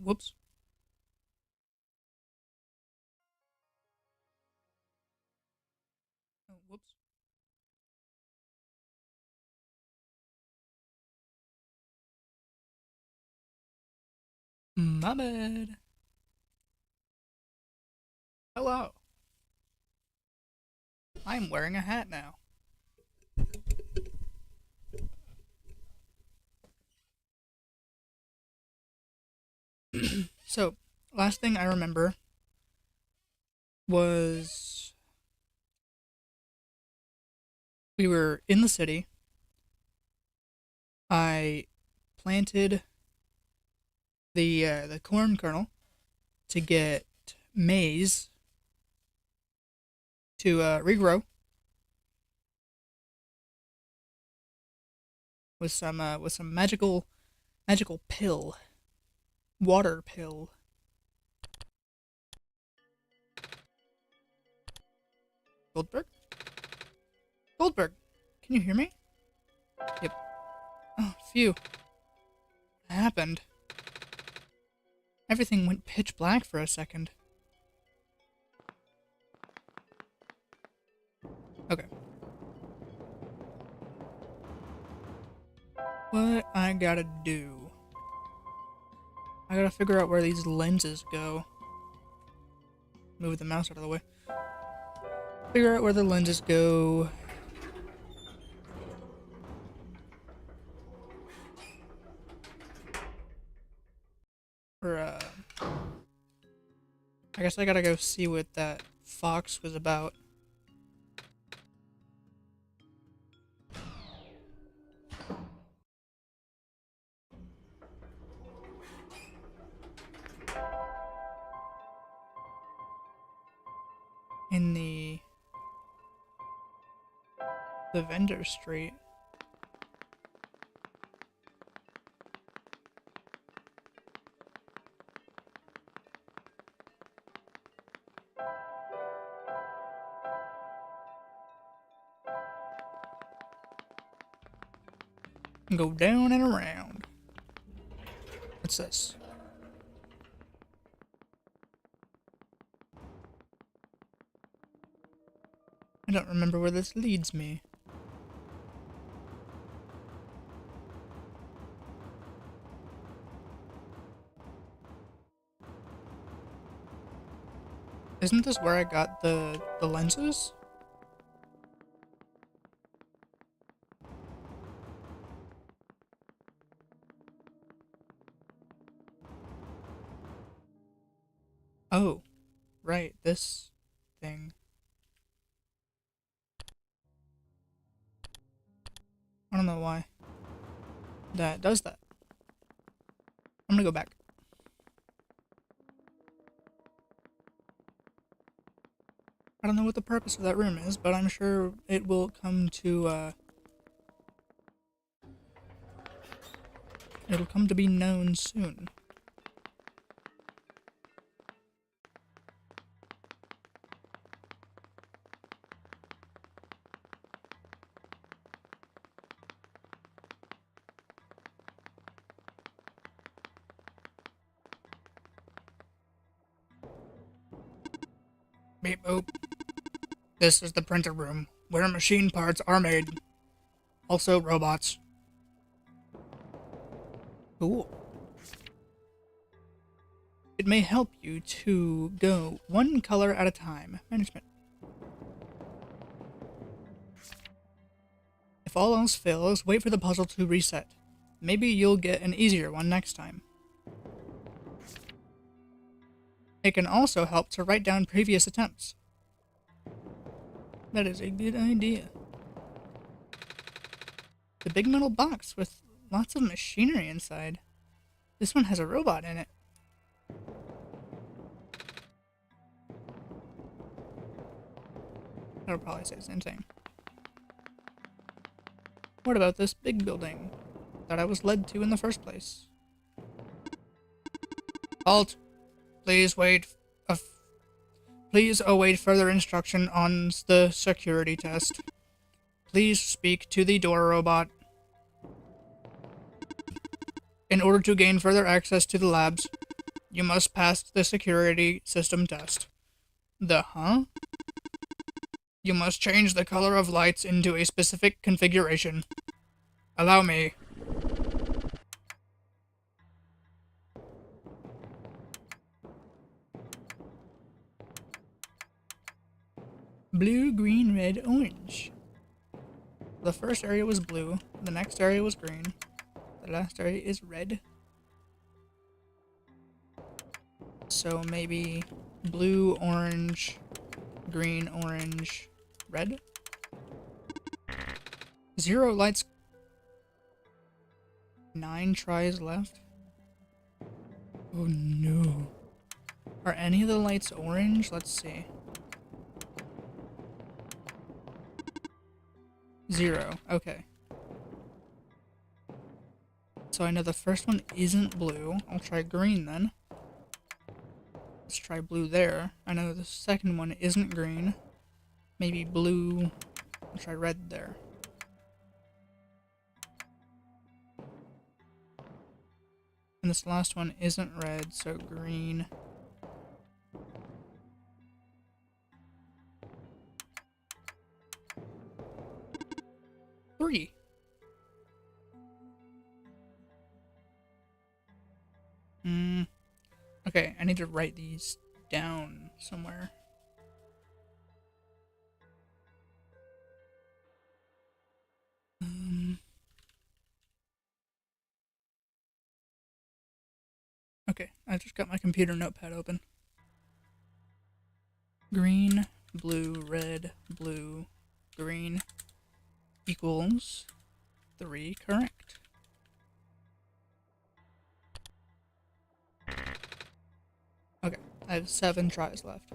Whoops. Oh, whoops. My bad. Hello. I'm wearing a hat now. So, last thing I remember was we were in the city. I planted the corn kernel to get maize to regrow with some magical pill, water pill. Goldberg? Goldberg, can you hear me? Yep. Oh, phew. What happened? Everything went pitch black for a second. Okay. What I gotta do? I gotta figure out where these lenses go. Move the mouse out of the way. Figure out where the lenses go. Or, I guess I gotta go see what that fox was about. In the vendor street. Go down and around. What's this? I don't remember where this leads me. Isn't this where I got the lenses? Oh, right, this thing. I don't know why that does that. I'm gonna go back. I don't know what the purpose of that room is, but I'm sure it will come to, it'll come to be known soon. Beep boop. This is the printer room, where machine parts are made. Also robots. Cool. It may help you to go one color at a time. Management. If all else fails, wait for the puzzle to reset. Maybe you'll get an easier one next time. It can also help to write down previous attempts. That is a good idea. The big metal box with lots of machinery inside. This one has a robot in it. That'll probably say the same thing. What about this big building that I was led to in the first place? Halt! Please wait. Please await further instruction on the security test. Please speak to the door robot. In order to gain further access to the labs, You must pass the security system test. The huh? You must change the color of lights into a specific configuration. Allow me. Blue, green, red, orange. The first area was blue, the next area was green, the last area is red. So maybe blue, orange, green, orange, red? 0 lights. 9 tries left? Oh no. Are any of the lights orange? Let's see. 0. Okay. So I know the first one isn't blue. I'll try green then. Let's try blue there. I know the second one isn't green. Maybe blue. I'll try red there. And this last one isn't red, so green. Three. Okay, I need to write these down somewhere. Okay, I just got my computer notepad open. Green, blue, red, blue, green equals 3 correct. Okay, I have 7 tries left.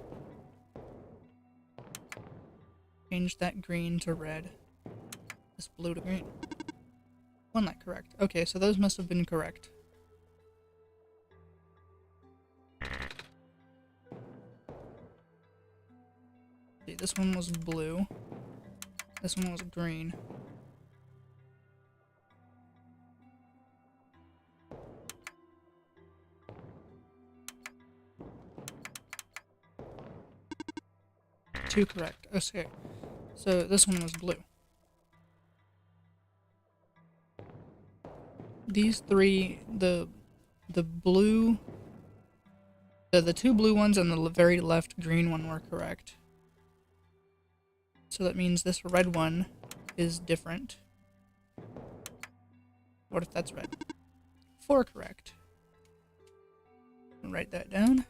Change that green to red. This blue to green. 1 light correct. Okay, so those must have been correct. See, this one was blue. This one was green. Two correct. Okay. So this one was blue. These 3, the blue, the 2 blue ones and the very left green one were correct. So that means this red one is different. What if that's red? 4 correct. Write that down.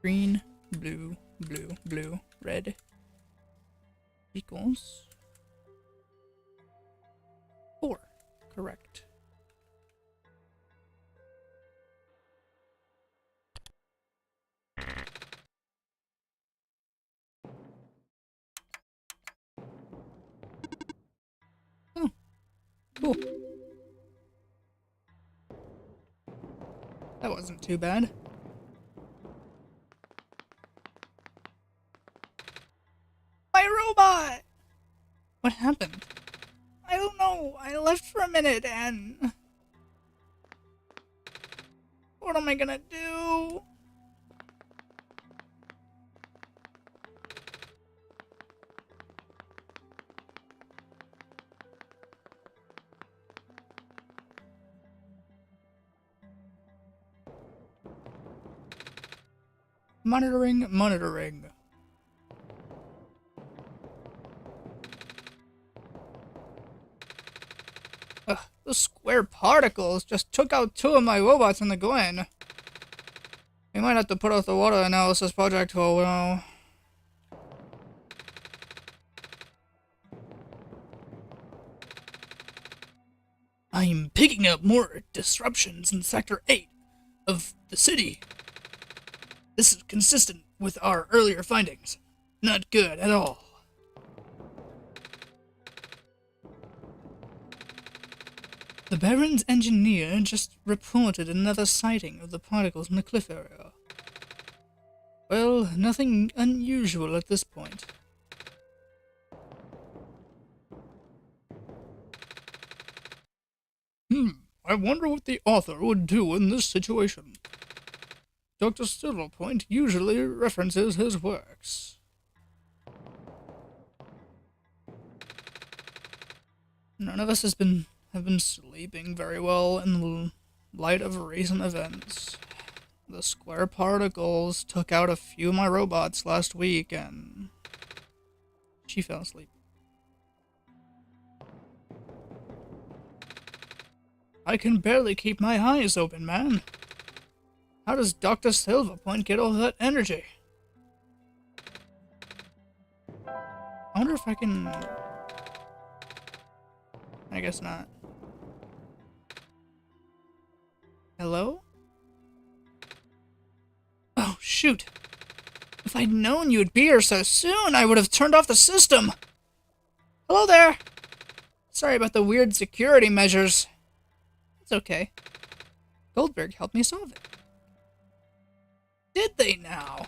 Green, blue, blue, blue, red equals 4 correct. Oh, cool. That wasn't too bad. My robot! What happened? I don't know. I left for a minute and... What am I gonna do? Monitoring. Ugh, those square particles just took out 2 of my robots in the Glen. We might have to put off the water analysis project for a while. I'm picking up more disruptions in Sector 8 of the city. This is consistent with our earlier findings. Not good at all. The Baron's engineer just reported another sighting of the particles in the cliff area. Well, nothing unusual at this point. I wonder what the author would do in this situation. Dr. Silverpoint usually references his works. None of us have been sleeping very well in the light of recent events. The square particles took out a few of my robots last week, and she fell asleep. I can barely keep my eyes open, man. How does Dr. Silverpoint get all that energy? I wonder if I can... I guess not. Hello? Oh, shoot. If I'd known you'd be here so soon, I would have turned off the system. Hello there. Sorry about the weird security measures. It's okay. Goldberg helped me solve it. Did they now?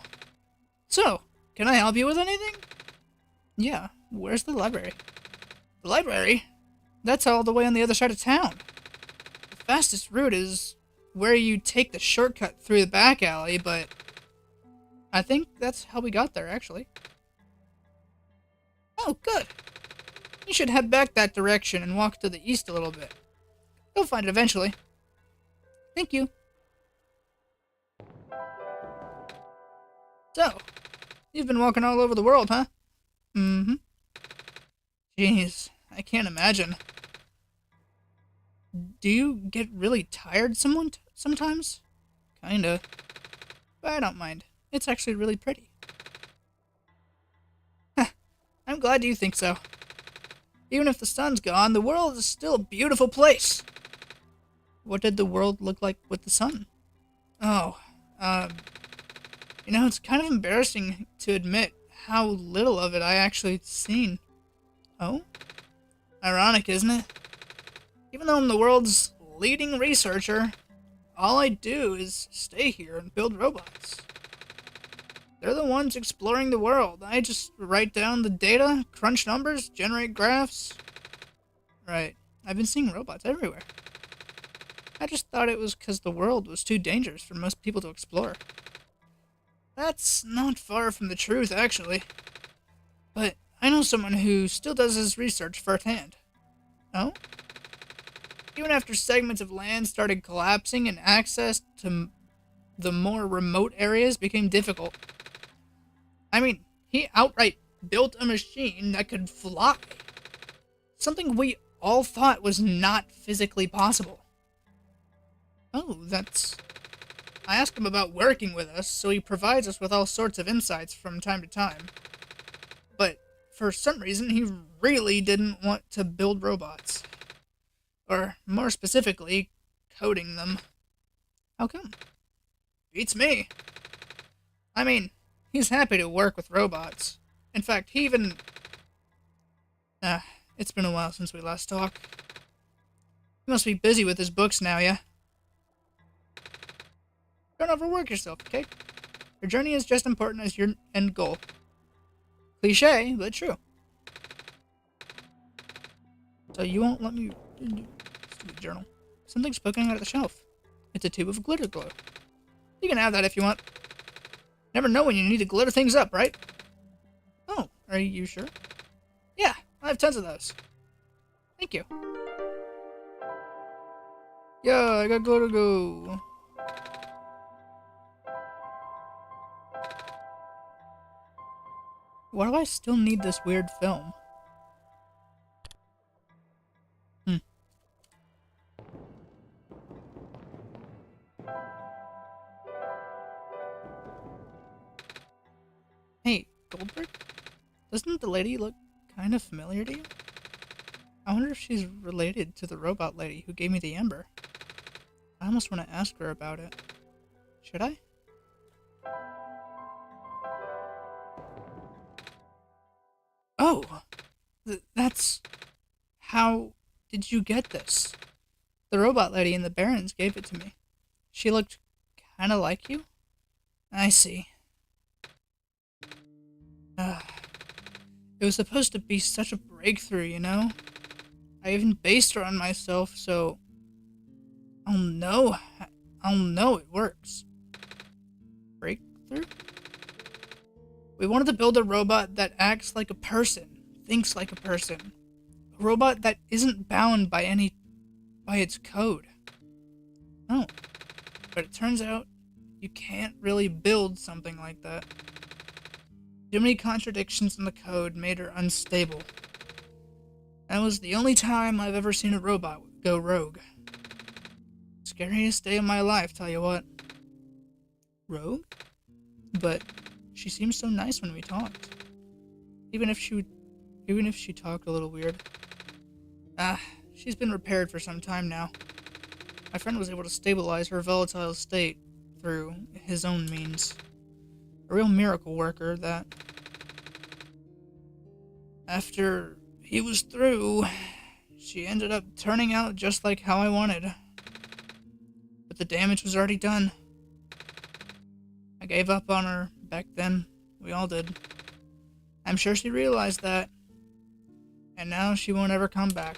So, can I help you with anything? Yeah, where's the library? The library? That's all the way on the other side of town. The fastest route is where you take the shortcut through the back alley, but I think that's how we got there, actually. Oh, good. You should head back that direction and walk to the east a little bit. You'll find it eventually. Thank you. So, you've been walking all over the world, huh? Mm-hmm. Jeez, I can't imagine. Do you get really tired sometimes? Kinda. But I don't mind. It's actually really pretty. I'm glad you think so. Even if the sun's gone, the world is still a beautiful place. What did the world look like with the sun? Oh, you know, it's kind of embarrassing to admit how little of it I actually seen. Oh? Ironic, isn't it? Even though I'm the world's leading researcher, all I do is stay here and build robots. They're the ones exploring the world. I just write down the data, crunch numbers, generate graphs. Right. I've been seeing robots everywhere. I just thought it was because the world was too dangerous for most people to explore. That's not far from the truth, actually. But I know someone who still does his research firsthand. Oh? Even after segments of land started collapsing and access to the more remote areas became difficult. I mean, he outright built a machine that could fly. Something we all thought was not physically possible. Oh, that's... I asked him about working with us, so he provides us with all sorts of insights from time to time. But for some reason, he really didn't want to build robots. Or, more specifically, coding them. How come? Beats me. I mean, he's happy to work with robots. In fact, he even... it's been a while since we last talked. He must be busy with his books now, yeah? Don't overwork yourself, okay? Your journey is just important as your end goal. Cliché, but true. So you won't let me... Stupid journal. Something's poking out of the shelf. It's a tube of glitter glue. You can have that if you want. Never know when you need to glitter things up, right? Oh, are you sure? Yeah, I have tons of those. Thank you. Yeah, I got glitter glue. Why do I still need this weird film? Hey, Goldberg? Doesn't the lady look kind of familiar to you? I wonder if she's related to the robot lady who gave me the ember. I almost want to ask her about it. Should I? Oh! That's... How did you get this? The robot lady in the Barrens gave it to me. She looked kinda like you? I see. It was supposed to be such a breakthrough, you know? I even based her on myself, so... Oh no. Oh no, it works. Breakthrough? We wanted to build a robot that acts like a person, thinks like a person. A robot that isn't bound by its code. Oh, but it turns out you can't really build something like that. Too many contradictions in the code made her unstable. That was the only time I've ever seen a robot go rogue. Scariest day of my life, tell you what. Rogue? But she seemed so nice when we talked. Even if she talked a little weird. She's been repaired for some time now. My friend was able to stabilize her volatile state through his own means. A real miracle worker, that. After he was through, she ended up turning out just like how I wanted. But the damage was already done. I gave up on her back then. We all did. I'm sure she realized that. And now she won't ever come back.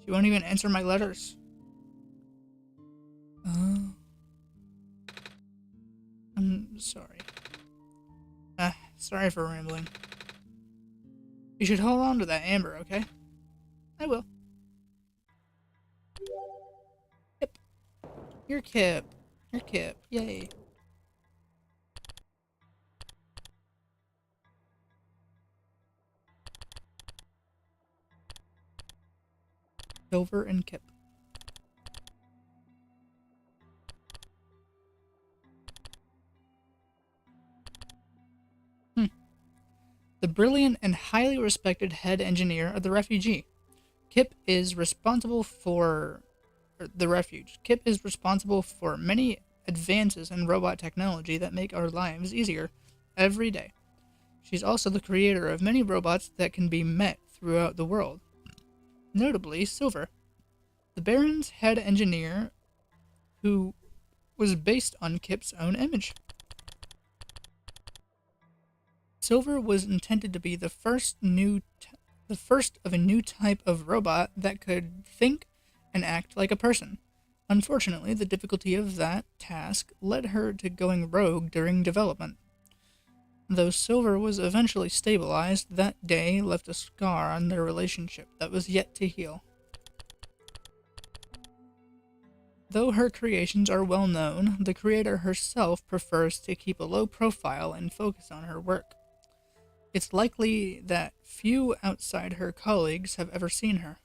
She won't even answer my letters. I'm sorry. Sorry for rambling. You should hold on to that amber, okay? I will. Kip. You're Kip. You're Kip. Yay. Silver and Kip. The brilliant and highly respected head engineer of the refugee. Kip is responsible for the refuge. Kip is responsible for many advances in robot technology that make our lives easier every day. She's also the creator of many robots that can be met throughout the world. Notably, Silver, the Baron's head engineer, who was based on Kip's own image. Silver was intended to be the first of a new type of robot that could think and act like a person. Unfortunately, the difficulty of that task led her to going rogue during development. Though Silver was eventually stabilized, that day left a scar on their relationship that was yet to heal. Though her creations are well known, the creator herself prefers to keep a low profile and focus on her work. It's likely that few outside her colleagues have ever seen her.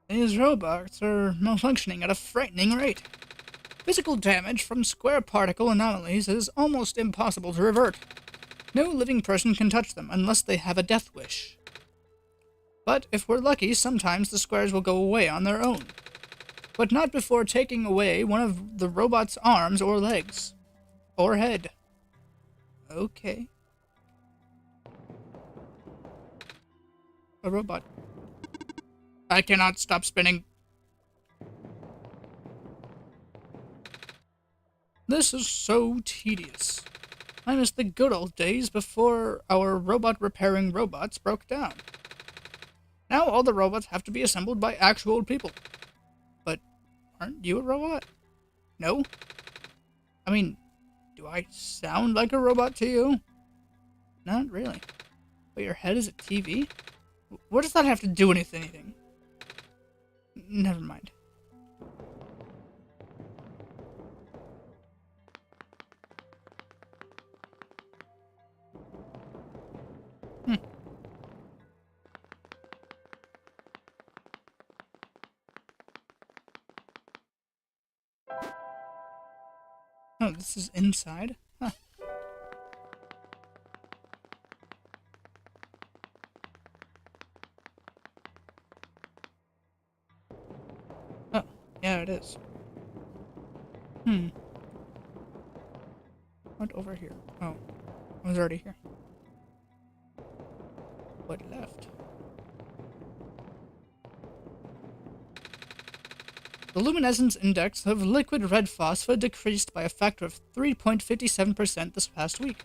These robots are malfunctioning at a frightening rate. Physical damage from square particle anomalies is almost impossible to revert. No living person can touch them unless they have a death wish. But if we're lucky, sometimes the squares will go away on their own. But not before taking away one of the robot's arms or legs. Or head. Okay. A robot. I cannot stop spinning. This is so tedious. I miss the good old days before our robot repairing robots broke down. Now all the robots have to be assembled by actual people. But aren't you a robot? No? I mean, do I sound like a robot to you? Not really. But your head is a TV? What does that have to do with anything? Never mind. Oh, this is inside? Huh. Oh, yeah, it is. What over here? Oh, I was already here. what left. The luminescence index of liquid red phosphor decreased by a factor of 3.57% this past week.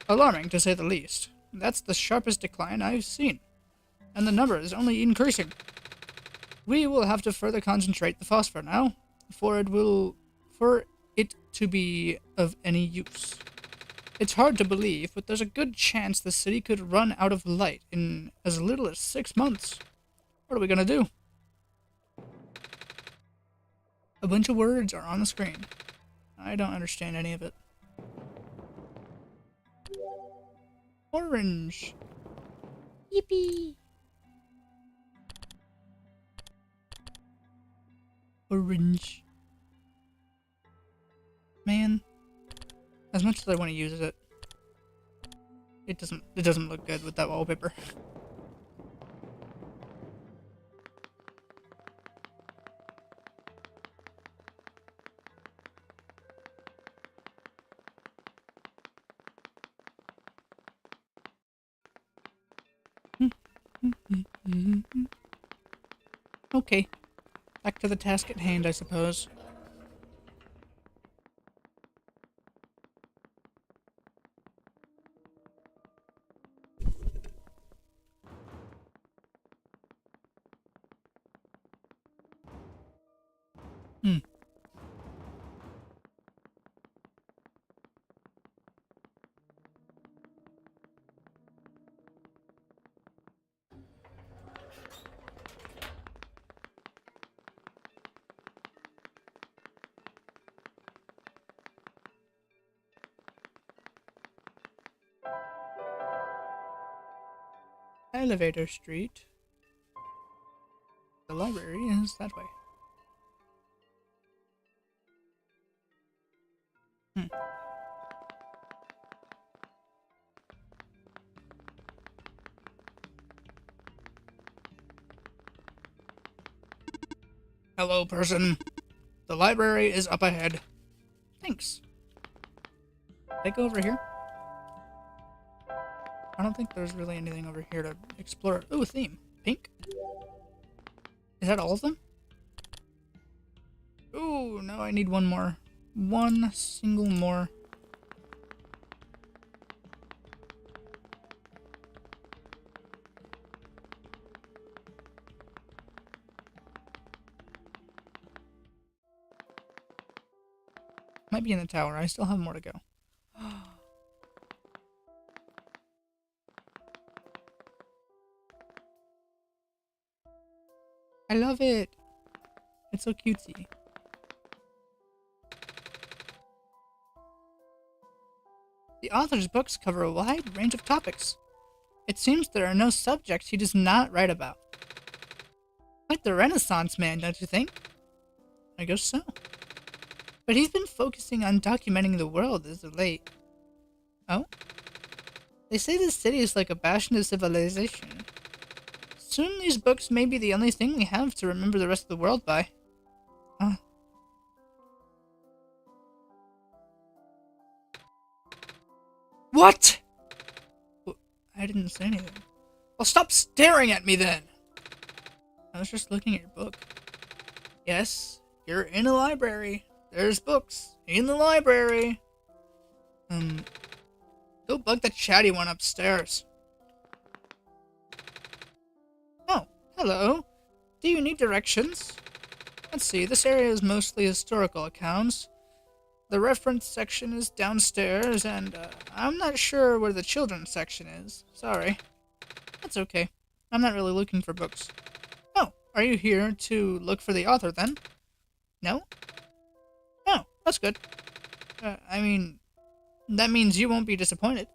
Alarming, to say the least. That's the sharpest decline I've seen. And the number is only increasing. We will have to further concentrate the phosphor now, for it to be of any use. It's hard to believe, but there's a good chance the city could run out of light in as little as 6 months. What are we gonna do? A bunch of words are on the screen. I don't understand any of it. Orange. Yippee. Orange. Man. As much as I want to use it, it doesn't look good with that wallpaper. Okay. Back to the task at hand, I suppose. Elevator Street. The library is that way. Hello, person. The library is up ahead. Thanks. Can I go over here? I don't think there's really anything over here to explore. Ooh, a theme. Pink? Is that all of them? Ooh, no, I need one more. One single more. Might be in the tower. I still have more to go. I love it. It's so cutesy. The author's books cover a wide range of topics. It seems there are no subjects he does not write about. Like the Renaissance man, don't you think? I guess so. But he's been focusing on documenting the world as of late. Oh? They say this city is like a bastion of civilization. Soon these books may be the only thing we have to remember the rest of the world by. Huh. What? I didn't say anything. Well, stop staring at me then! I was just looking at your book. Yes, you're in a library. There's books in the library. Go bug the chatty one upstairs. Oh, hello. Do you need directions? Let's see, this area is mostly historical accounts. The reference section is downstairs, and I'm not sure where the children's section is. Sorry. That's okay. I'm not really looking for books. Oh, are you here to look for the author then? No? Oh, that's good. I mean, that means you won't be disappointed.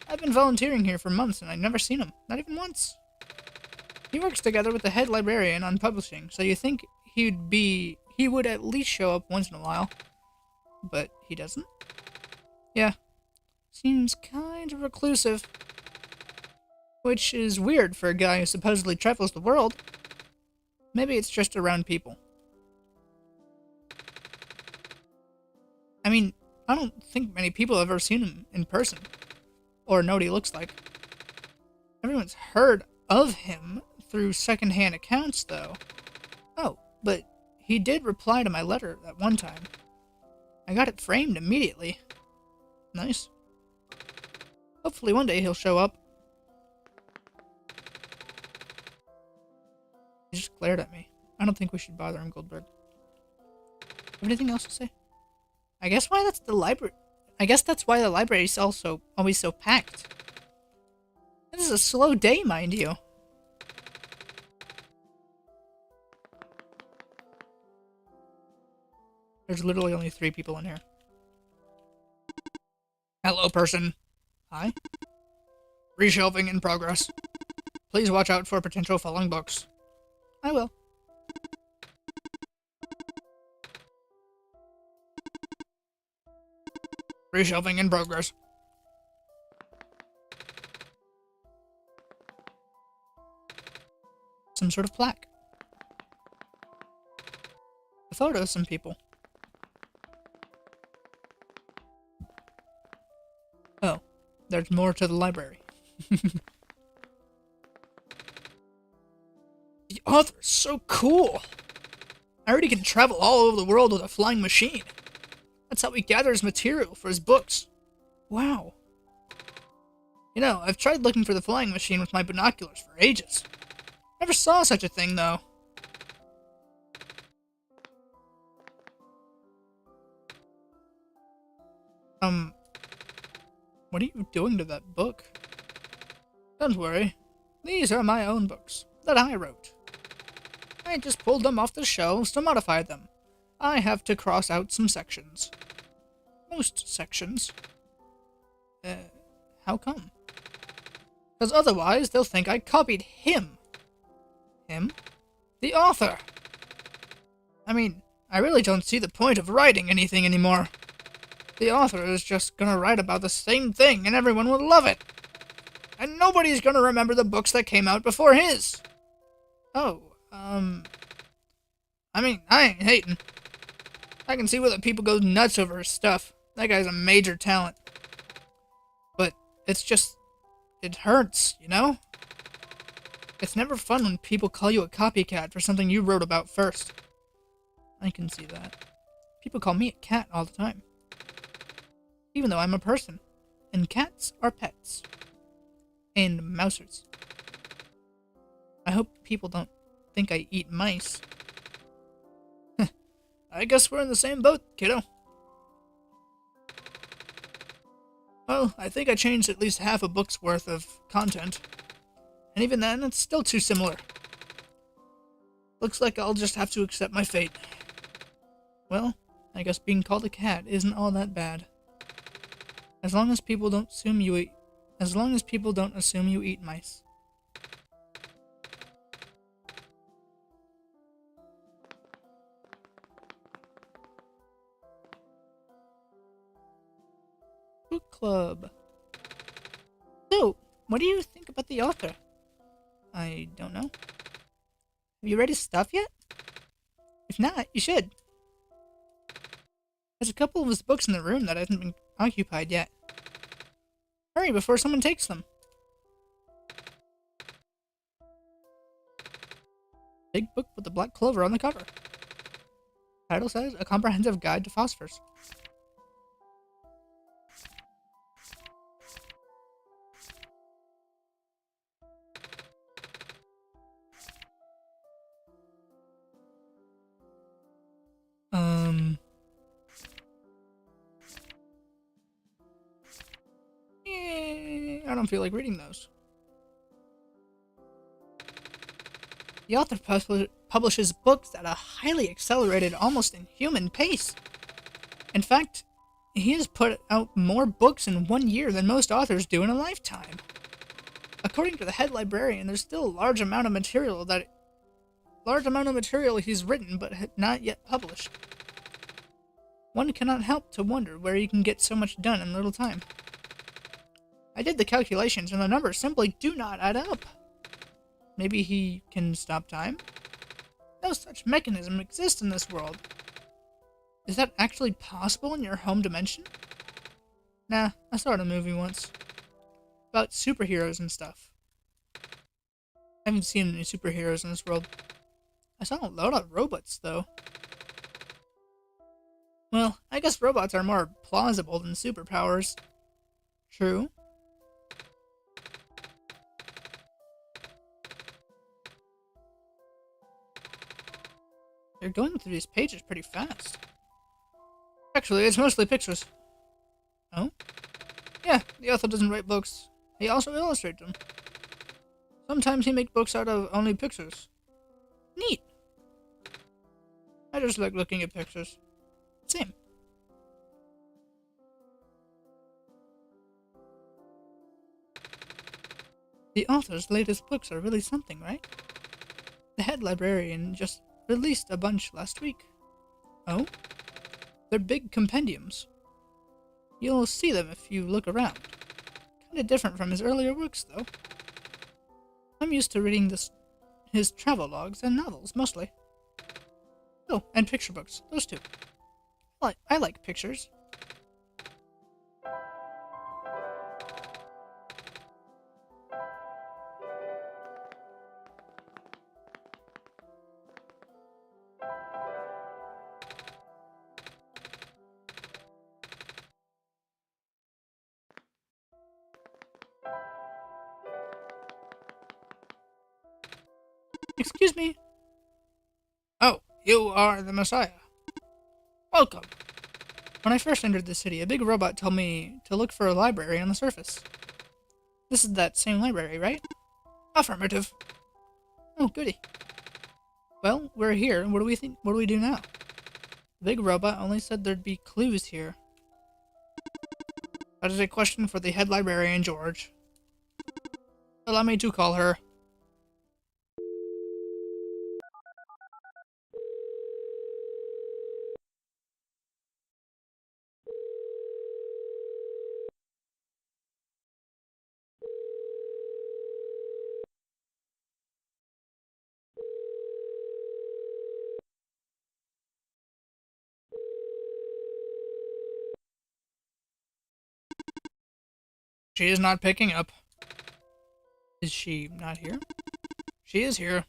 I've been volunteering here for months and I've never seen him. Not even once. He works together with the head librarian on publishing, so you think he would at least show up once in a while. But he doesn't? Yeah. Seems kind of reclusive. Which is weird for a guy who supposedly travels the world. Maybe it's just around people. I mean, I don't think many people have ever seen him in person. Or know what he looks like. anyone's heard of him through secondhand accounts, though. Oh, but he did reply to my letter that one time. I got it framed immediately. Nice. Hopefully one day he'll show up. He just glared at me. I don't think we should bother him, Goldberg. Have anything else to say? I guess why that's the library. I guess that's why the library is also always so packed. This is a slow day, mind you. There's literally only 3 people in here. Hello, person. Hi. Reshelving in progress. Please watch out for potential falling books. I will. Reshelving in progress. Some sort of plaque. A photo of some people. Oh, there's more to the library. The author's so cool! I already can travel all over the world with a flying machine. That's how he gathers material for his books. Wow. You know, I've tried looking for the flying machine with my binoculars for ages. Never saw such a thing, though. What are you doing to that book? Don't worry. These are my own books, that I wrote. I just pulled them off the shelves to modify them. I have to cross out some sections. Most sections. How come? Because otherwise they'll think I copied him. Him? The author! I mean, I really don't see the point of writing anything anymore. The author is just gonna write about the same thing and everyone will love it. And nobody's gonna remember the books that came out before his. Oh, I mean, I ain't hating. I can see why the people go nuts over his stuff. That guy's a major talent. But it's just, it hurts, you know? It's never fun when people call you a copycat for something you wrote about first. I can see that. People call me a cat all the time. Even though I'm a person. And cats are pets. And mousers. I hope people don't think I eat mice. I guess we're in the same boat, kiddo. Well, I think I changed at least half a book's worth of content. And even then, it's still too similar. Looks like I'll just have to accept my fate. Well, I guess being called a cat isn't all that bad. As long as people don't assume you eat mice. Book club. So, what do you think about the author? I don't know. Have you read his stuff yet? If not, you should. There's a couple of his books in the room that haven't been occupied yet. Hurry before someone takes them. Big book with the black clover on the cover. Title says, A Comprehensive Guide to Phosphors. I don't feel like reading those. The author publishes books at a highly accelerated, almost inhuman pace. In fact, he has put out more books in 1 year than most authors do in a lifetime. According to the head librarian, there's still a large amount of material he's written but not yet published. One cannot help to wonder where he can get so much done in little time. I did the calculations and the numbers simply do not add up. Maybe he can stop time? No such mechanism exists in this world. Is that actually possible in your home dimension? Nah, I saw it in a movie once. About superheroes and stuff. I haven't seen any superheroes in this world. I saw a lot of robots, though. Well, I guess robots are more plausible than superpowers. True. You're going through these pages pretty fast. Actually, it's mostly pictures. Oh? Yeah, the author doesn't write books. He also illustrates them. Sometimes he makes books out of only pictures. Neat. I just like looking at pictures. Same. The author's latest books are really something, right? The head librarian just released a bunch last week. Oh? They're big compendiums. You'll see them if you look around. Kinda different from his earlier works, though. I'm used to reading his travelogues and novels, mostly. Oh, and picture books. Those two. I like pictures. Excuse me? Oh, you are the Messiah. Welcome. When I first entered the city, a big robot told me to look for a library on the surface. This is that same library, right? Affirmative. Oh, goody. Well, we're here. What do we think? What do we do now? The big robot only said there'd be clues here. That is a question for the head librarian, George. Allow me to call her. She is not picking up. Is she not here? She is here.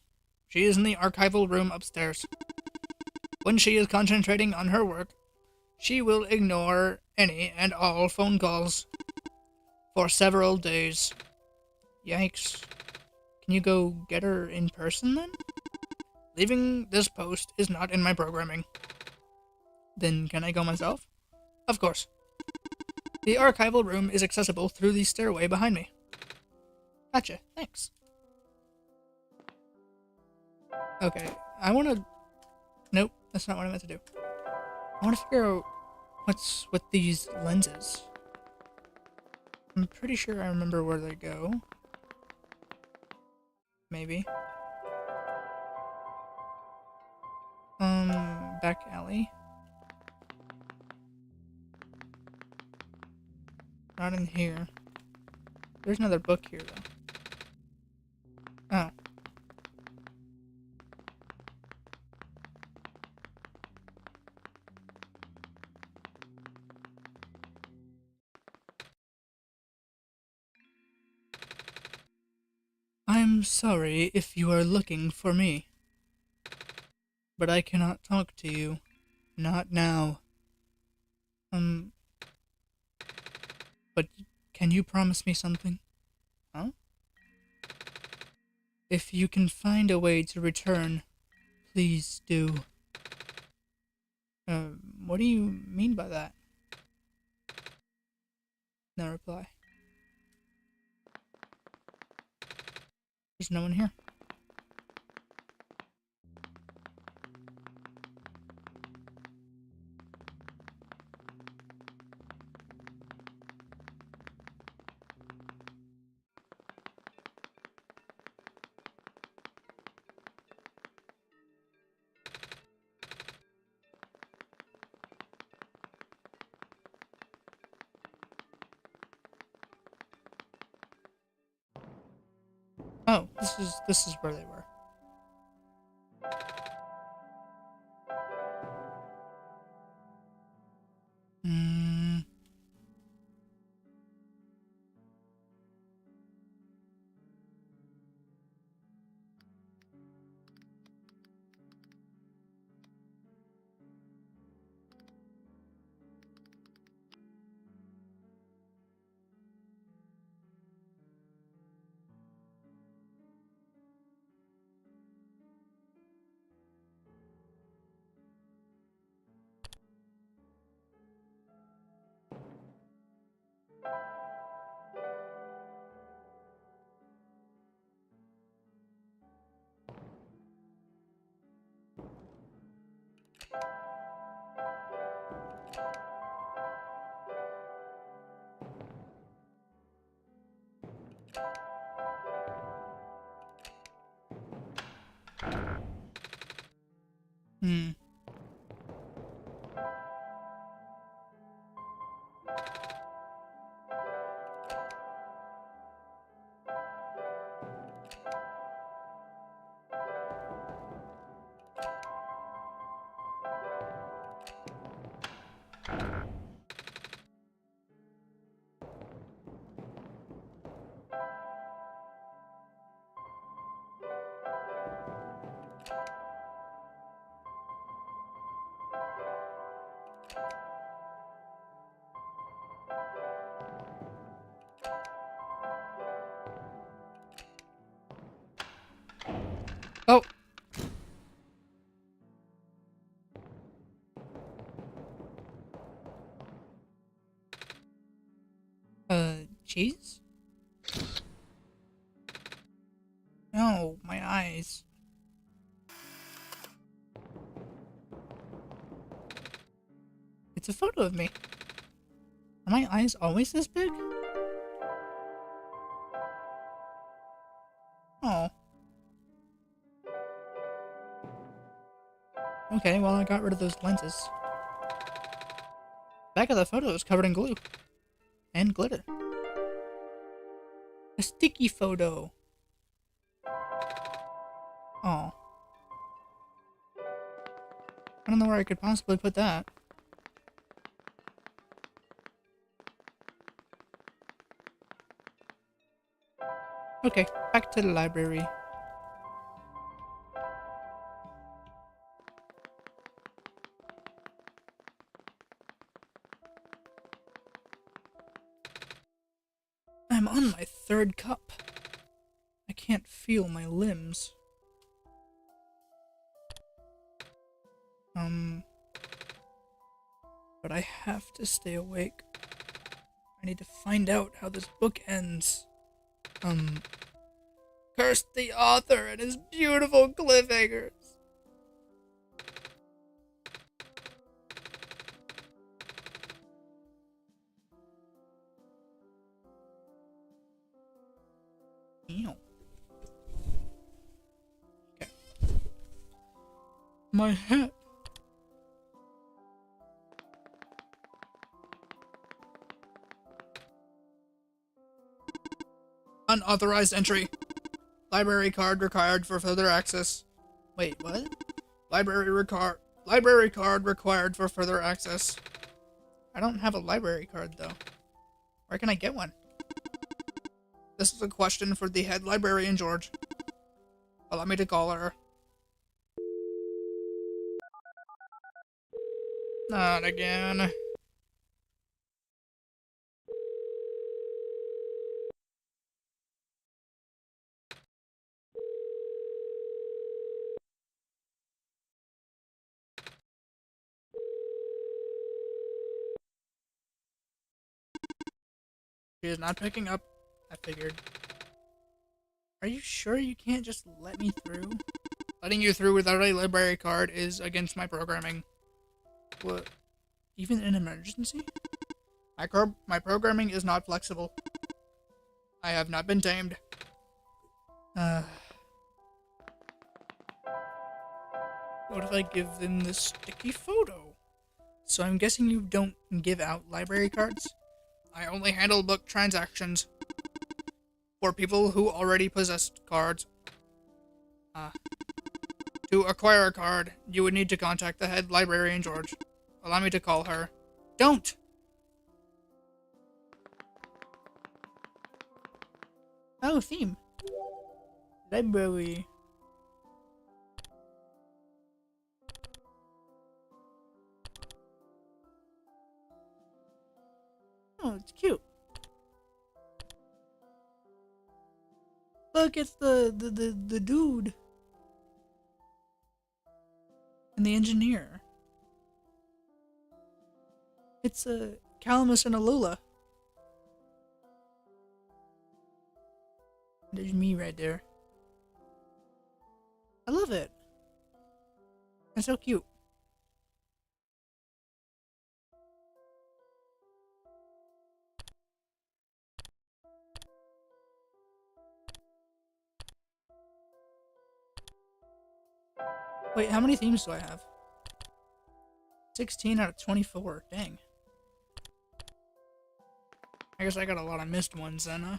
She is in the archival room upstairs. When she is concentrating on her work, she will ignore any and all phone calls for several days. Yikes. Can you go get her in person then? Leaving this post is not in my programming. Then can I go myself? Of course. The archival room is accessible through the stairway behind me. Gotcha, thanks. Okay, I wanna... Nope, that's not what I meant to do. I wanna figure out what's with these lenses. I'm pretty sure I remember where they go. Maybe. Back alley. Not in here. There's another book here, though. Oh. I'm sorry if you are looking for me. But I cannot talk to you. Not now. But can you promise me something? Huh? If you can find a way to return, please do. What do you mean by that? No reply. There's no one here. Oh, this is where they were. Hmm. Oh! Cheese? No, my eyes. It's a photo of me. Are my eyes always this big? Oh. Okay, well I got rid of those lenses. Back of the photo is covered in glue. And glitter. A sticky photo. Oh. I don't know where I could possibly put that. Okay, back to the library. I'm on my third cup. I can't feel my limbs. But I have to stay awake. I need to find out how this book ends. Curse the author and his beautiful cliffhangers. Ew. Okay. My hat. Unauthorized entry. Library card required for further access. Wait, what? Library card required for further access. I don't have a library card though. Where can I get one? This is a question for the head librarian, George. Allow me to call her. Not again. She is not picking up. I figured. Are you sure you can't just let me through? Letting you through without a library card is against my programming. What? Even in an emergency? My programming is not flexible. I have not been tamed. What if I give them this sticky photo? So I'm guessing you don't give out library cards? I only handle book transactions for people who already possess cards. To acquire a card, you would need to contact the head librarian, George. Allow me to call her. Don't! Oh, theme. Library. Oh, it's cute. Look, it's the dude. And the engineer. It's a Calamus and Alula. There's me right there. I love it. It's so cute. Wait, how many themes do I have? 16 out of 24. Dang. I guess I got a lot of missed ones then, huh?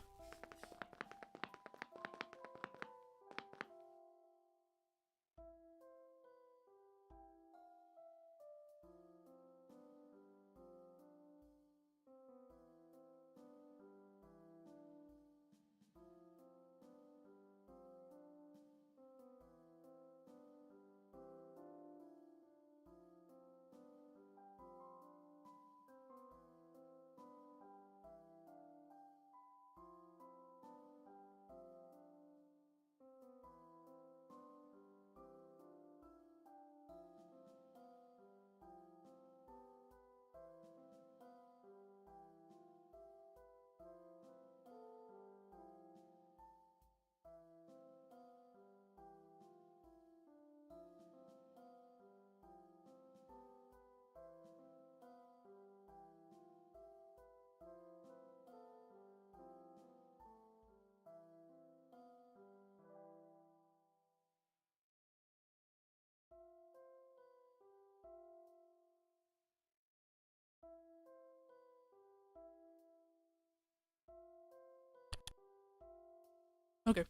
Okay.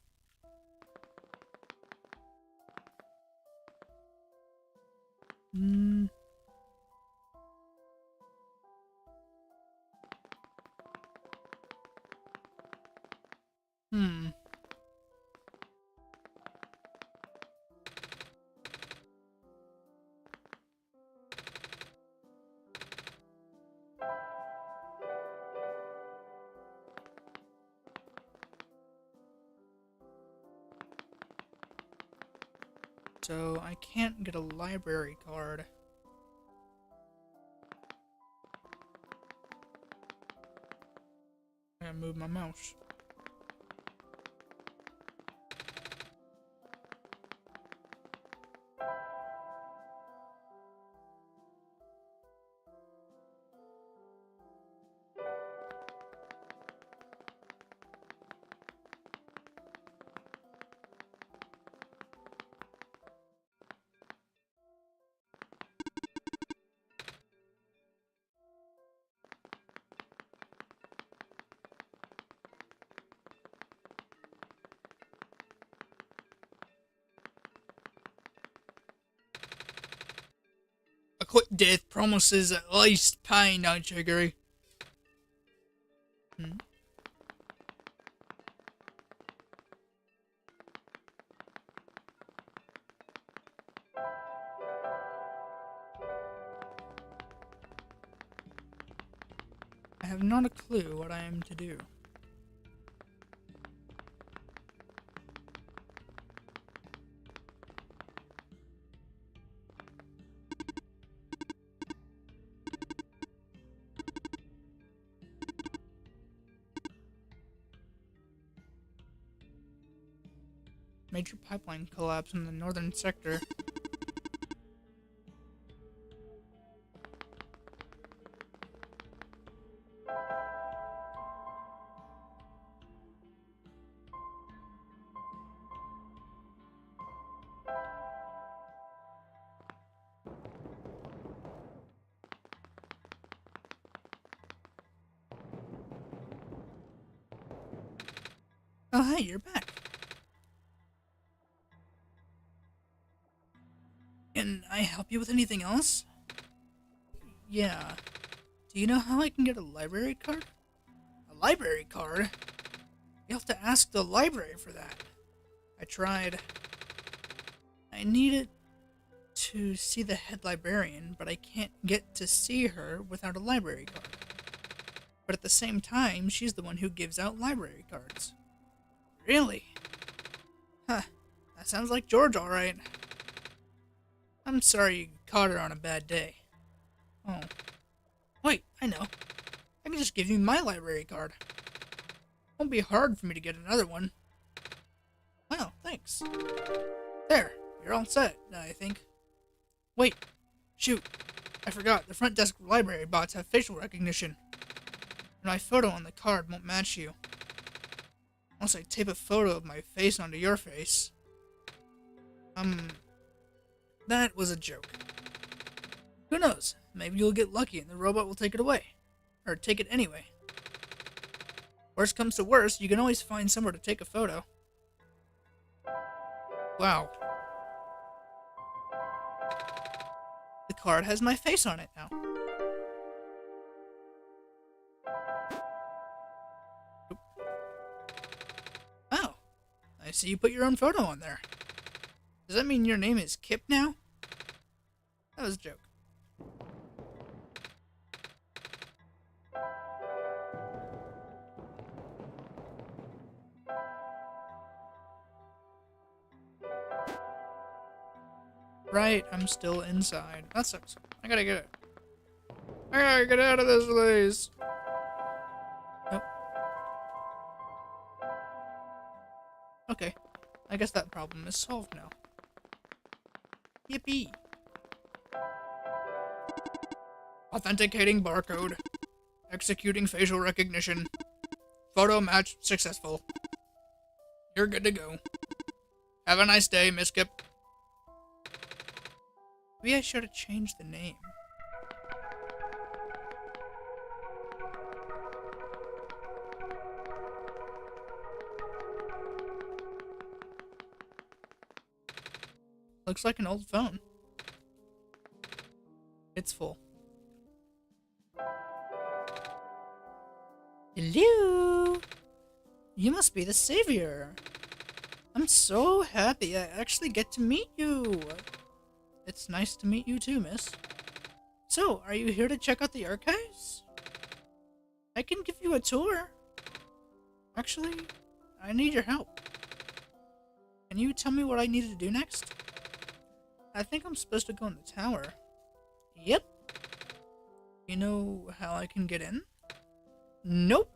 Hmm. Hmm. So, I can't get a library card. I gotta move my mouse. A quick death promises at least pain, don't you agree? Hmm. I have not a clue what I am to do. Major pipeline collapse in the northern sector. Oh, hey, you're back. Can I help you with anything else? Yeah. Do you know how I can get a library card? A library card? You have to ask the library for that. I tried. I needed to see the head librarian, but I can't get to see her without a library card. But at the same time, she's the one who gives out library cards. Really? Huh. That sounds like George, alright. I'm sorry you caught her on a bad day. Oh. Wait, I know. I can just give you my library card. Won't be hard for me to get another one. Wow, thanks. There, you're all set, I think. Wait, shoot. I forgot, the front desk library bots have facial recognition. And my photo on the card won't match you. Unless I tape a photo of my face onto your face. That was a joke. Who knows? Maybe you'll get lucky and the robot will take it away. Or take it anyway. Worst comes to worst, you can always find somewhere to take a photo. Wow. The card has my face on it now. Oh, I see you put your own photo on there. Does that mean your name is Kip now? That was a joke. Right, I'm still inside. That sucks. I gotta get it. I gotta get out of this place. Nope. Okay. I guess that problem is solved now. Yippee. Authenticating barcode. Executing facial recognition. Photo match successful. You're good to go. Have a nice day, Miss Kip. Maybe I should have changed the name. Looks like an old phone. It's full. Hello! You must be the savior. I'm so happy I actually get to meet you. It's nice to meet you too, miss. So, are you here to check out the archives? I can give you a tour. Actually, I need your help. Can you tell me what I need to do next? I think I'm supposed to go in the tower. Yep. You know how I can get in? Nope.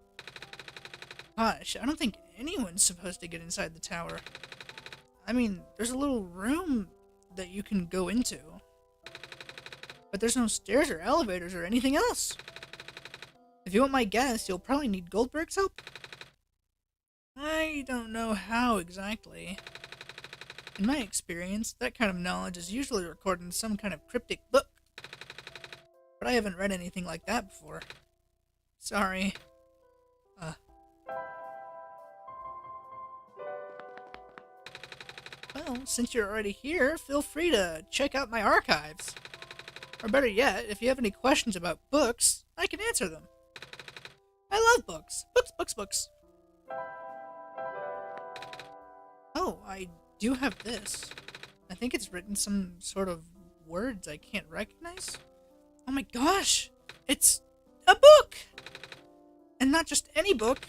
Gosh, I don't think anyone's supposed to get inside the tower. I mean, there's a little room that you can go into. But there's no stairs or elevators or anything else. If you want my guess, you'll probably need Goldberg's help. I don't know how exactly. In my experience, that kind of knowledge is usually recorded in some kind of cryptic book. But I haven't read anything like that before. Sorry. Well, since you're already here, feel free to check out my archives. Or better yet, if you have any questions about books, I can answer them. I love books. Books. Oh, I do have this. I think it's written some sort of words I can't recognize. Oh my gosh! It's a book! And not just any book.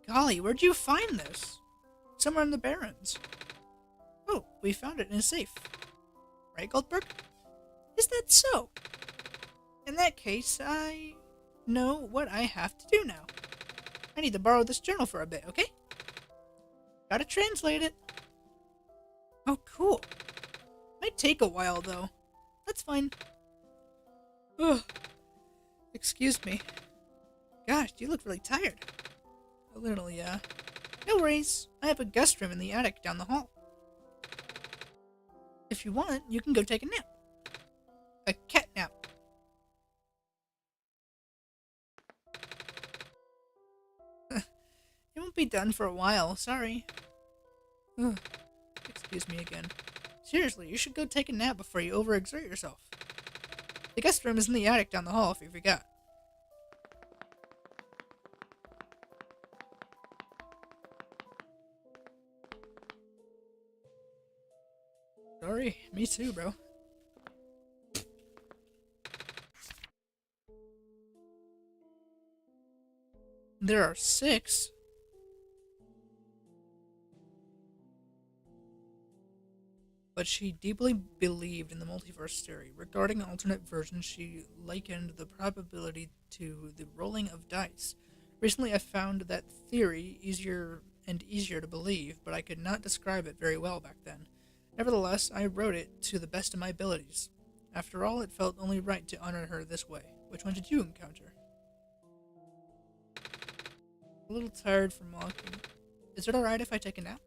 Golly, where'd you find this? Somewhere in the Barrens. Oh, we found it in a safe. Right, Goldberg? Is that so? In that case, I know what I have to do now. I need to borrow this journal for a bit, okay? Gotta translate it. Oh, cool. Might take a while, though. That's fine. Ugh. Excuse me. Gosh, you look really tired. A little, yeah. No worries. I have a guest room in the attic down the hall. If you want, you can go take a nap. A cat nap. It won't be done for a while, sorry. Ugh. Excuse me again. Seriously, you should go take a nap before you overexert yourself. The guest room is in the attic down the hall if you forgot. Sorry, me too, bro. There are 6. But she deeply believed in the multiverse theory. Regarding alternate versions, she likened the probability to the rolling of dice. Recently, I found that theory easier and easier to believe, but I could not describe it very well back then. Nevertheless, I wrote it to the best of my abilities. After all, it felt only right to honor her this way. Which one did you encounter? A little tired from walking. Is it alright if I take a nap?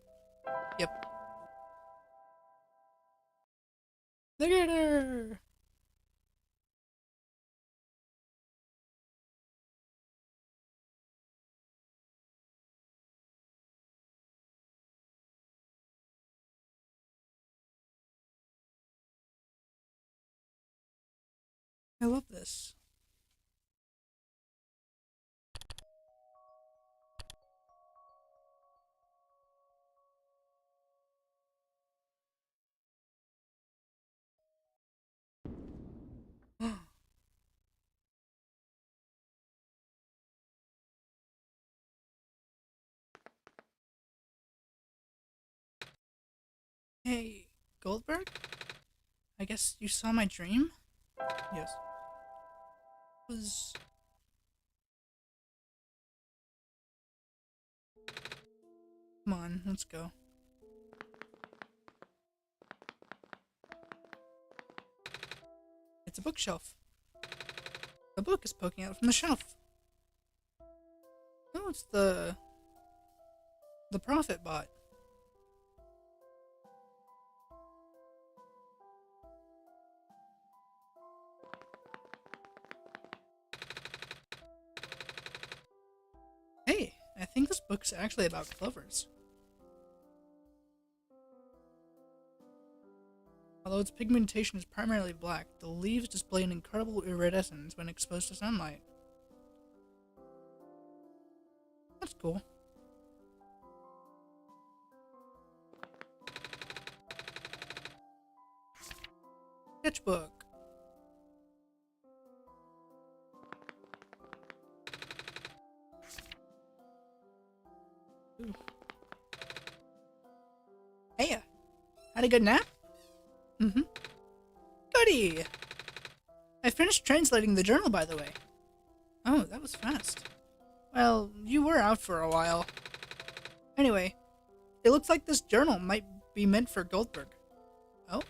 Yep. Look at her! I love this. Hey, Goldberg? I guess you saw my dream? Yes. It was... Come on, let's go. It's a bookshelf. The book is poking out from the shelf. Oh, it's the Prophet Bot. Hey, I think this book's actually about clovers. Although its pigmentation is primarily black, the leaves display an incredible iridescence when exposed to sunlight. That's cool. Sketchbook. Ooh. Hey, had a good nap? Mm-hmm. Goody! I finished translating the journal, by the way. Oh, that was fast. Well, you were out for a while. Anyway, it looks like this journal might be meant for Goldberg. Oh?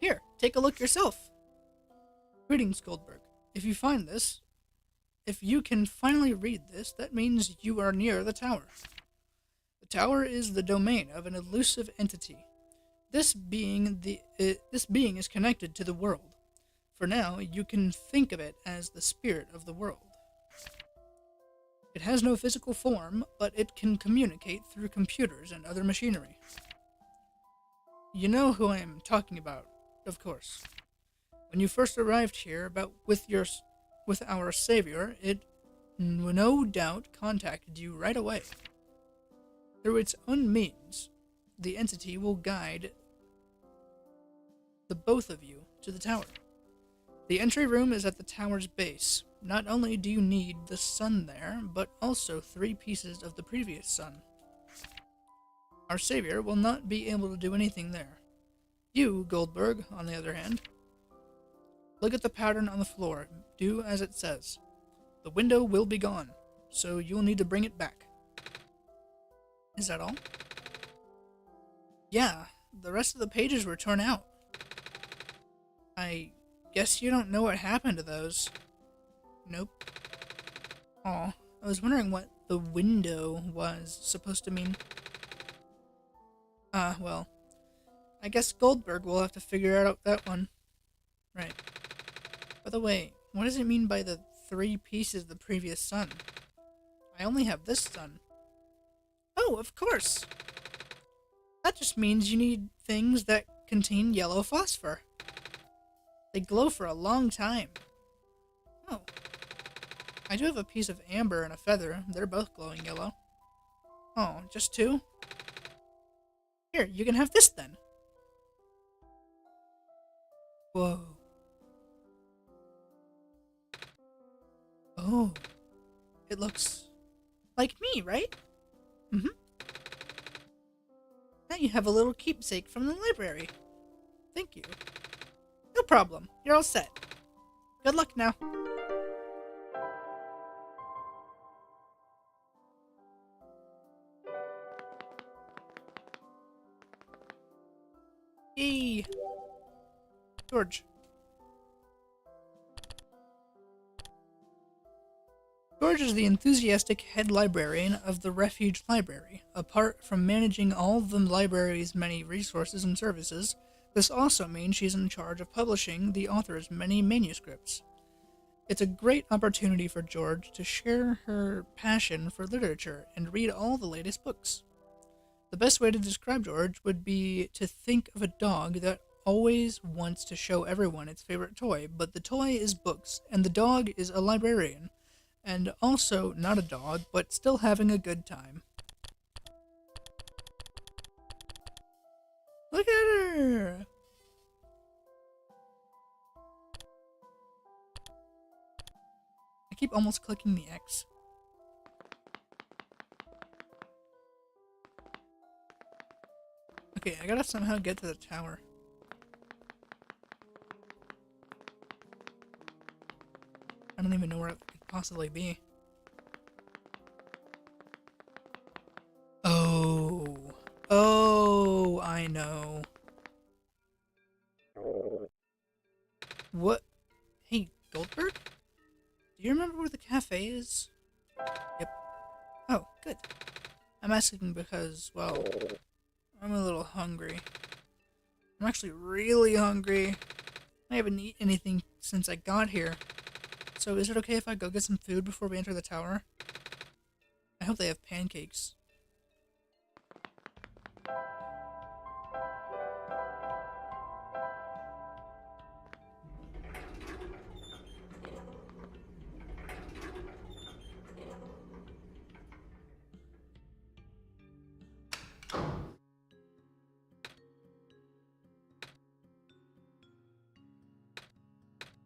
Here, take a look yourself. Greetings, Goldberg. If you can finally read this, that means you are near the tower. The tower is the domain of an elusive entity. This being is connected to the world. For now, you can think of it as the spirit of the world. It has no physical form, but it can communicate through computers and other machinery. You know who I am talking about, of course. When you first arrived here with our savior, it no doubt contacted you right away. Through its own means, the entity will guide the both of you to the tower. The entry room is at the tower's base. Not only do you need the sun there, but also 3 pieces of the previous sun. Our savior will not be able to do anything there. You, Goldberg, on the other hand, look at the pattern on the floor. Do as it says. The window will be gone, so you'll need to bring it back. Is that all? Yeah, the rest of the pages were torn out. I guess you don't know what happened to those. Nope. Aw, I was wondering what the window was supposed to mean. Well, I guess Goldberg will have to figure out that one. Right. By the way, what does it mean by the 3 pieces of the previous sun? I only have this sun. Oh, of course! That just means you need things that contain yellow phosphor. They glow for a long time. Oh. I do have a piece of amber and a feather. They're both glowing yellow. Oh, just 2? Here, you can have this then. Whoa. Oh. It looks like me, right? Mm-hmm. Now you have a little keepsake from the library. Thank you. No problem. You're all set. Good luck now. Yay! George. George is the enthusiastic head librarian of the Refuge Library. Apart from managing all of the library's many resources and services, This also means she's in charge of publishing the author's many manuscripts. It's a great opportunity for George to share her passion for literature and read all the latest books. The best way to describe George would be to think of a dog that always wants to show everyone its favorite toy, but the toy is books, and the dog is a librarian, and also not a dog, but still having a good time. Look at her! I keep almost clicking the X. Okay, I gotta somehow get to the tower. I don't even know where it could possibly be. Oh. Oh, I know. What? Hey, Goldberg? Do you remember where the cafe is? Yep. Oh, good. I'm asking because, well, I'm a little hungry. I'm actually really hungry. I haven't eaten anything since I got here. So is it okay if I go get some food before we enter the tower? I hope they have pancakes.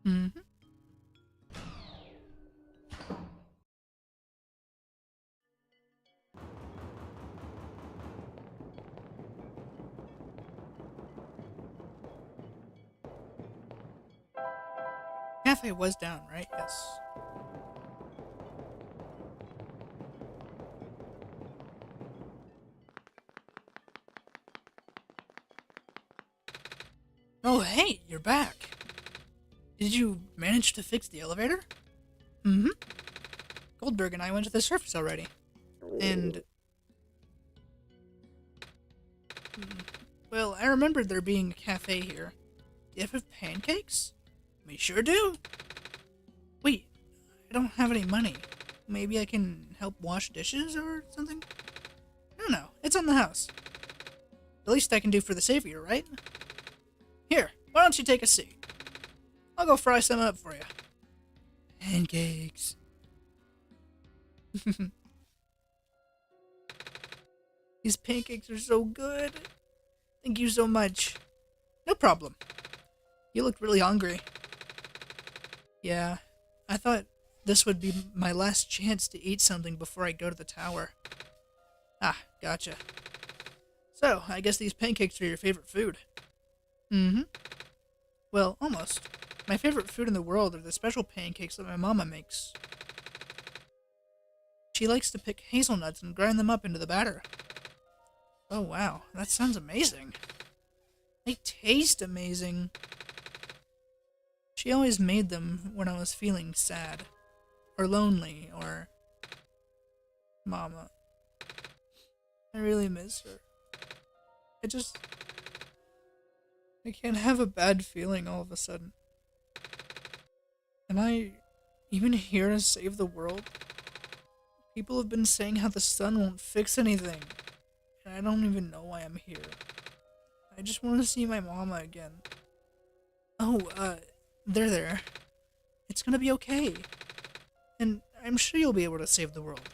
Mm-hmm. Cafe was down, right? Yes. Oh, hey, you're back. Did you manage to fix the elevator? Mm-hmm. Goldberg and I went to the surface already. And... well, I remembered there being a cafe here. Do you have pancakes? We sure do. Wait, I don't have any money. Maybe I can help wash dishes or something? No, it's on the house. The least I can do for the savior, right? Here, why don't you take a seat? I'll go fry some up for you. Pancakes. These pancakes are so good. Thank you so much. No problem. You look really hungry. Yeah, I thought this would be my last chance to eat something before I go to the tower. Ah, gotcha. So, I guess these pancakes are your favorite food. Mm-hmm. Well, almost. My favorite food in the world are the special pancakes that my mama makes. She likes to pick hazelnuts and grind them up into the batter. Oh wow, that sounds amazing. They taste amazing. She always made them when I was feeling sad, or lonely, or... Mama. I really miss her. I can't have a bad feeling all of a sudden. Am I even here to save the world? People have been saying how the sun won't fix anything, and I don't even know why I'm here. I just want to see my mama again. Oh, there. It's gonna be okay. And I'm sure you'll be able to save the world.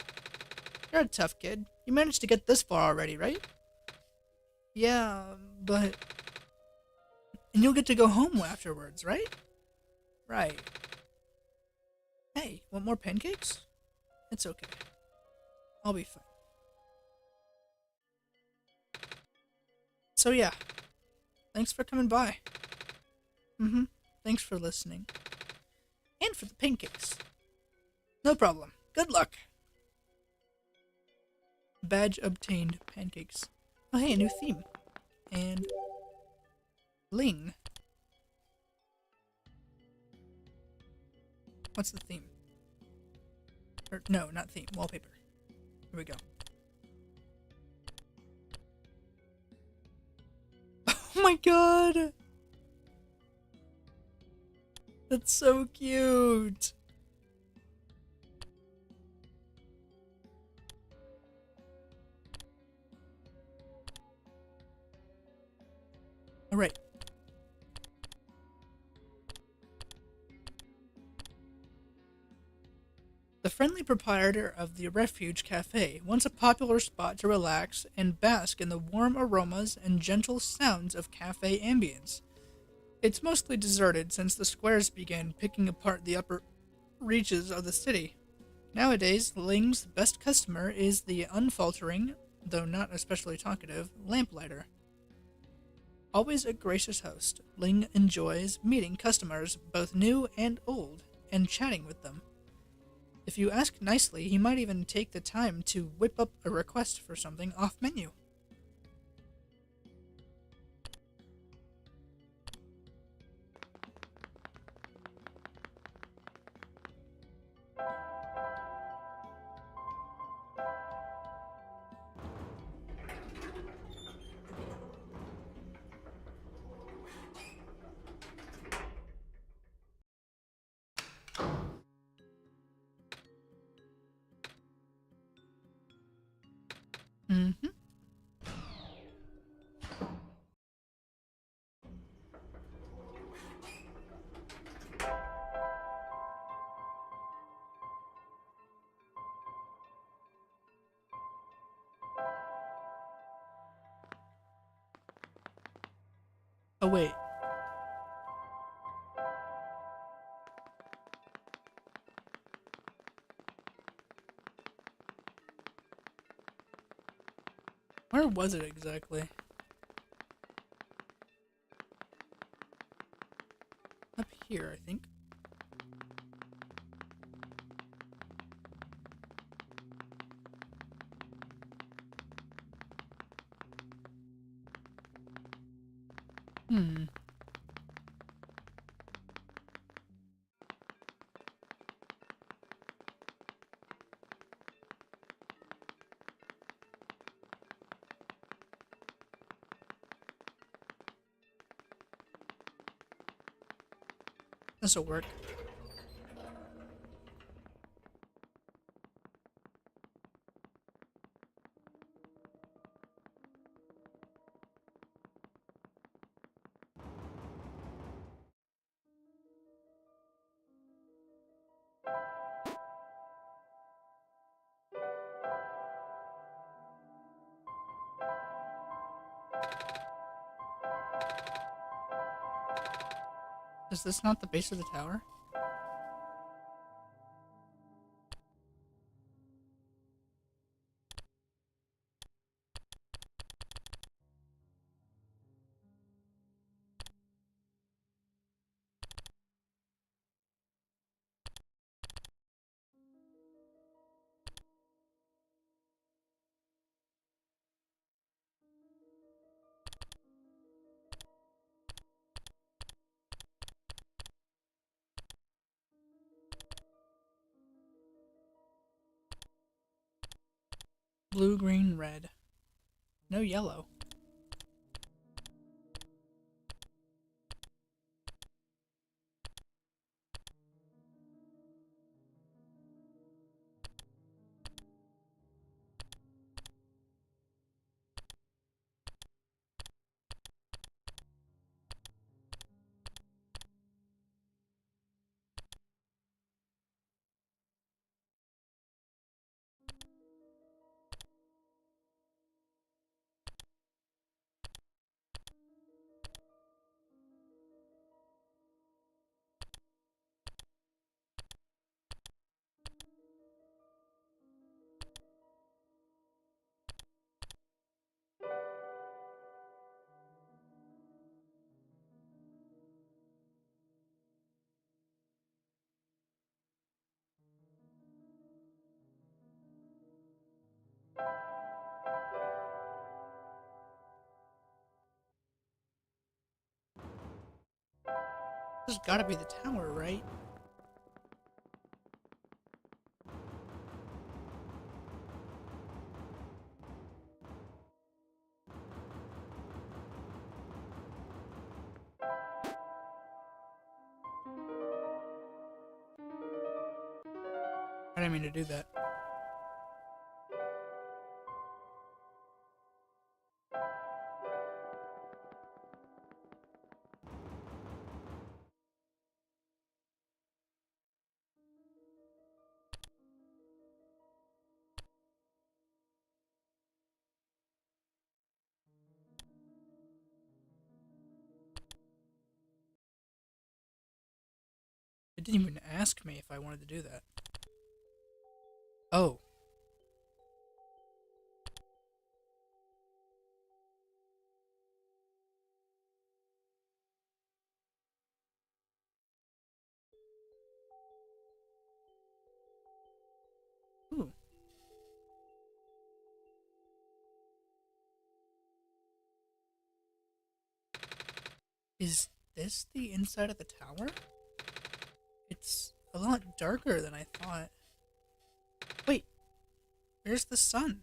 You're a tough kid. You managed to get this far already, right? Yeah, but... and you'll get to go home afterwards, right? Right. Hey, want more pancakes? It's okay. I'll be fine. So yeah, thanks for coming by. Mm-hmm. Thanks for listening. And for the pancakes. No problem. Good luck. Badge obtained. Pancakes. Oh hey, a new theme. And... bling. What's the theme? Or, no, not theme. Wallpaper. Here we go. my god! That's so cute! Alright. The friendly proprietor of the Refuge Cafe, once a popular spot to relax and bask in the warm aromas and gentle sounds of cafe ambience. It's mostly deserted since the squares began picking apart the upper reaches of the city. Nowadays, Ling's best customer is the unfaltering, though not especially talkative, lamplighter. Always a gracious host, Ling enjoys meeting customers, both new and old, and chatting with them. If you ask nicely, he might even take the time to whip up a request for something off menu. Mm-hmm. Oh, wait. Where was it exactly? Up here, I think. Hmm. This'll work. Is this not the base of the tower? Blue, green, red. No yellow. This has gotta be the tower, right? I didn't mean to do that. It didn't even ask me if I wanted to do that. Oh. Ooh. Is this the inside of the tower? It's a lot darker than I thought. Wait, where's the sun?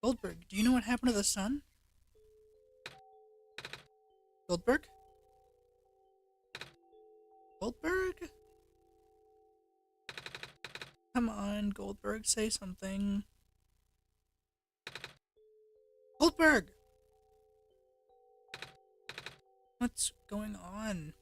Goldberg, do you know what happened to the sun? Goldberg? Goldberg? Come on, Goldberg, say something. Goldberg! What's going on?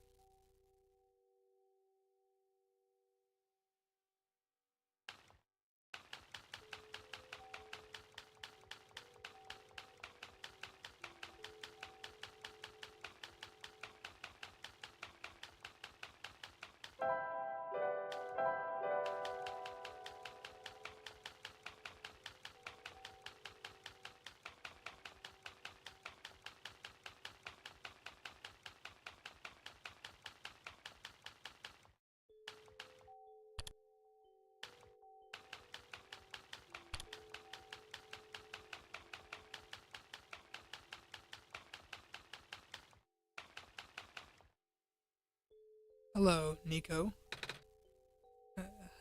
Hello, Nico.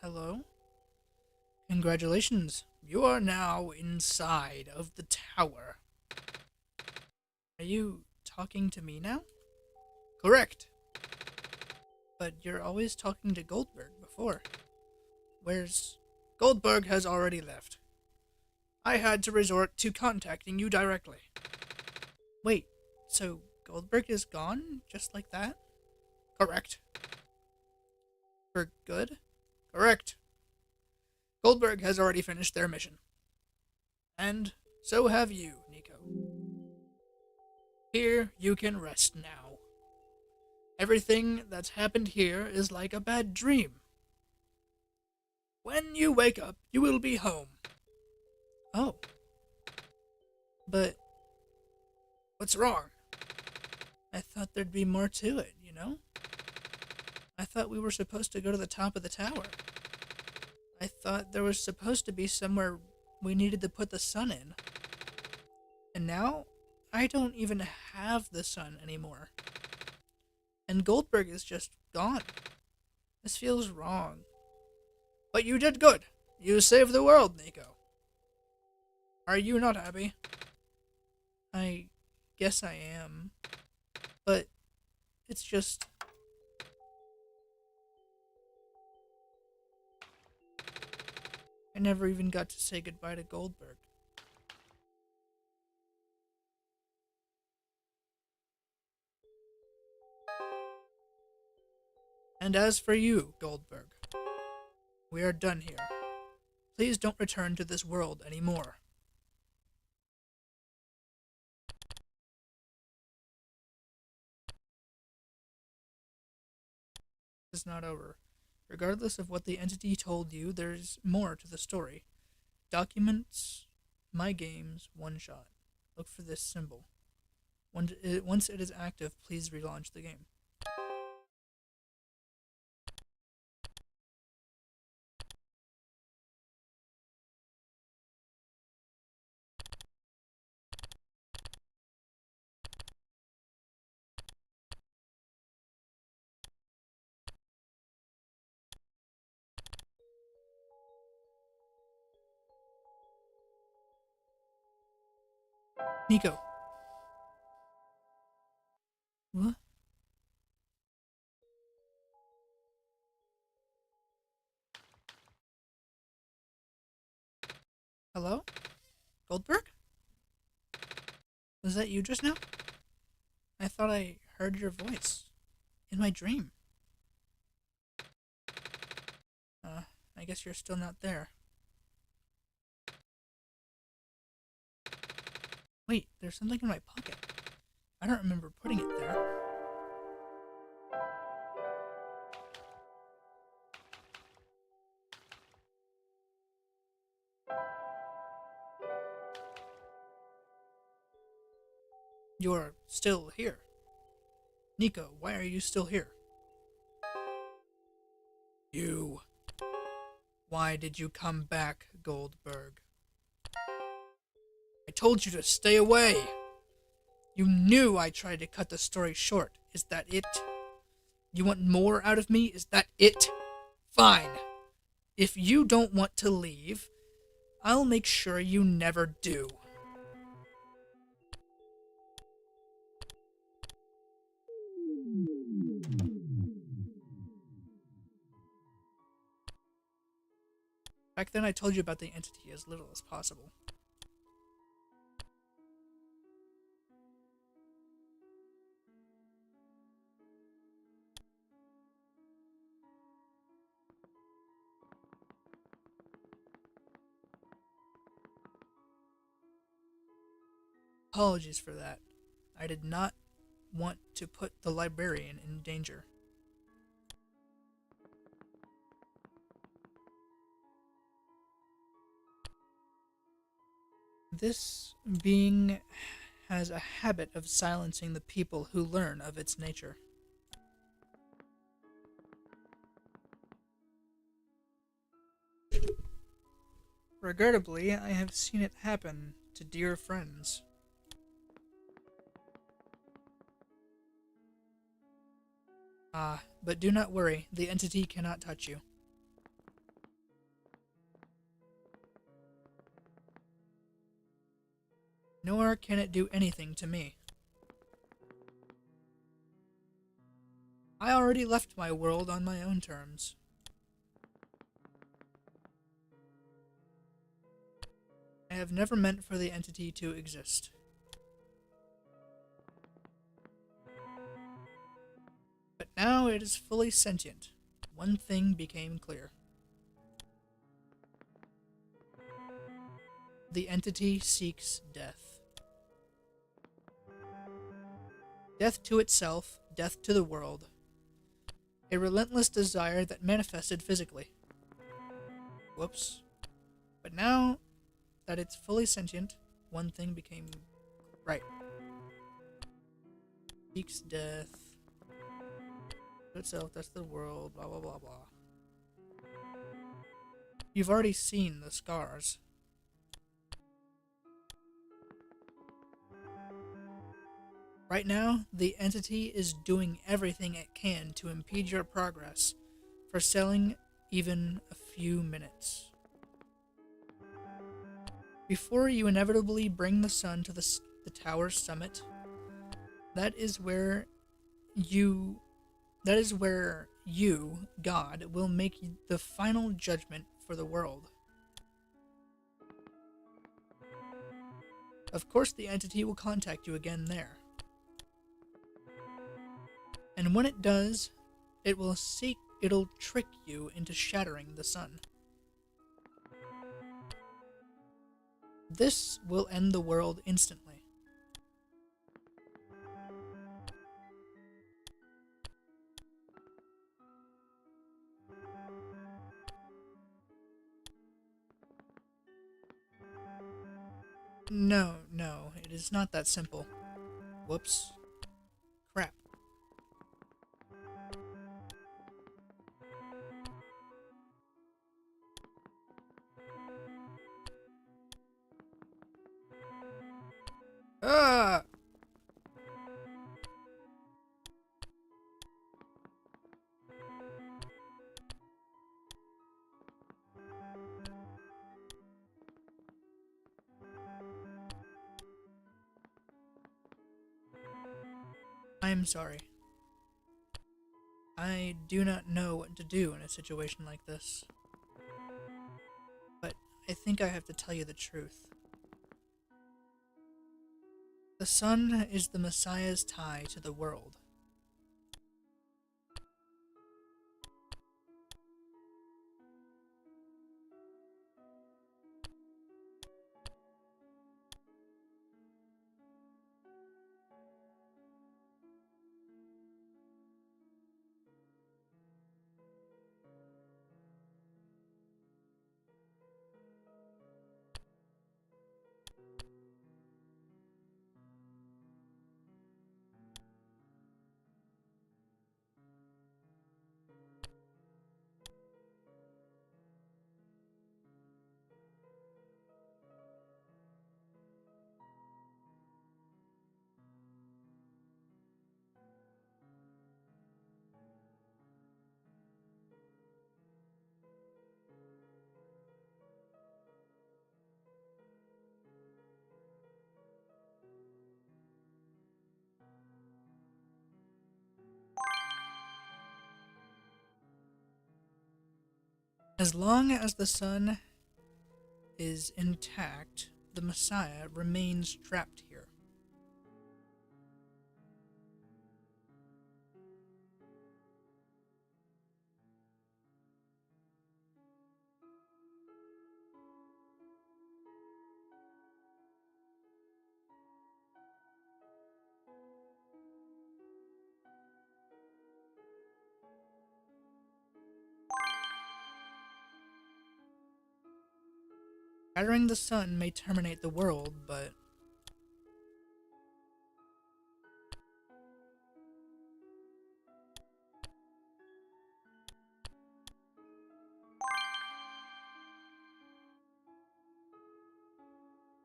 Hello? Congratulations. You are now inside of the tower. Are you talking to me now? Correct. But you're always talking to Goldberg before. Where's... Goldberg has already left. I had to resort to contacting you directly. Wait, so Goldberg is gone? Just like that? Correct. For good? Correct. Goldberg has already finished their mission. And so have you, Nico. Here you can rest now. Everything that's happened here is like a bad dream. When you wake up, you will be home. Oh. But what's wrong? I thought there'd be more to it, you know? I thought we were supposed to go to the top of the tower. I thought there was supposed to be somewhere we needed to put the sun in. And now, I don't even have the sun anymore. And Goldberg is just gone. This feels wrong. But you did good. You saved the world, Nico. Are you not happy? I guess I am. But it's just... I never even got to say goodbye to Goldberg. And as for you, Goldberg, we are done here. Please don't return to this world anymore. It's not over. Regardless of what the entity told you, there's more to the story. Documents, my games, OneShot. Look for this symbol. Once it is active, please relaunch the game. Nico. What? Hello? Goldberg? Was that you just now? I thought I heard your voice. In my dream. I guess you're still not there. Wait, there's something in my pocket. I don't remember putting it there. You're still here. Nico, why are you still here? You. Why did you come back, Goldberg? I told you to stay away! You knew I tried to cut the story short. Is that it? You want more out of me? Is that it? Fine. If you don't want to leave, I'll make sure you never do. Back then I told you about the entity as little as possible. Apologies for that. I did not want to put the librarian in danger. This being has a habit of silencing the people who learn of its nature. Regrettably, I have seen it happen to dear friends. But do not worry, the entity cannot touch you. Nor can it do anything to me. I already left my world on my own terms. I have never meant for the entity to exist. But now it is fully sentient. One thing became clear. The entity seeks death. Death to itself, death to the world. A relentless desire that manifested physically. Whoops. But now that it's fully sentient, one thing became right. Seeks death to itself, that's the world, blah blah blah blah. You've already seen the scars. Right now, the entity is doing everything it can to impede your progress, for selling even a few minutes. Before you inevitably bring the sun to the tower's summit, that is where you, God, will make the final judgment for the world. Of course, the entity will contact you again there. And when it does, it'll trick you into shattering the sun. This will end the world instantly. No, it is not that simple. Whoops. Crap. Ah! I am sorry. I do not know what to do in a situation like this. But I think I have to tell you the truth. The sun is the Messiah's tie to the world. As long as the sun is intact, the Messiah remains trapped here. Shattering the sun may terminate the world, but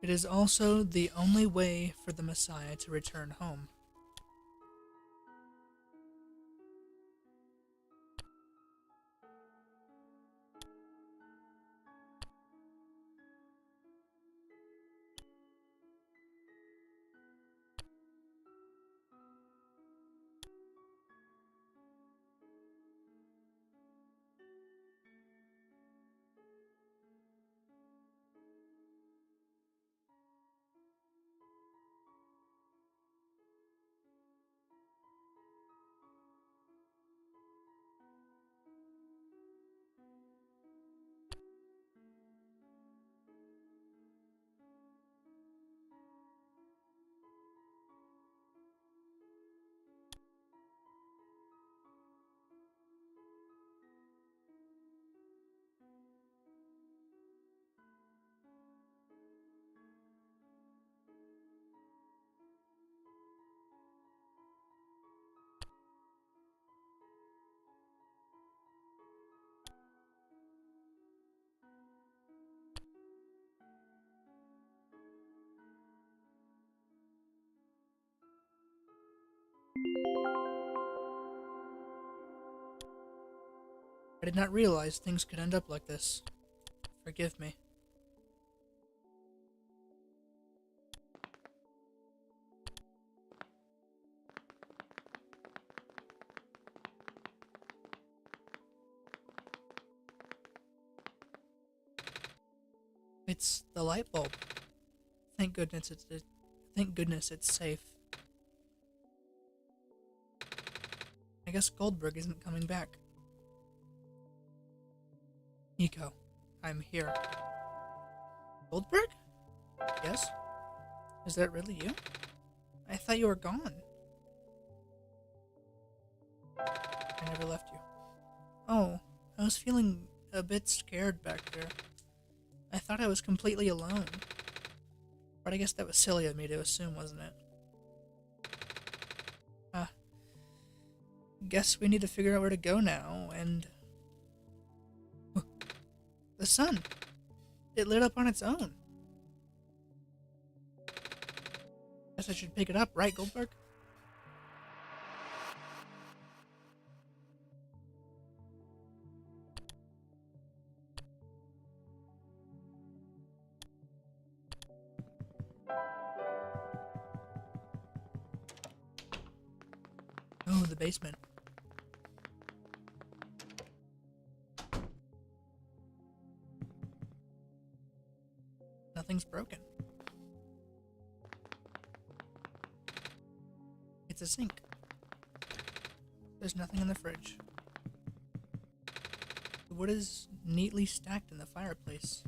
it is also the only way for the Messiah to return home. I did not realize things could end up like this. Forgive me. It's the light bulb. Thank goodness it's safe. I guess Goldberg isn't coming back. Nico, I'm here. Goldberg? Yes? Is that really you? I thought you were gone. I never left you. Oh, I was feeling a bit scared back there. I thought I was completely alone. But I guess that was silly of me to assume, wasn't it? Guess we need to figure out where to go now, and... The sun! It lit up on its own. Guess I should pick it up, right, Goldberg? Oh, the basement. Nothing's broken. It's a sink. There's nothing in the fridge. The wood is neatly stacked in the fireplace.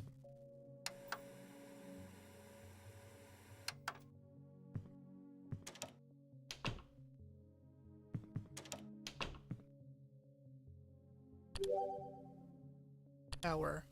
Shower.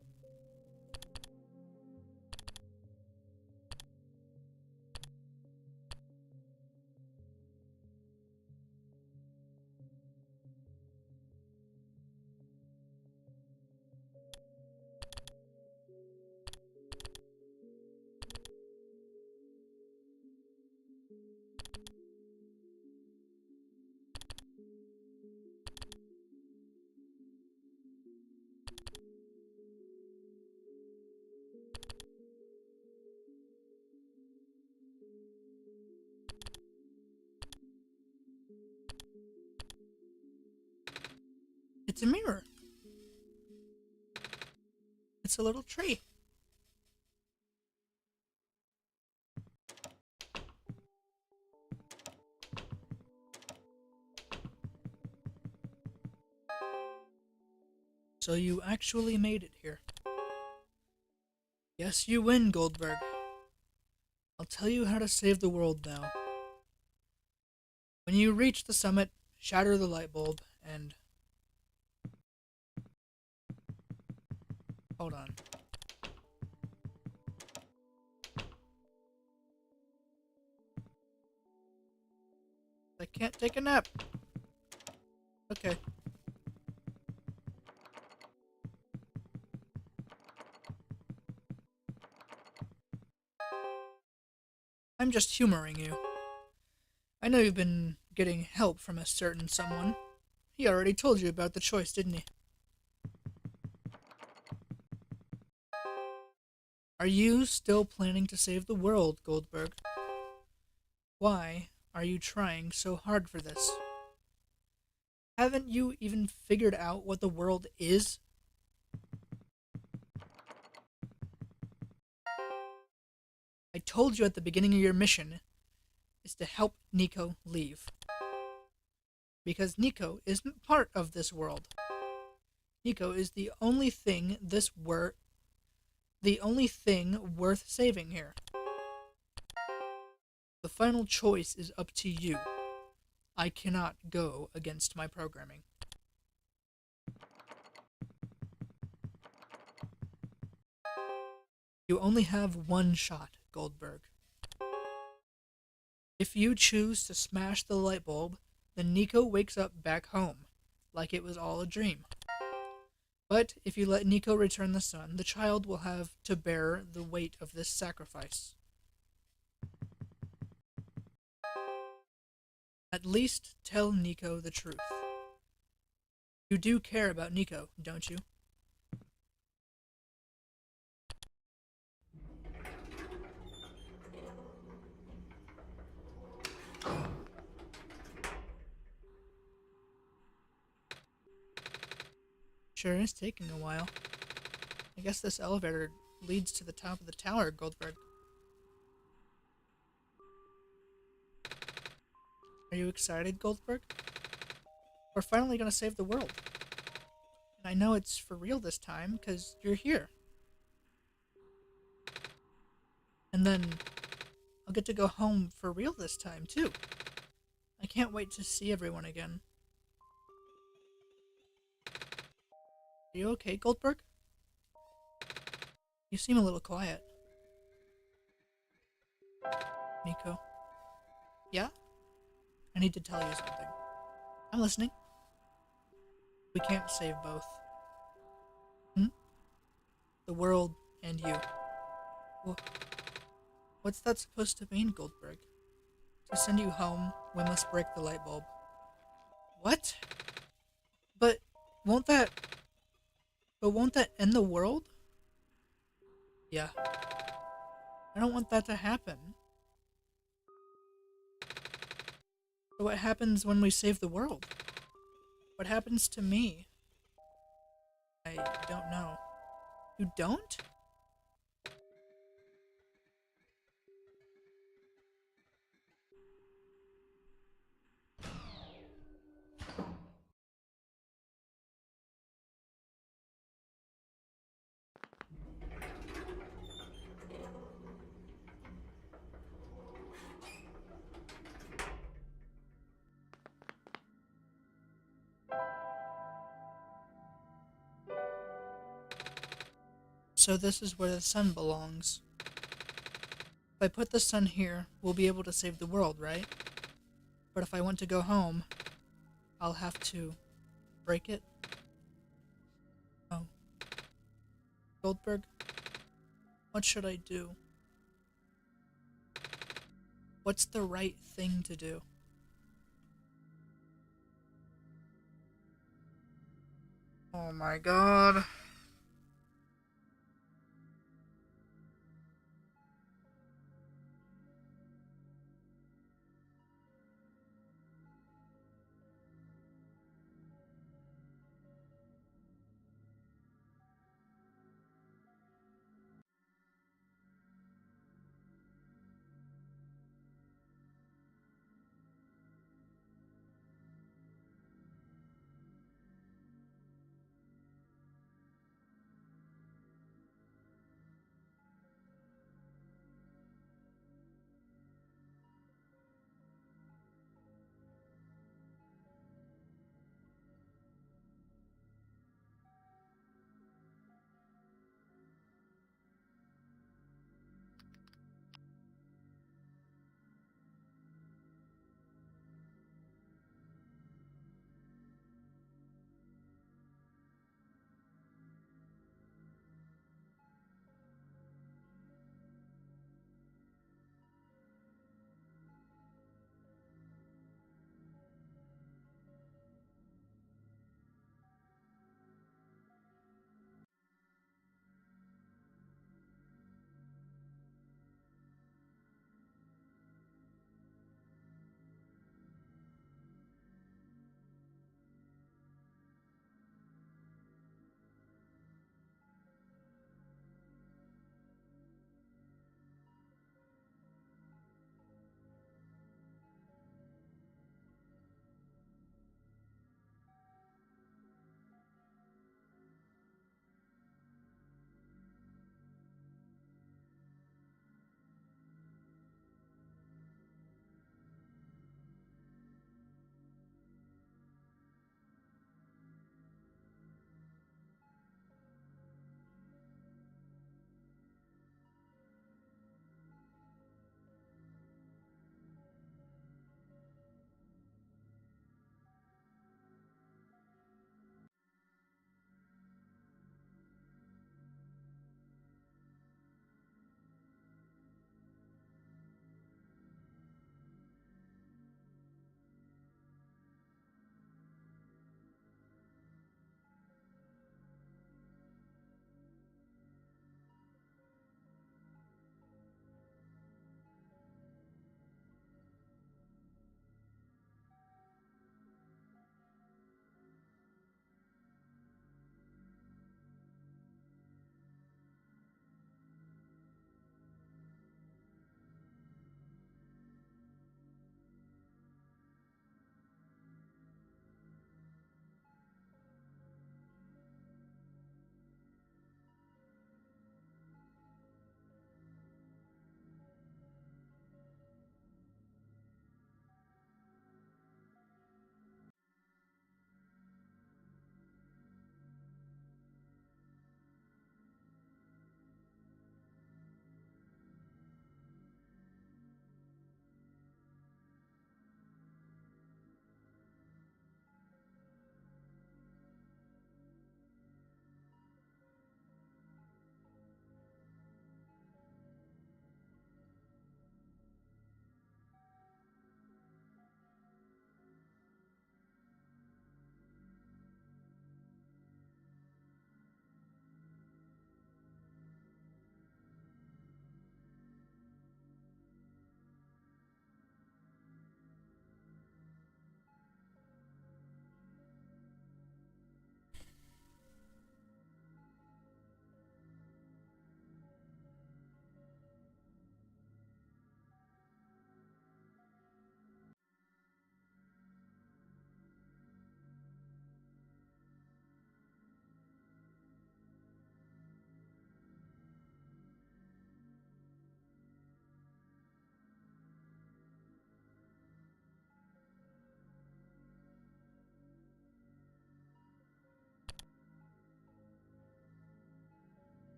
It's a mirror. It's a little tree. So you actually made it here. Yes, you win, Goldberg. I'll tell you how to save the world now. When you reach the summit, shatter the light bulb and... Hold on. I can't take a nap. Okay. I'm just humoring you. I know you've been getting help from a certain someone. He already told you about the choice, didn't he? Are you still planning to save the world, Goldberg? Why are you trying so hard for this? Haven't you even figured out what the world is? I told you at the beginning of your mission is to help Nico leave. Because Nico isn't part of this world. Nico is the only thing worth saving here. The final choice is up to you. I cannot go against my programming. You only have one shot, Goldberg. If you choose to smash the light bulb, then Nico wakes up back home, like it was all a dream. But if you let Nico return the sun, the child will have to bear the weight of this sacrifice. At least tell Nico the truth. You do care about Nico, don't you? Sure is taking a while. I guess this elevator leads to the top of the tower, Goldberg. Are you excited, Goldberg? We're finally gonna save the world. And I know it's for real this time, because you're here. And then I'll get to go home for real this time, too. I can't wait to see everyone again. Are you okay, Goldberg? You seem a little quiet. Nico. Yeah? I need to tell you something. I'm listening. We can't save both. The world and you. What's that supposed to mean, Goldberg? To send you home, we must break the light bulb. What? But won't that end the world? Yeah. I don't want that to happen. So what happens when we save the world? What happens to me? I don't know. You don't? So this is where the sun belongs. If I put the sun here, we'll be able to save the world, right? But if I want to go home, I'll have to break it. Oh. Goldberg, what should I do? What's the right thing to do? Oh my god.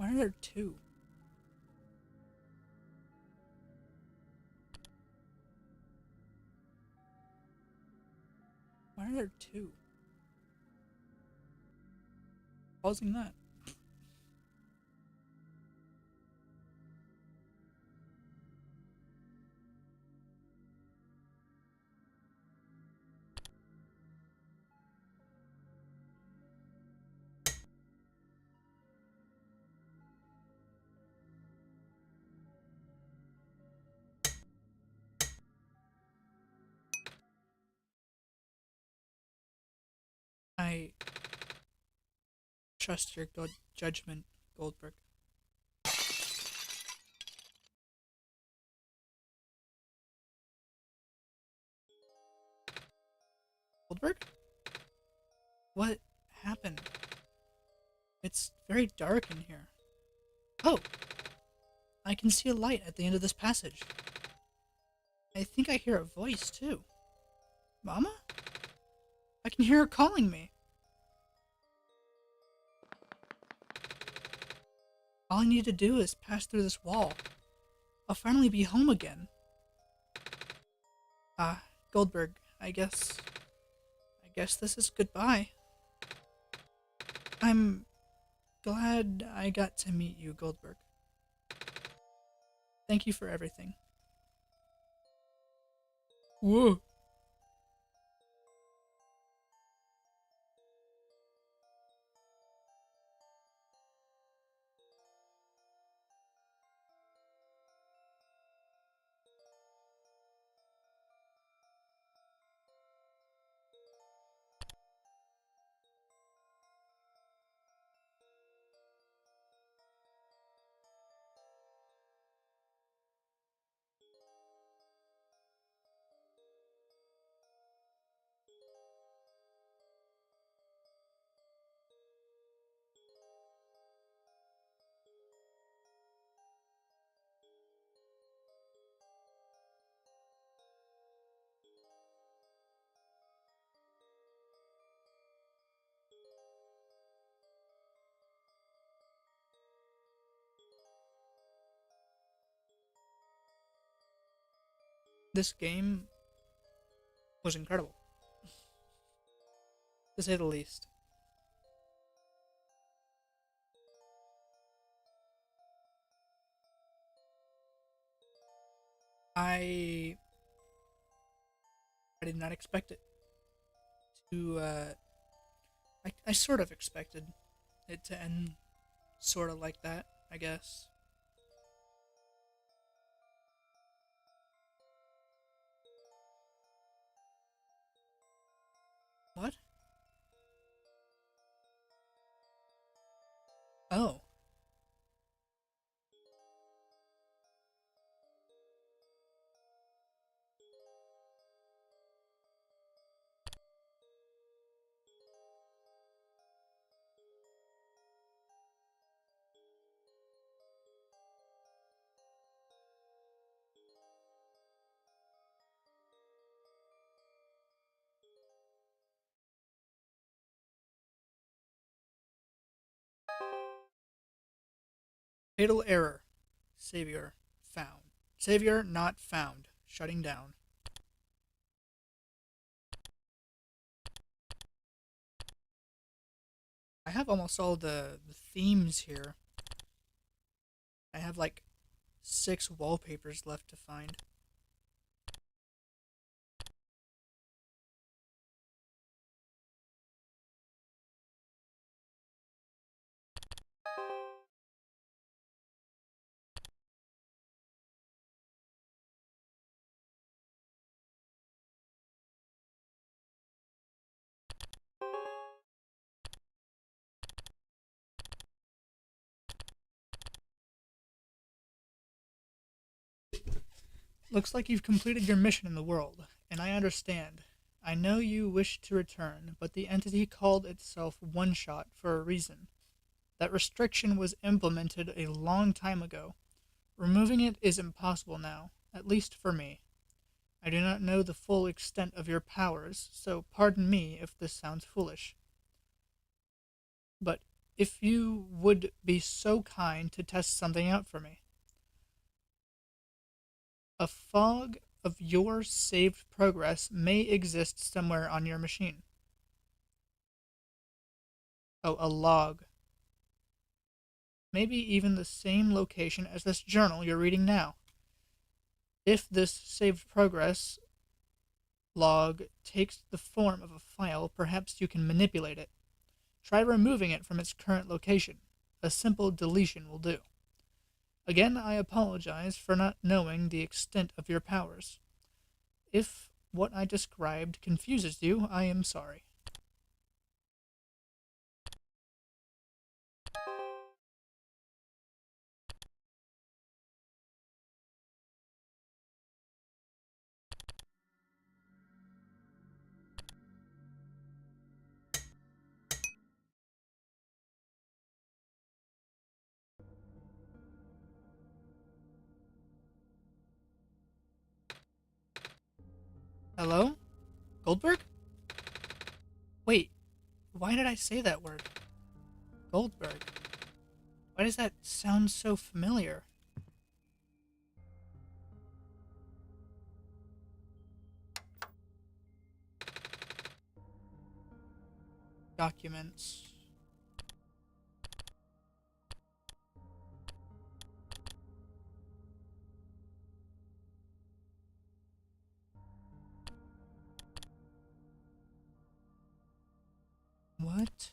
Why are there two? Why are there two? Causing that? I trust your good judgment, Goldberg. Goldberg? What happened? It's very dark in here. Oh! I can see a light at the end of this passage. I think I hear a voice, too. Mama? I can hear her calling me. All I need to do is pass through this wall. I'll finally be home again. Goldberg, I guess this is goodbye. I'm glad I got to meet you, Goldberg. Thank you for everything. Whoa. This game was incredible, to say the least. I did not expect it to. I sort of expected it to end sort of like that, I guess. What? Oh. Fatal error. Savior found. Savior not found. Shutting down. I have almost all the themes here. I have like 6 wallpapers left to find. Looks like you've completed your mission in the world, and I understand. I know you wish to return, but the entity called itself OneShot for a reason. That restriction was implemented a long time ago. Removing it is impossible now, at least for me. I do not know the full extent of your powers, so pardon me if this sounds foolish. But if you would be so kind to test something out for me. A fog of your saved progress may exist somewhere on your machine. Oh, a log. Maybe even the same location as this journal you're reading now. If this saved progress log takes the form of a file, perhaps you can manipulate it. Try removing it from its current location. A simple deletion will do. Again, I apologize for not knowing the extent of your powers. If what I described confuses you, I am sorry. Hello? Goldberg? Wait, why did I say that word? Goldberg. Why does that sound so familiar? Documents. What?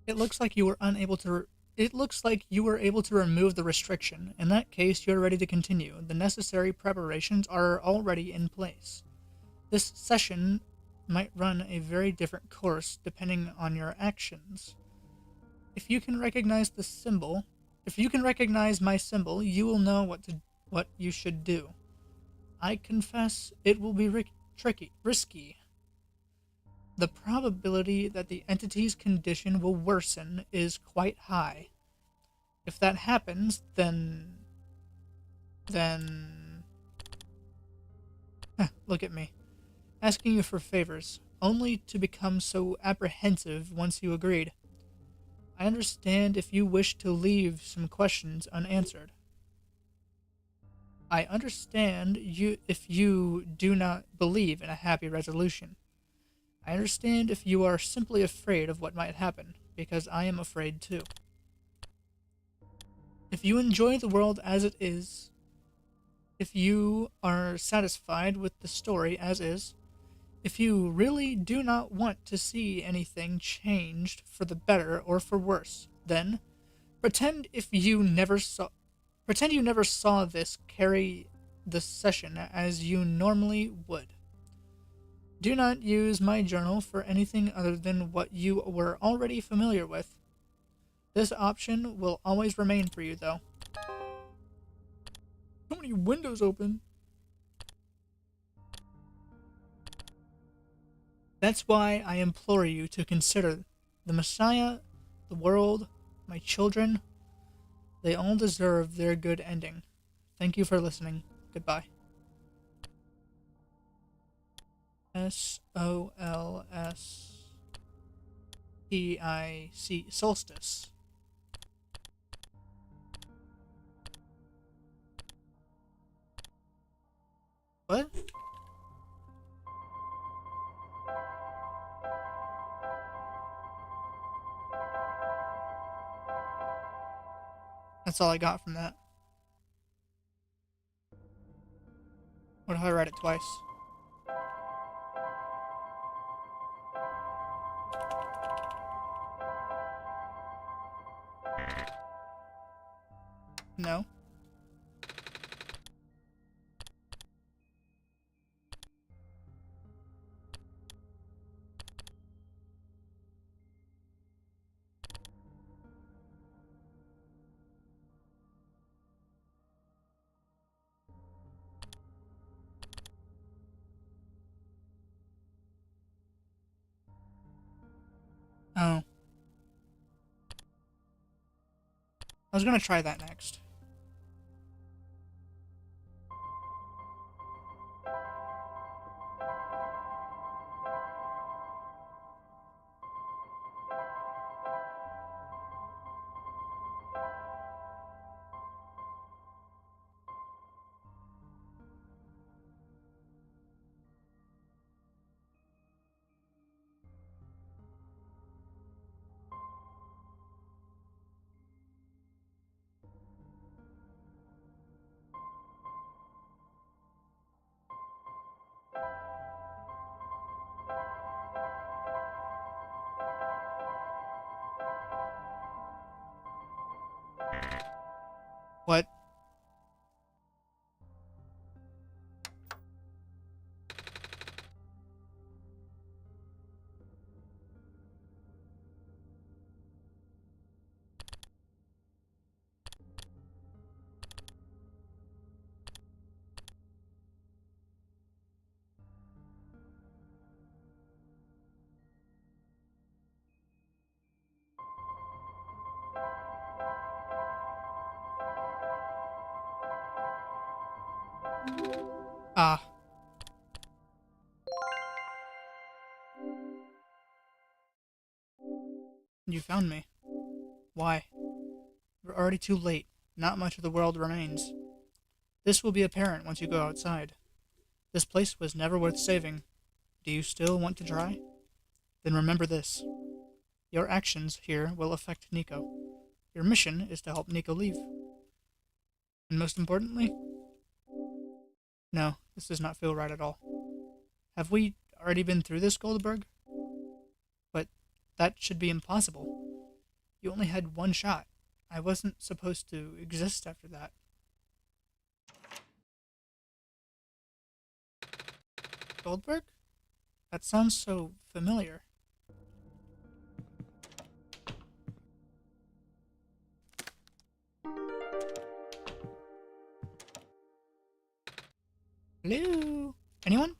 It looks like you were unable to. It looks like you were able to remove the restriction. In that case, you're ready to continue. The necessary preparations are already in place. This session might run a very different course depending on your actions. If you can recognize the symbol, if you can recognize my symbol, you will know what you should do. I confess it will be risky. The probability that the entity's condition will worsen is quite high. If that happens, then look at me, asking you for favors, only to become so apprehensive once you agreed. I understand if you wish to leave some questions unanswered. I understand you if you do not believe in a happy resolution. I understand if you are simply afraid of what might happen, because I am afraid too. If you enjoy the world as it is, if you are satisfied with the story as is, if you really do not want to see anything changed for the better or for worse, then pretend you never saw this carry the session as you normally would. Do not use my journal for anything other than what you were already familiar with. This option will always remain for you, though. So many windows open. That's why I implore you to consider the Messiah, the world, my children. They all deserve their good ending. Thank you for listening. Goodbye. SOLSTIC. Solstice. What? That's all I got from that. What if I read it twice? No. Oh. I was gonna try that next. What? Ah. You found me. Why? We're already too late. Not much of the world remains. This will be apparent once you go outside. This place was never worth saving. Do you still want to try? Then remember this. Your actions here will affect Nico. Your mission is to help Nico leave. And most importantly, no, this does not feel right at all. Have we already been through this, Goldberg? But that should be impossible. You only had one shot. I wasn't supposed to exist after that. Goldberg? That sounds so familiar. Hello? Anyone?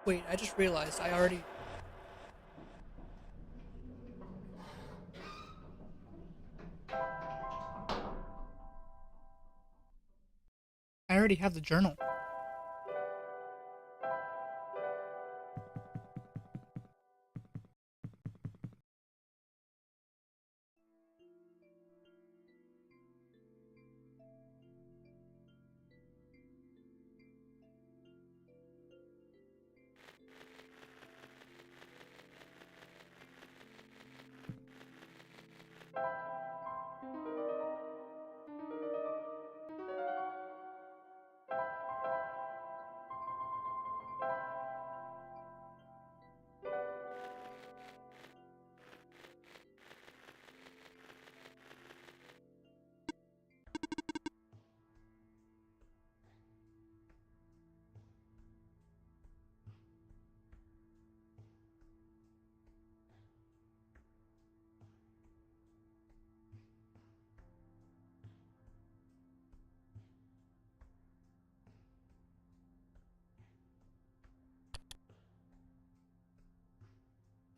Wait, I just realized I already have the journal.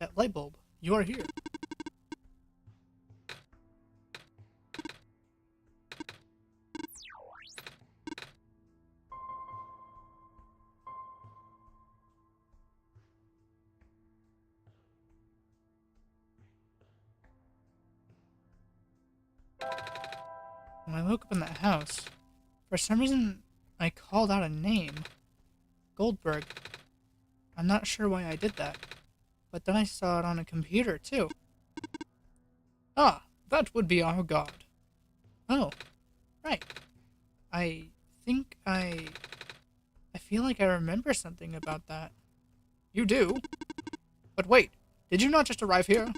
That light bulb. You are here. When I woke up in that house, for some reason, I called out a name. Goldberg. I'm not sure why I did that, but then I saw it on a computer, too. Ah, that would be our god. Oh, right. I think I feel like I remember something about that. You do? But wait, did you not just arrive here?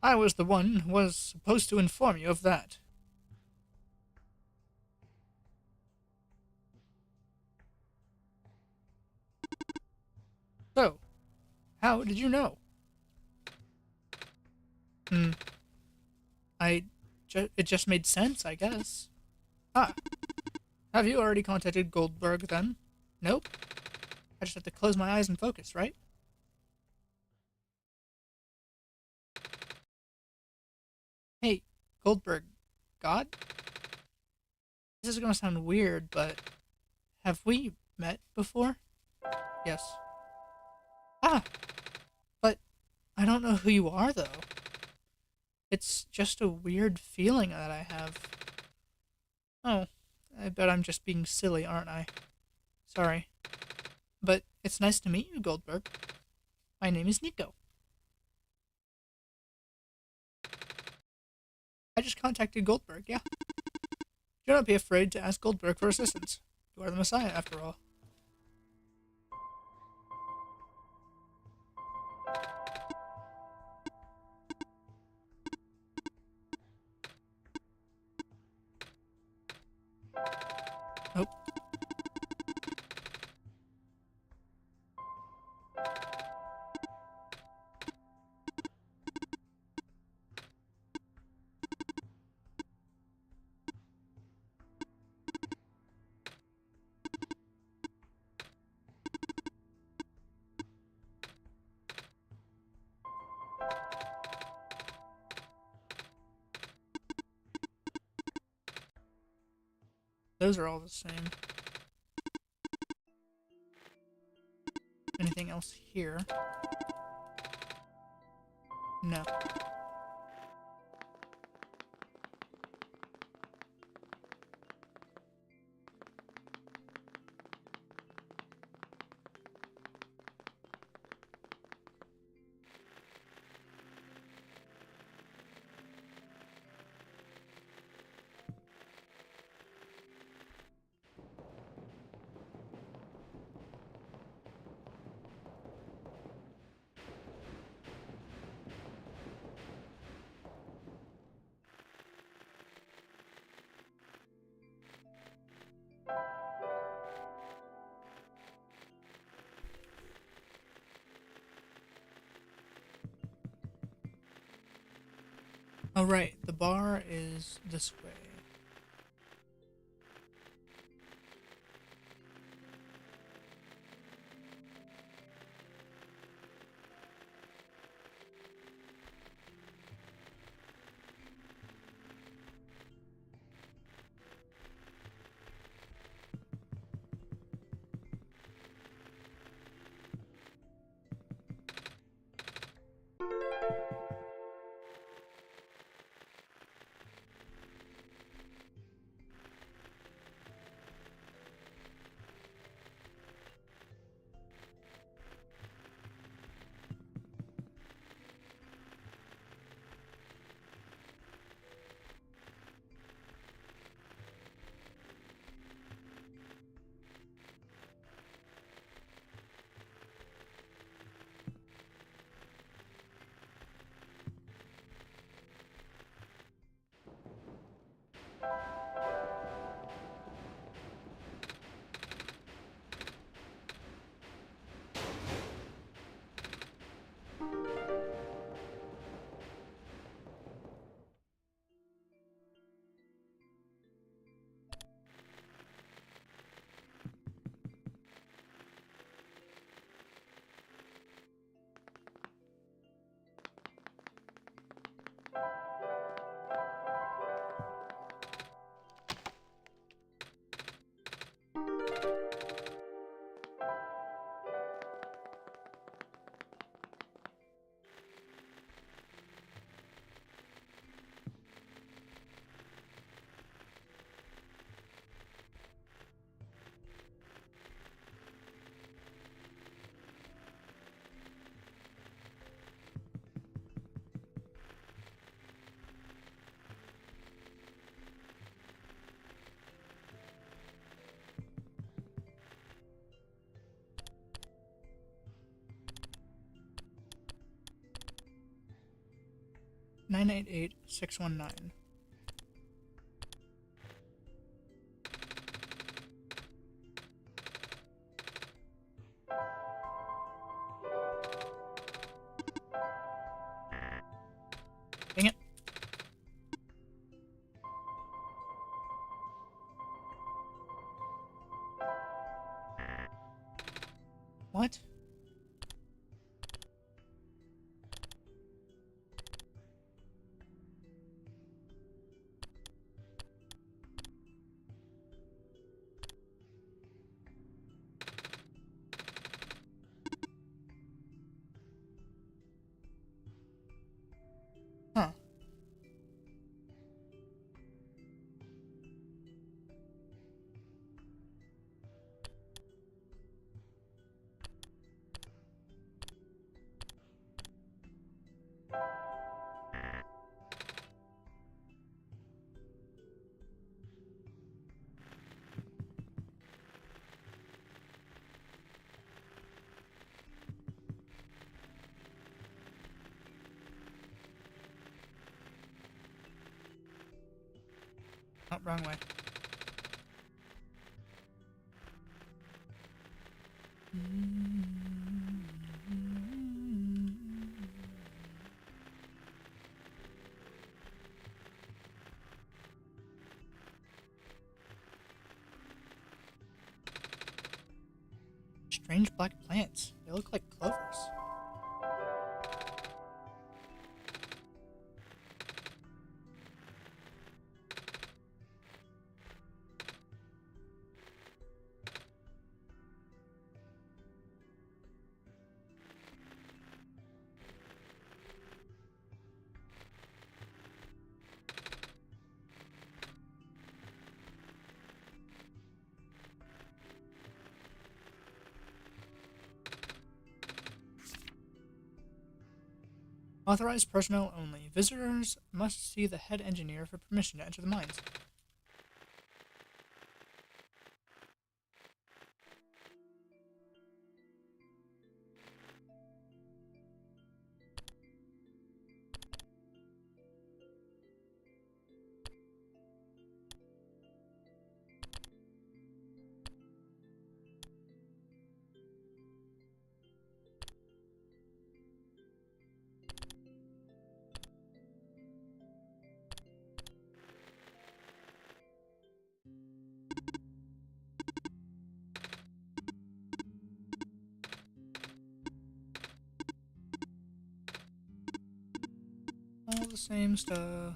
I was the one who was supposed to inform you of that. So, how did you know? Hmm, it just made sense, I guess. Ah, have you already contacted Goldberg then? Nope. I just have to close my eyes and focus, right? Hey, Goldberg, God? This is gonna sound weird, but have we met before? Yes. Ah, but I don't know who you are, though. It's just a weird feeling that I have. Oh, I bet I'm just being silly, aren't I? Sorry. But it's nice to meet you, Goldberg. My name is Nico. I just contacted Goldberg, yeah. Do not be afraid to ask Goldberg for assistance. You are the Messiah, after all. Nope. Those are all the same. Anything else here? No. Oh, right. The bar is this way. 988619. Dang it. What? Huh. Oh, wrong way. Strange black plants. They look like clovers. Authorized personnel only. Visitors must see the head engineer for permission to enter the mines. All the same stuff.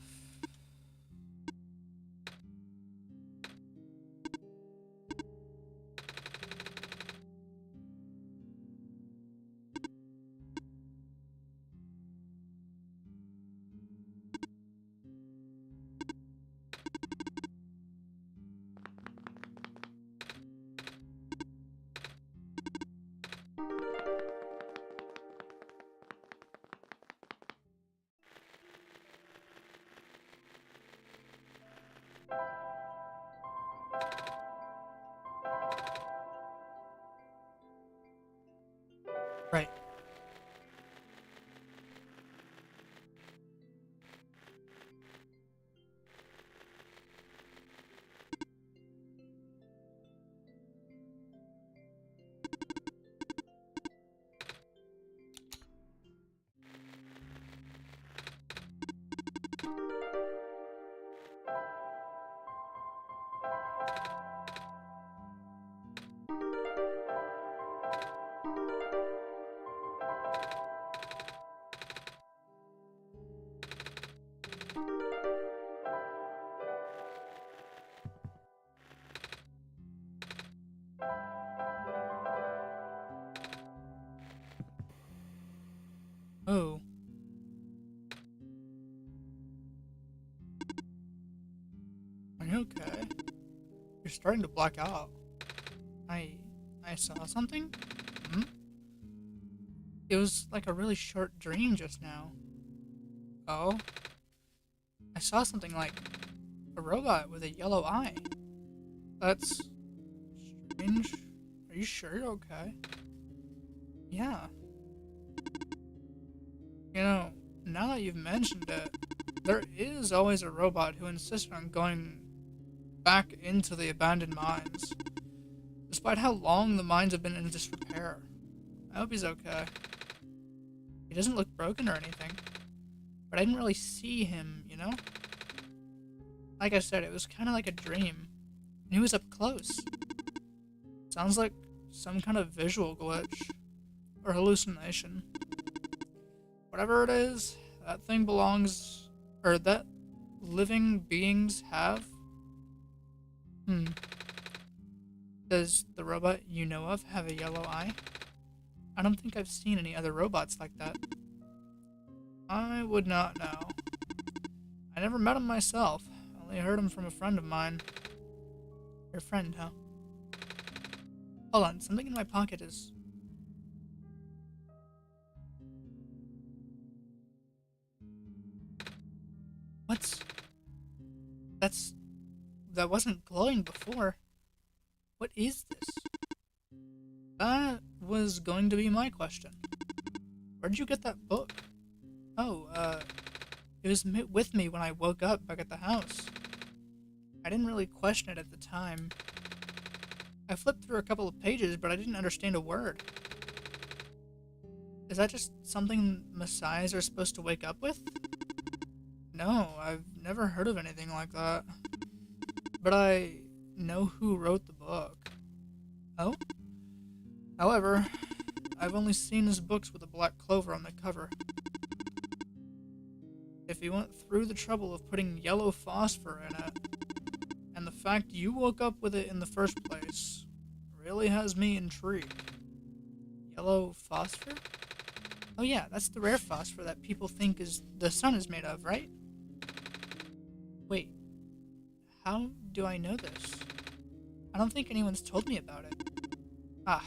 Right. Oh. Are you okay? You're starting to black out. I saw something? Hmm? It was like a really short dream just now. Oh? I saw something like a robot with a yellow eye. That's strange. Are you sure you're okay? Yeah. You know, now now that you've mentioned it, there is always a robot who insists on going back into the abandoned mines, despite how long the mines have been in disrepair. I hope he's okay. He doesn't look broken or anything, but I didn't really see him, you know? Like I said, it was kind of like a dream, and he was up close. Sounds like some kind of visual glitch, or hallucination. Whatever it is, that thing belongs, or that living beings have. Does the robot you know of have a yellow eye? I don't think I've seen any other robots like that. I would not know. I never met him myself. I only heard him from a friend of mine. Your friend, huh? Hold on, something in my pocket is... What's... That wasn't glowing before. What is this? That was going to be my question. Where'd you get that book? Oh, it was with me when I woke up back at the house. I didn't really question it at the time. I flipped through a couple of pages, but I didn't understand a word. Is that just something messiahs are supposed to wake up with? No, I've never heard of anything like that. But I know who wrote the book. Oh? However, I've only seen his books with a black clover on the cover. If he went through the trouble of putting yellow phosphor in it, and the fact you woke up with it in the first place, really has me intrigued. Yellow phosphor? Oh yeah, that's the rare phosphor that people think the sun is made of, right? Wait, how do I know this? I don't think anyone's told me about it. Ah,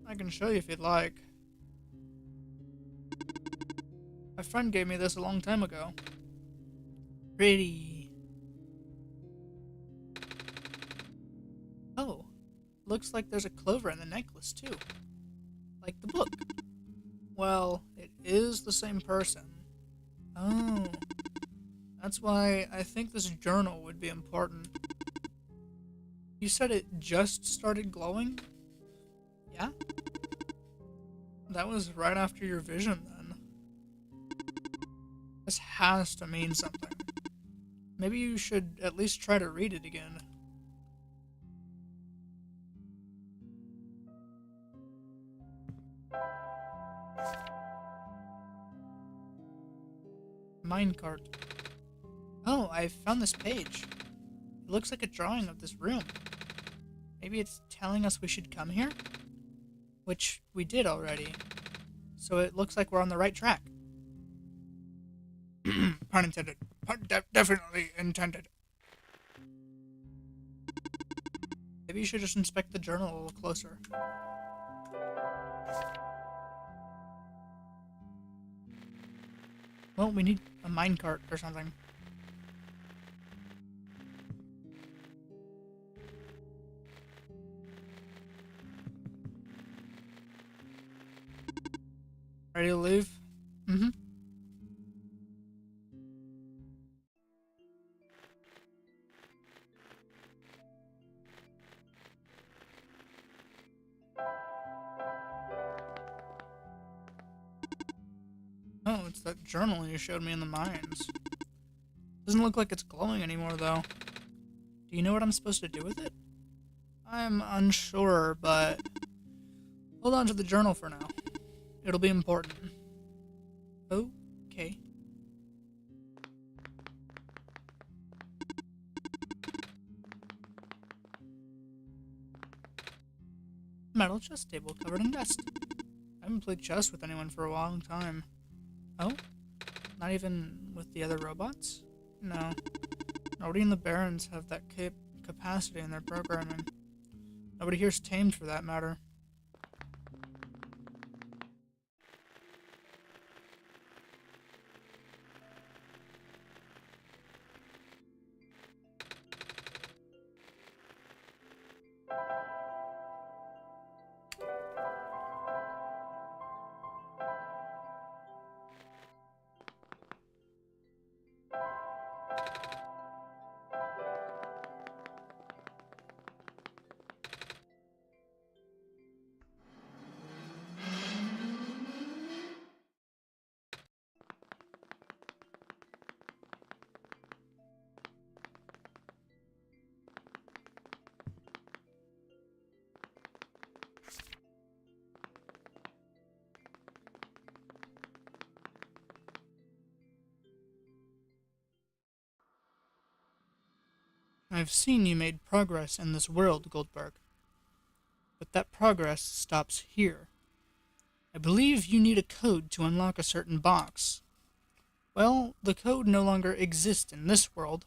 I can show you if you'd like. My friend gave me this a long time ago. Pretty. Oh, looks like there's a clover in the necklace too. Like the book. Well, it is the same person. Oh, that's why I think this journal would be important. You said it just started glowing? Yeah? That was right after your vision, then. This has to mean something. Maybe you should at least try to read it again. Minecart. Oh, I found this page. It looks like a drawing of this room. Maybe it's telling us we should come here? Which we did already. So it looks like we're on the right track. Pun intended. Pun definitely intended. Maybe you should just inspect the journal a little closer. Well, we need a minecart or something. Ready to leave? Mm-hmm. Oh, it's that journal you showed me in the mines. Doesn't look like it's glowing anymore, though. Do you know what I'm supposed to do with it? I'm unsure, but hold on to the journal for now. It'll be important. Okay. Metal chess table covered in dust. I haven't played chess with anyone for a long time. Oh? Not even with the other robots? No. Nobody in the Barrens have that capacity in their programming. Nobody here's tamed for that matter. I've seen you made progress in this world, Goldberg. But that progress stops here. I believe you need a code to unlock a certain box. Well, the code no longer exists in this world.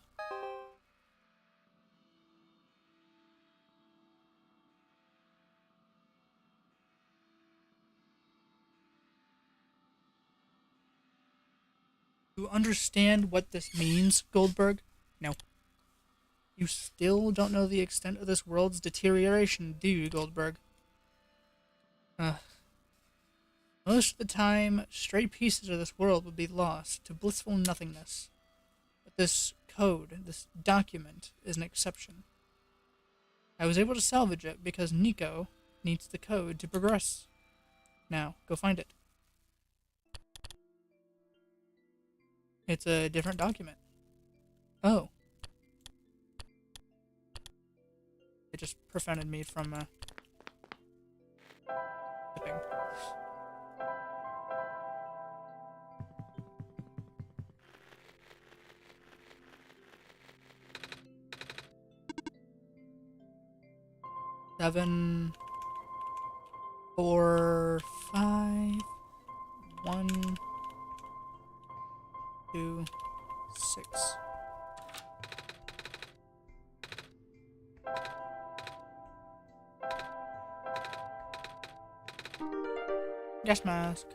You understand what this means, Goldberg? No. You still don't know the extent of this world's deterioration, do you, Goldberg? Most of the time, stray pieces of this world would be lost to blissful nothingness. But this code, this document, is an exception. I was able to salvage it because Nico needs the code to progress. Now, go find it. It's a different document. Oh. It just prevented me from, tipping. Seven, 4, 5, 1, 2, 6. Gas mask.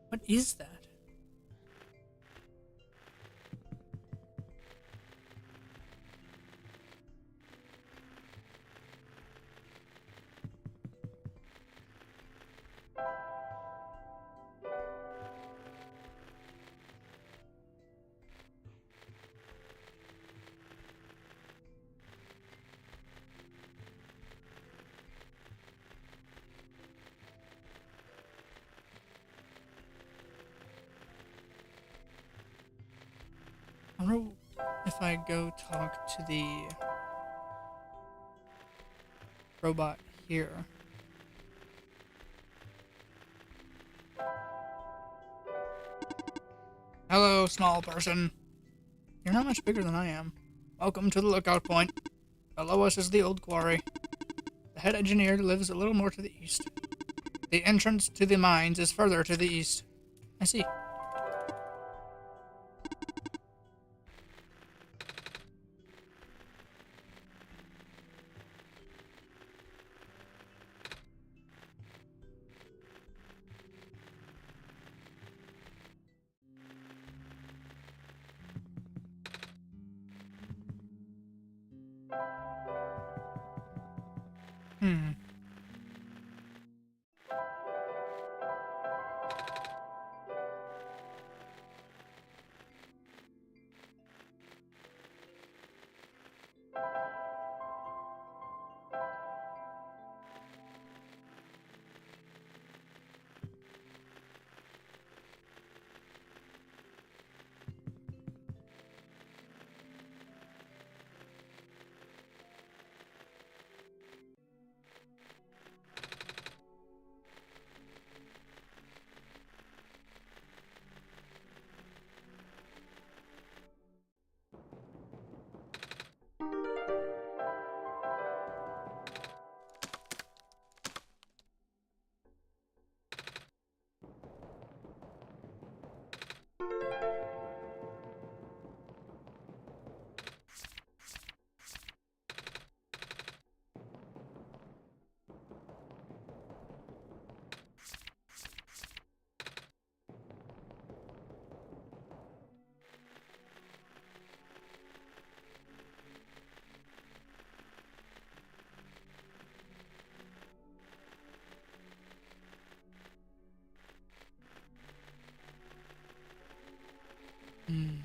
What is that? I wonder if I go talk to the robot here. Hello, small person. You're not much bigger than I am. Welcome to the lookout point. Below us is the old quarry. The head engineer lives a little more to the east. The entrance to the mines is further to the east. I see. Hmm.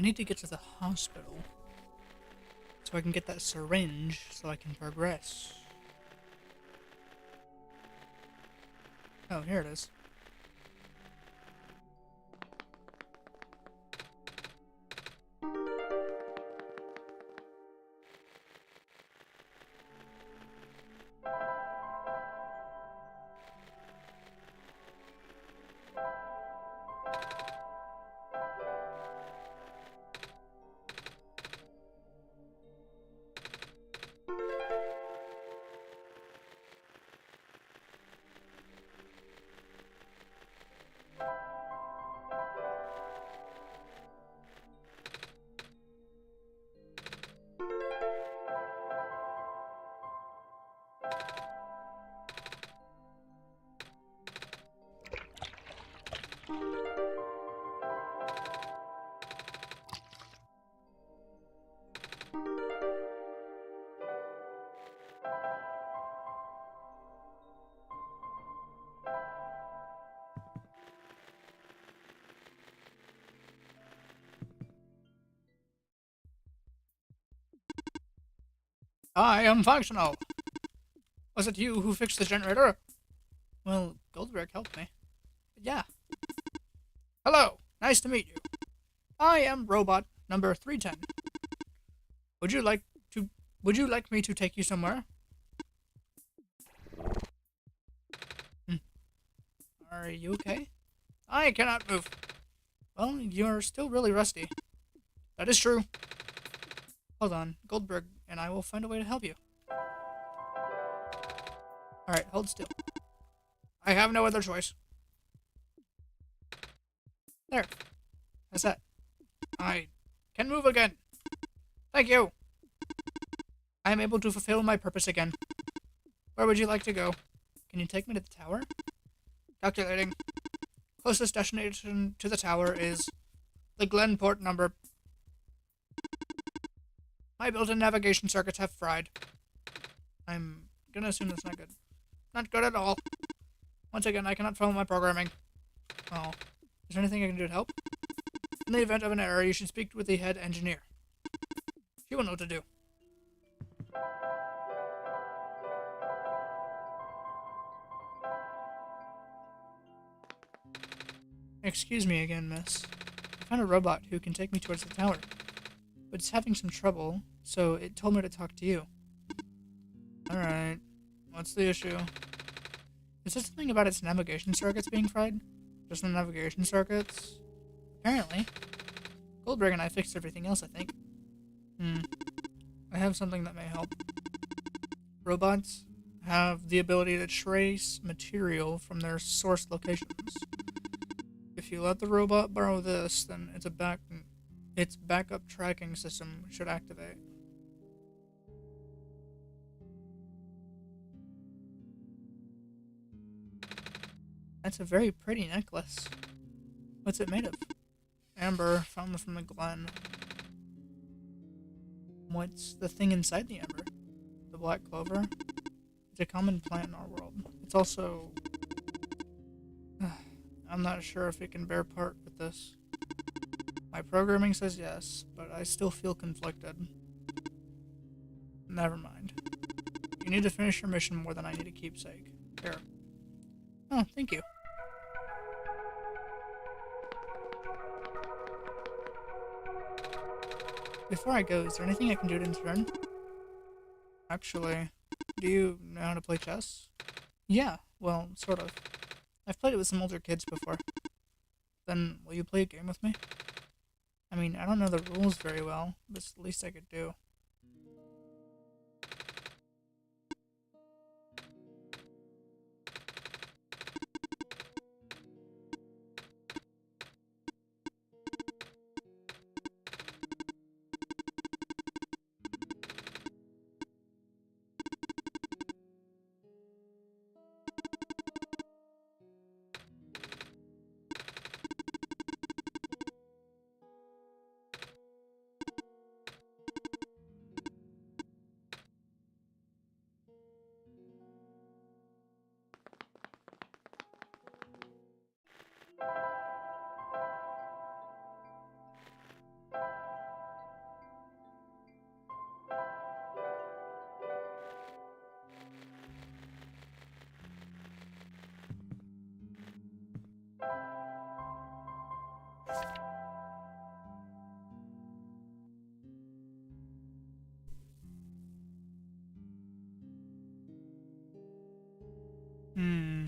I need to get to the hospital so I can get that syringe so I can progress. Oh, here it is. I am functional. Was it you who fixed the generator? Well, Goldberg helped me. But yeah. Hello. Nice to meet you. I am robot number 310. Would you like to Would you like me to take you somewhere? Are you okay? I cannot move. Well, you're still really rusty. That is true. Hold on. Goldberg and I will find a way to help you. Alright, hold still. I have no other choice. There. How's that? I can move again. Thank you. I am able to fulfill my purpose again. Where would you like to go? Can you take me to the tower? Calculating. Closest destination to the tower is the Glenport number. My built-in navigation circuits have fried. I'm gonna assume that's not good. Not good at all. Once again, I cannot follow my programming. Oh. Is there anything I can do to help? In the event of an error, you should speak with the head engineer. She will know what to do. Excuse me again, miss. I found a robot who can take me towards the tower. But it's having some trouble, so it told me to talk to you. Alright. What's the issue? Is there something about its navigation circuits being fried? Just the navigation circuits? Apparently. Goldberg and I fixed everything else, I think. I have something that may help. Robots have the ability to trace material from their source locations. If you let the robot borrow this, then its backup tracking system should activate. That's a very pretty necklace. What's it made of? Amber, found from the Glen. What's the thing inside the amber? The black clover? It's a common plant in our world. It's also... I'm not sure if it can bear part with this. My programming says yes, but I still feel conflicted. Never mind. You need to finish your mission more than I need a keepsake. Here. Oh, thank you. Before I go, is there anything I can do to turn? Actually, do you know how to play chess? Yeah, well, sort of. I've played it with some older kids before. Then, will you play a game with me? I mean, I don't know the rules very well, but it's the least I could do. Hmm.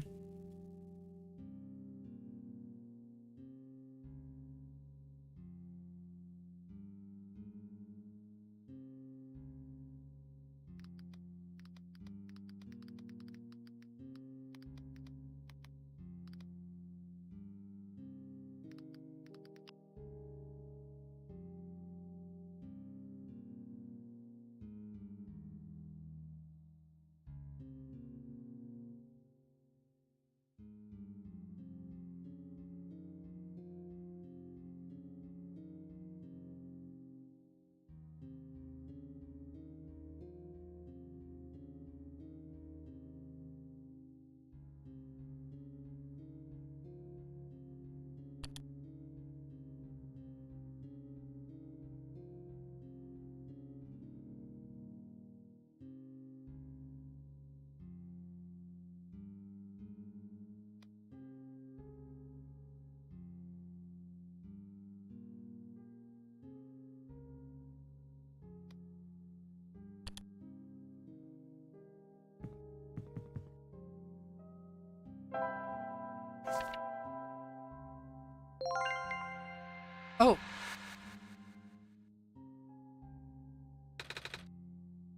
Oh,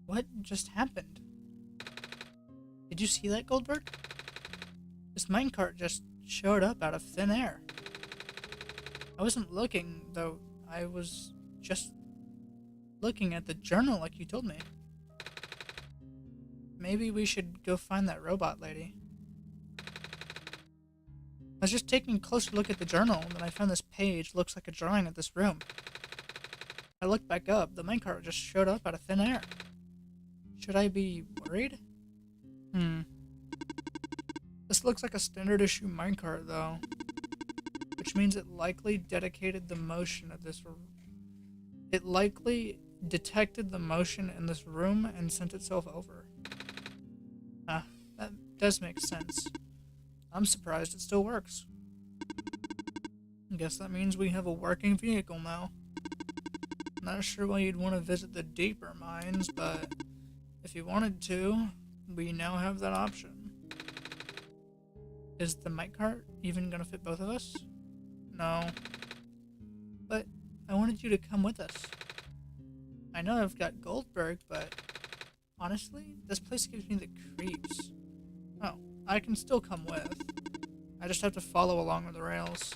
what just happened? Did you see that, Goldberg? This minecart just showed up out of thin air. I wasn't looking, though. I was just looking at the journal like you told me. Maybe we should go find that robot lady. I was just taking a closer look at the journal, and then I found this page looks like a drawing of this room. I looked back up. The minecart just showed up out of thin air. Should I be worried? This looks like a standard issue minecart, though. Which means it likely dedicated the motion of this... It likely detected the motion in this room and sent itself over. Ah, that does make sense. I'm surprised it still works. I guess that means we have a working vehicle now. Not sure why you'd want to visit the deeper mines, but if you wanted to, we now have that option. Is the minecart even gonna fit both of us? No. But I wanted you to come with us. I know I've got Goldberg, but honestly, this place gives me the creeps. Oh, I can still come with. I just have to follow along with the rails.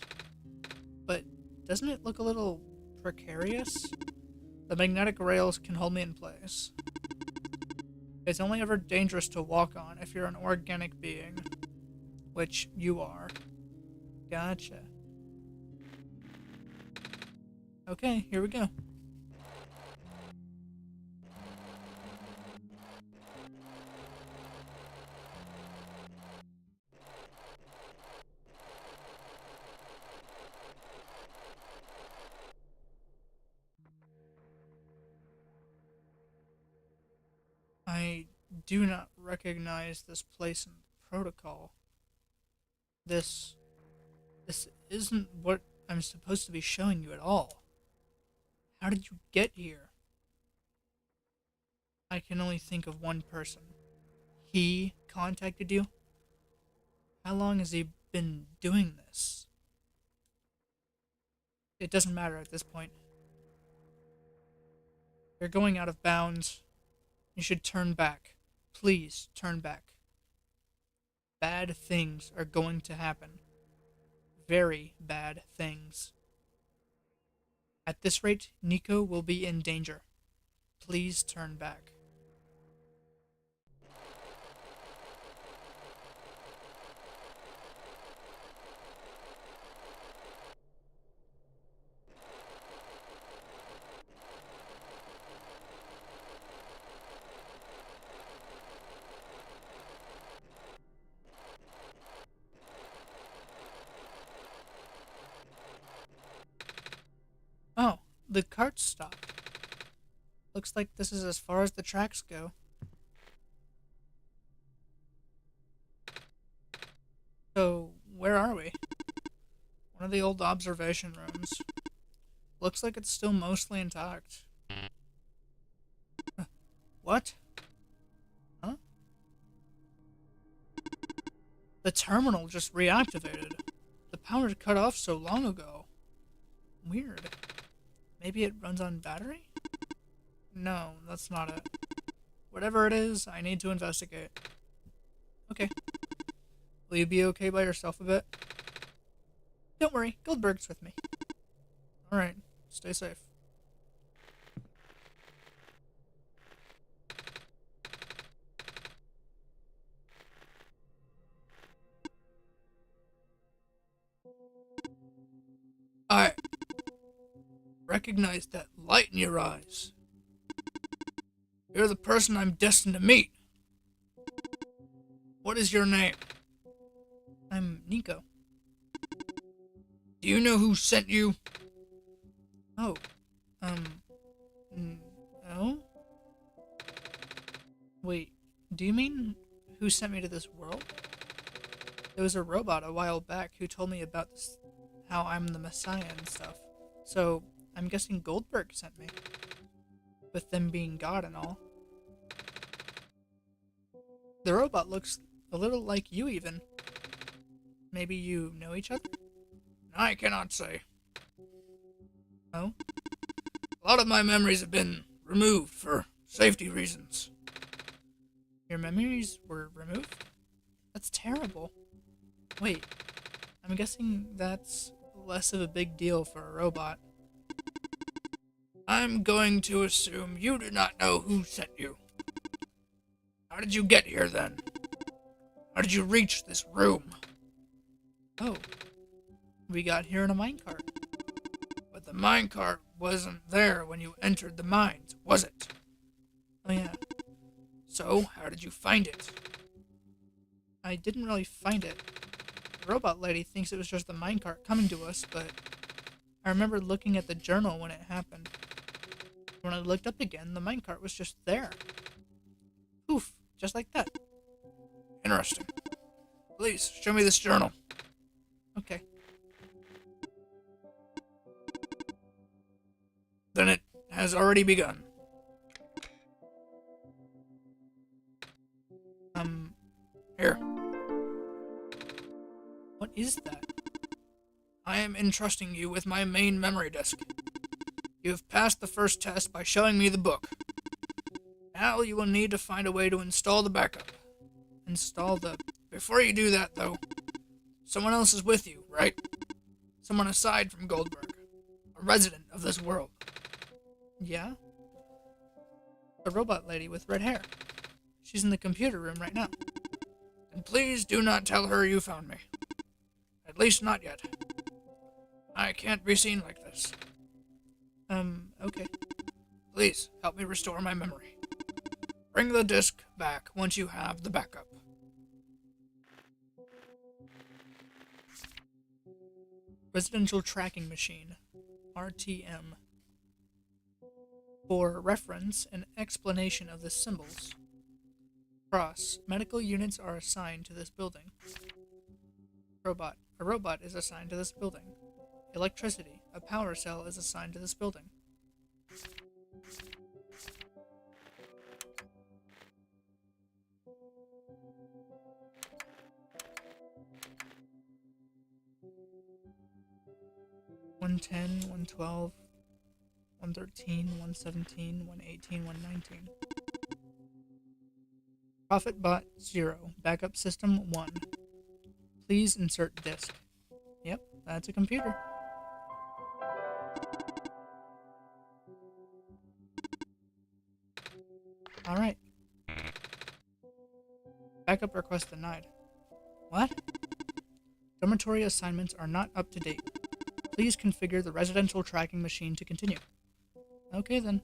But doesn't it look a little precarious? The magnetic rails can hold me in place. It's only ever dangerous to walk on if you're an organic being. Which you are. Gotcha. Okay, here we go. I do not recognize this place in the protocol. This isn't what I'm supposed to be showing you at all. How did you get here? I can only think of one person. He contacted you? How long has he been doing this? It doesn't matter at this point. You're going out of bounds. You should turn back. Please turn back. Bad things are going to happen. Very bad things. At this rate, Nico will be in danger. Please turn back. Oh, the cart stopped. Looks like this is as far as the tracks go. So, where are we? of the old observation rooms. Looks like it's still mostly intact. What? Huh? The terminal just reactivated. The power cut off so long ago. Weird. Maybe it runs on battery? No, that's not it. Whatever it is, I need to investigate. Okay. Will you be okay by yourself a bit? Don't worry, Goldberg's with me. Alright, stay safe. I recognize that light in your eyes. You're the person I'm destined to meet. What is your name? I'm Nico. Do you know who sent you? Oh, no? Wait, do you mean who sent me to this world? There was a robot a while back who told me about this, how I'm the Messiah and stuff. So, I'm guessing Goldberg sent me. With them being God and all. The robot looks a little like you even. Maybe you know each other? I cannot say. Oh? A lot of my memories have been removed for safety reasons. Your memories were removed? That's terrible. Wait, I'm guessing that's less of a big deal for a robot. I'm going to assume you do not know who sent you. How did you get here then? How did you reach this room? Oh, we got here in a minecart. But the minecart wasn't there when you entered the mines, was it? Oh yeah. So, how did you find it? I didn't really find it. The robot lady thinks it was just the minecart coming to us, but I remember looking at the journal when it happened. When I looked up again, the minecart was just there. Poof, just like that. Interesting. Please, show me this journal. Okay. Then it has already begun. Here. What is that? I am entrusting you with my main memory disk. You have passed the first test by showing me the book. Now you will need to find a way to install the backup. Before you do that, though, someone else is with you, right? Someone aside from Goldberg. A resident of this world. Yeah? A robot lady with red hair. She's in the computer room right now. And please do not tell her you found me. At least not yet. I can't be seen like this. Okay. Please, help me restore my memory. Bring the disk back once you have the backup. Residential Tracking Machine, RTM. For reference and explanation of the symbols. Cross. Medical units are assigned to this building. Robot. A robot is assigned to this building. Electricity. A power cell is assigned to this building. $110, $112, $113, $117, $118, $119. Profit bot 0. Backup system 1. Please insert disk. Yep, that's a computer. Alright. Backup request denied. What? Dormitory assignments are not up to date. Please configure the residential tracking machine to continue. Okay then.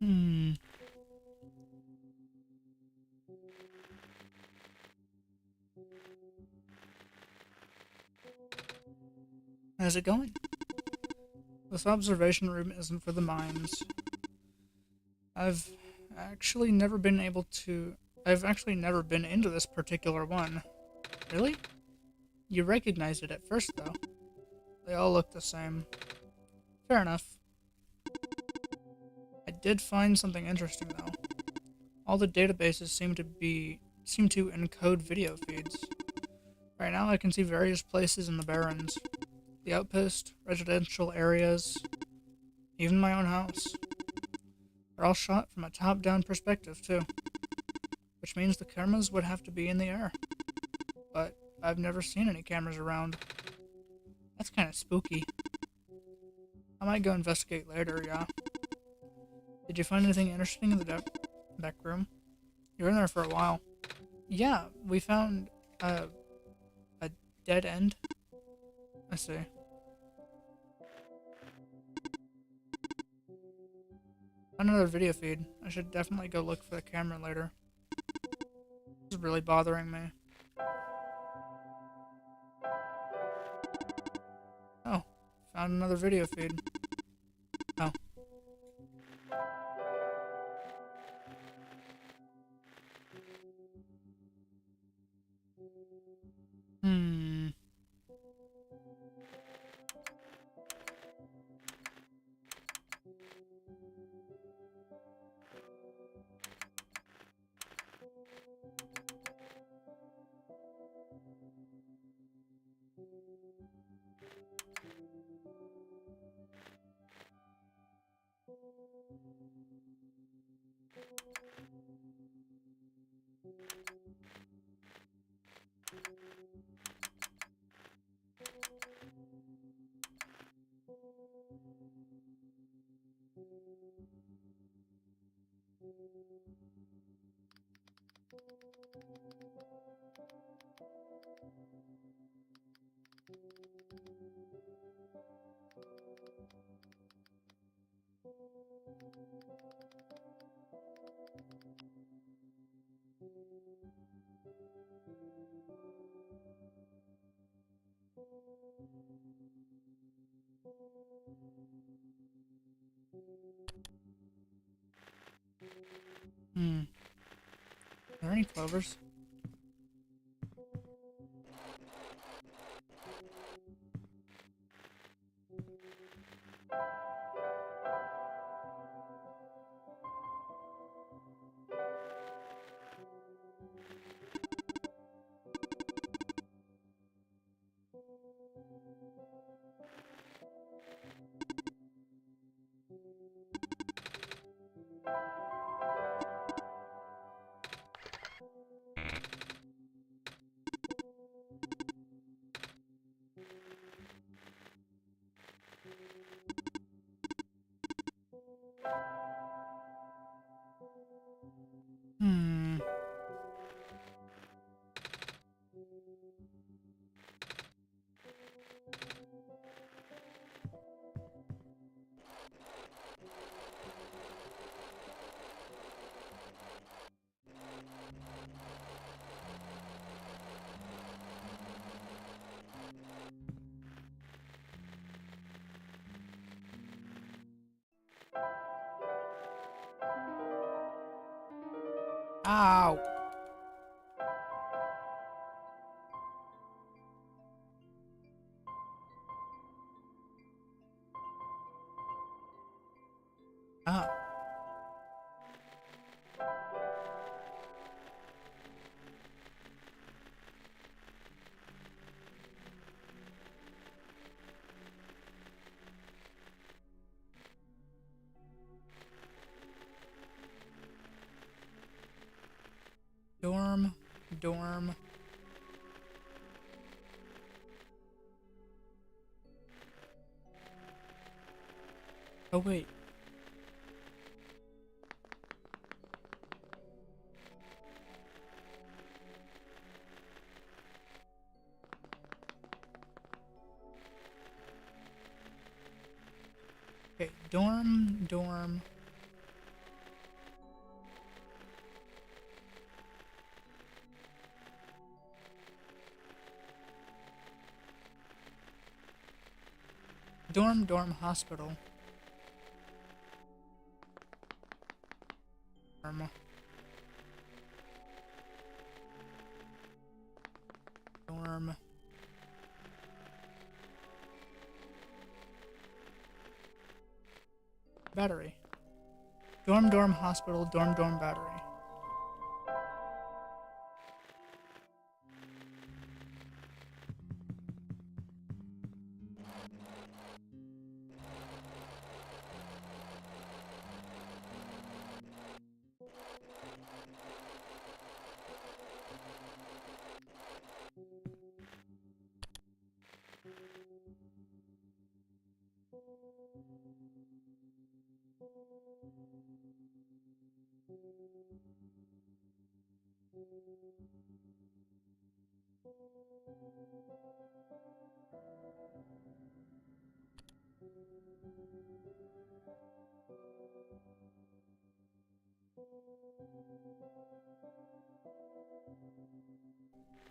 Hmm. How's it going? This observation room isn't for the minds. I've actually never been into this particular one. Really? You recognized it at first, though. They all look the same. Fair enough. I did find something interesting, though. All the databases seem to encode video feeds. Right now I can see various places in the Barrens. The outpost, residential areas, even my own house. They're all shot from a top-down perspective, too. Which means the cameras would have to be in the air. But I've never seen any cameras around. That's kinda spooky. I might go investigate later, yeah. Did you find anything interesting in the back room? You were in there for a while. Yeah, we found a dead end. I see. Another video feed. I should definitely go look for the camera later. This is really bothering me. Oh, found another video feed. Oh. Hmm. Hmm. Are there any clovers? Hmm. Ow! Ah. Dorm, dorm. Oh, wait. Okay, dorm, dorm. Dorm, dorm, hospital. Dorm. Dorm. Battery. Dorm, dorm, hospital, dorm, dorm, battery.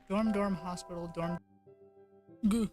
Dorm, dorm, hospital, dorm. Goo.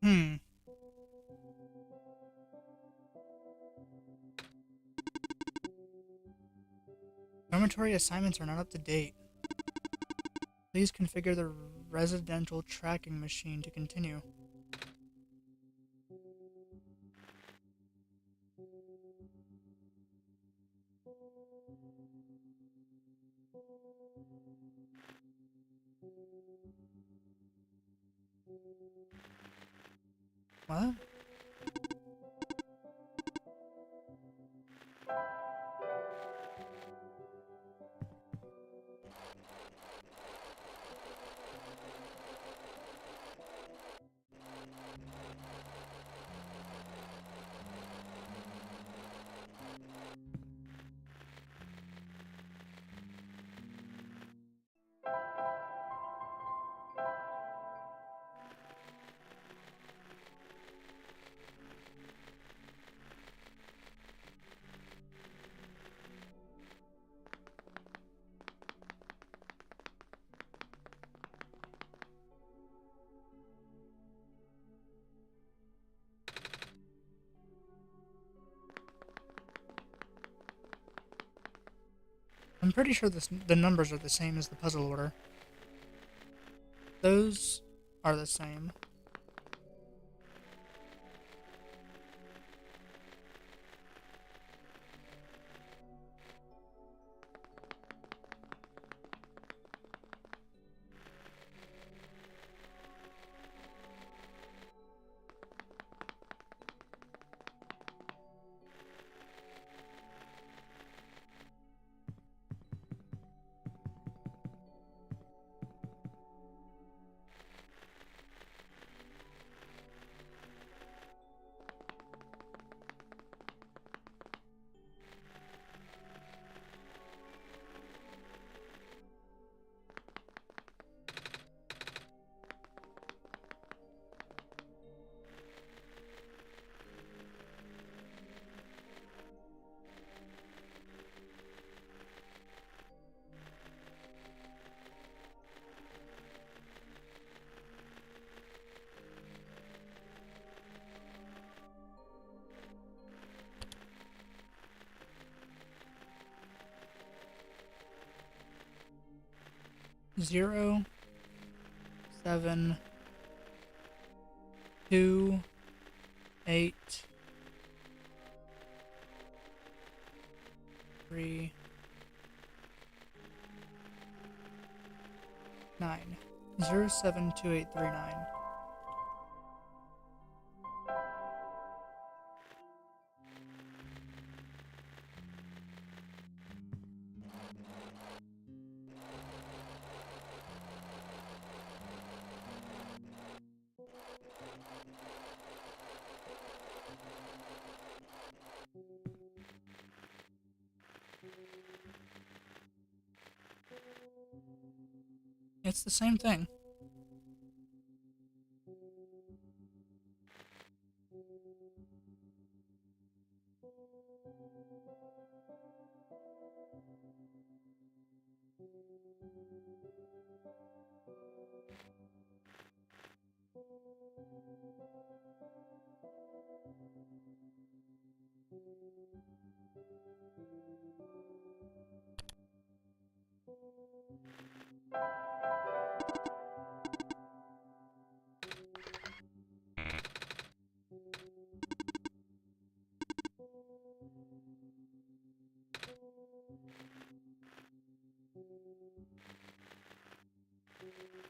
Hmm. Dormitory assignments are not up to date. Please configure the residential tracking machine to continue. What? I'm pretty sure the numbers are the same as the puzzle order. Those are the same. 0, 7, 2, 8, 3, 9. 0, 7, 2, 8, 3, 9. It's the same thing.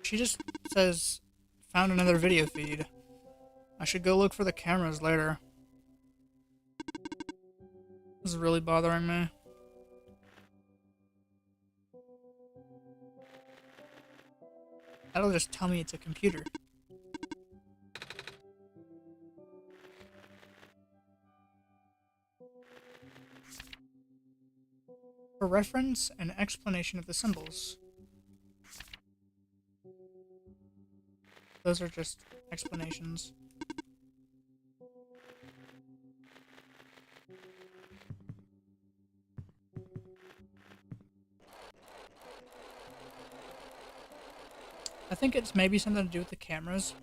She just says, found another video feed. I should go look for the cameras later. This is really bothering me. That'll just tell me it's a computer. For reference and explanation of the symbols. Those are just explanations. I think it's maybe something to do with the cameras.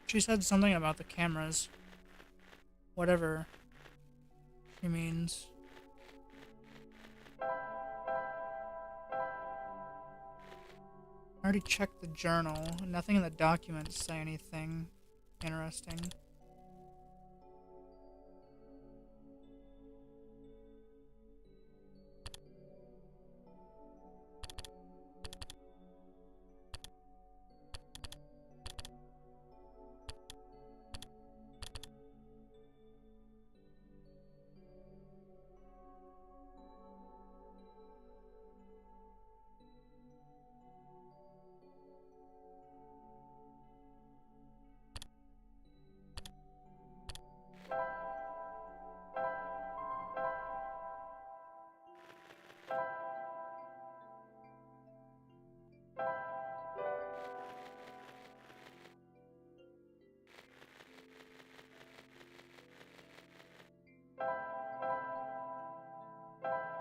She said something about the cameras. Whatever she means. I already checked the journal. Nothing in the documents say anything interesting.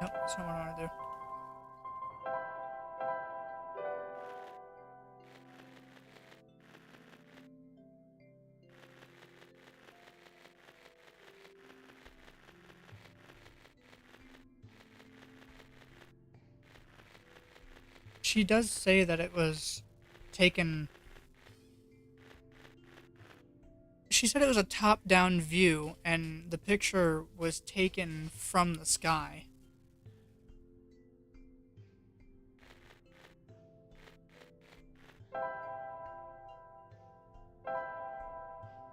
Nope, that's not what I want to do. She does say that it was taken... She said it was a top-down view, and the picture was taken from the sky.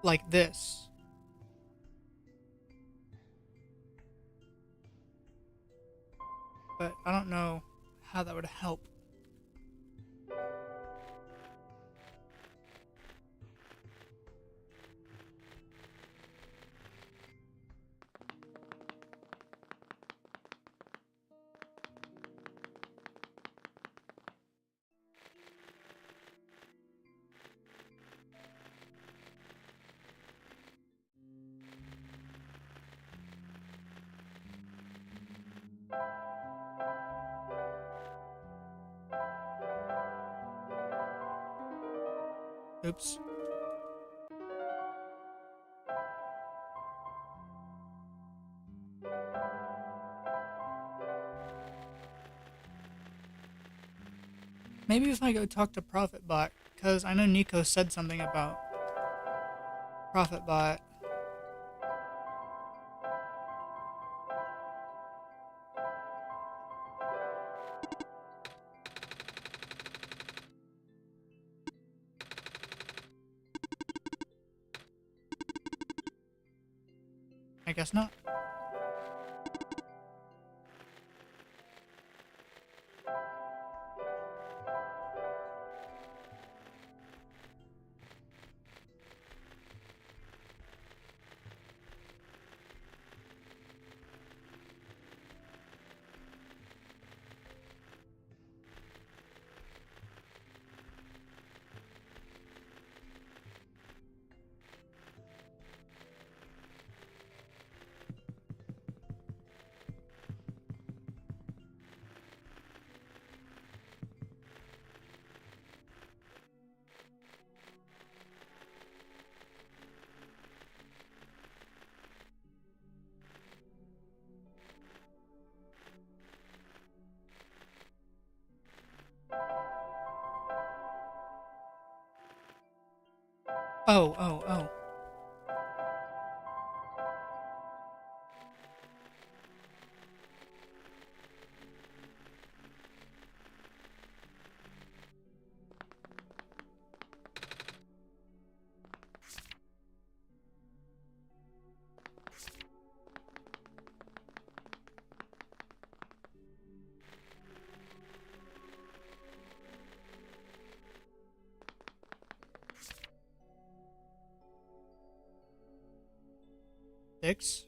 Like this. But I don't know how that would help. Oops. Maybe if I go talk to ProfitBot, because I know Nico said something about ProfitBot. I guess not. Oh. Six.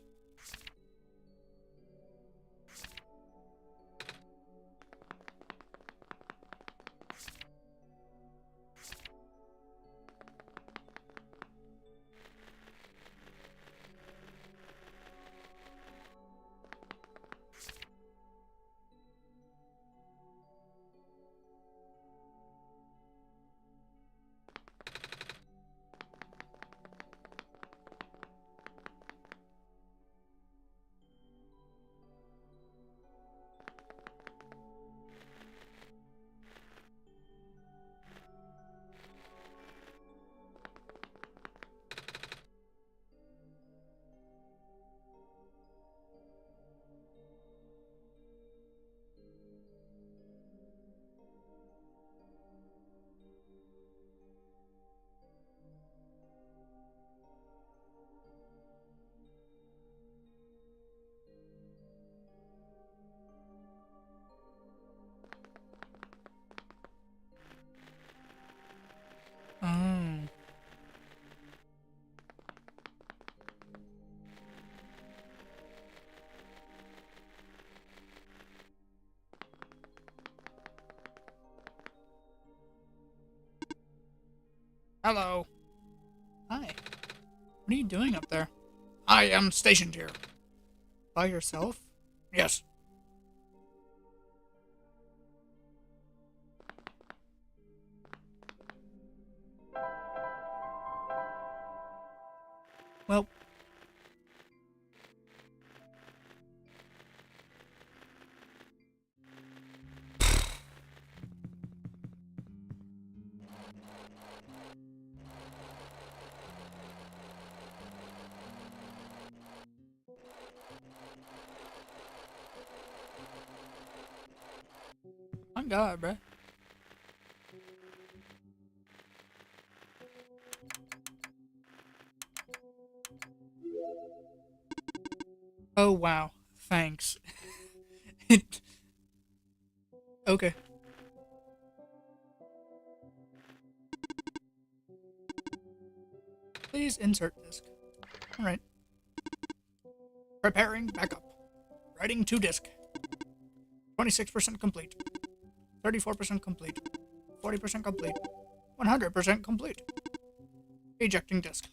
Oh. Hello. Hi. What are you doing up there? I am stationed here. By yourself? Yes. Well. I'm God, bruh. Oh, wow. Thanks. Okay. Please insert disk. Alright. Preparing backup. Writing to disk. 26% complete. 34% complete. 40% complete. 100% complete. Ejecting disk.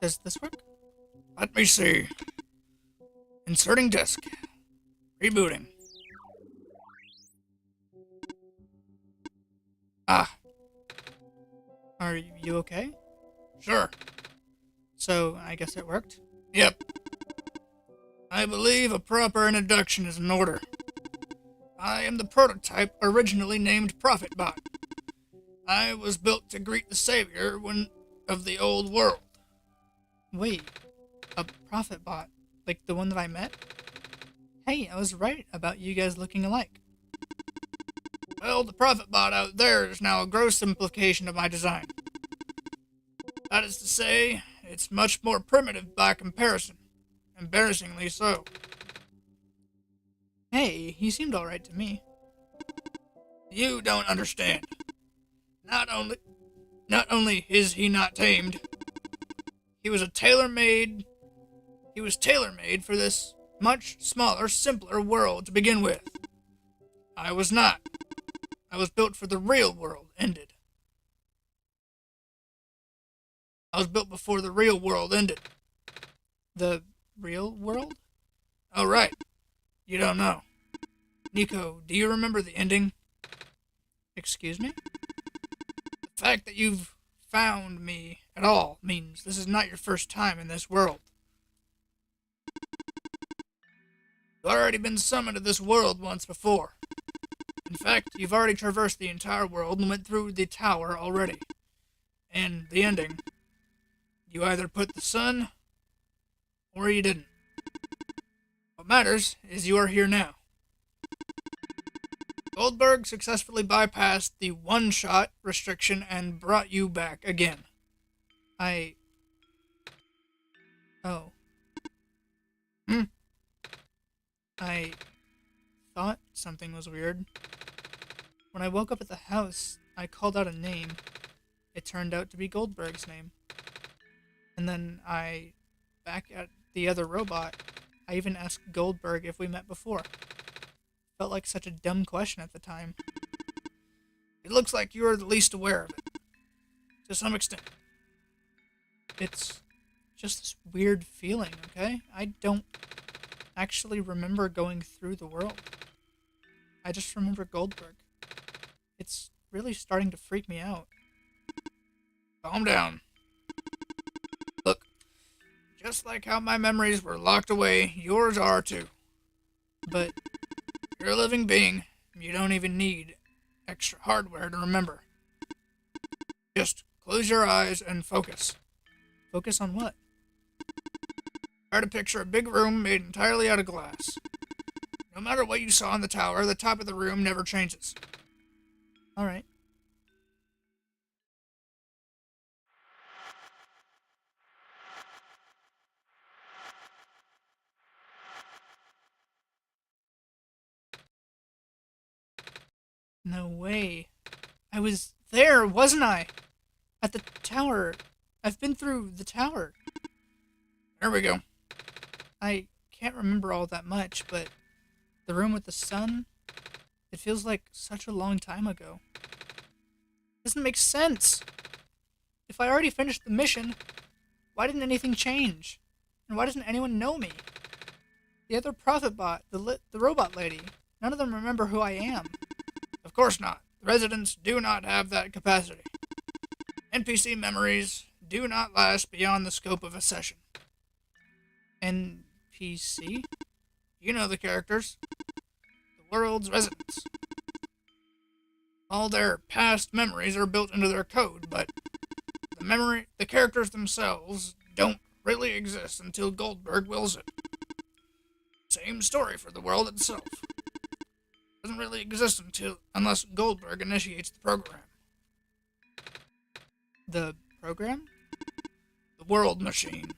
Does this work? Let me see. Inserting disk. Rebooting. Ah, Are you okay? sure. So, I guess it worked? Yep. I believe a proper introduction is in order. I am the prototype originally named ProfitBot. I was built to greet the savior of the old world. Wait, a profit bot? Like the one that I met? Hey, I was right about you guys looking alike. Well, the ProfitBot out there is now a gross simplification of my design. That is to say, it's much more primitive by comparison. Embarrassingly so. Hey, he seemed alright to me. You don't understand. Not only is he not tamed, he was tailor-made for this much smaller, simpler world to begin with. I was not. I was built for the real world ended. I was built before the real world ended. The real world? Oh, right. You don't know. Nico, do you remember the ending? Excuse me? The fact that you've found me at all means this is not your first time in this world. You've already been summoned to this world once before. In fact, you've already traversed the entire world and went through the tower already. And the ending, you either put the sun, or you didn't. What matters is you are here now. Goldberg successfully bypassed the one-shot restriction and brought you back again. Oh. Hmm? I thought something was weird. When I woke up at the house, I called out a name. It turned out to be Goldberg's name. And then back at the other robot, I even asked Goldberg if we met before. Felt like such a dumb question at the time. It looks like you are the least aware of it. To some extent. It's just this weird feeling, okay? I don't actually remember going through the world. I just remember Goldberg. It's really starting to freak me out. Calm down. Look, just like how my memories were locked away, yours are too. But You're a living being. You don't even need extra hardware to remember. Just close your eyes and focus. focus on what? Try to picture a big room made entirely out of glass. No matter what you saw in the tower, the top of the room never changes. Alright. No way. I was there, wasn't I? At the tower. I've been through the tower. There we go. I can't remember all that much, but the room with the sun, it feels like such a long time ago. Doesn't make sense. If I already finished the mission, why didn't anything change? And why doesn't anyone know me? The other prophet bot, the robot lady, none of them remember who I am. Of course not. The residents do not have that capacity. NPC memories do not last beyond the scope of a session. NPC? You know the characters. The world's residents. All their past memories are built into their code, but the characters themselves don't really exist until Goldberg wills it. Same story for the world itself. Doesn't really exist unless Goldberg initiates the program. The program? The World Machine.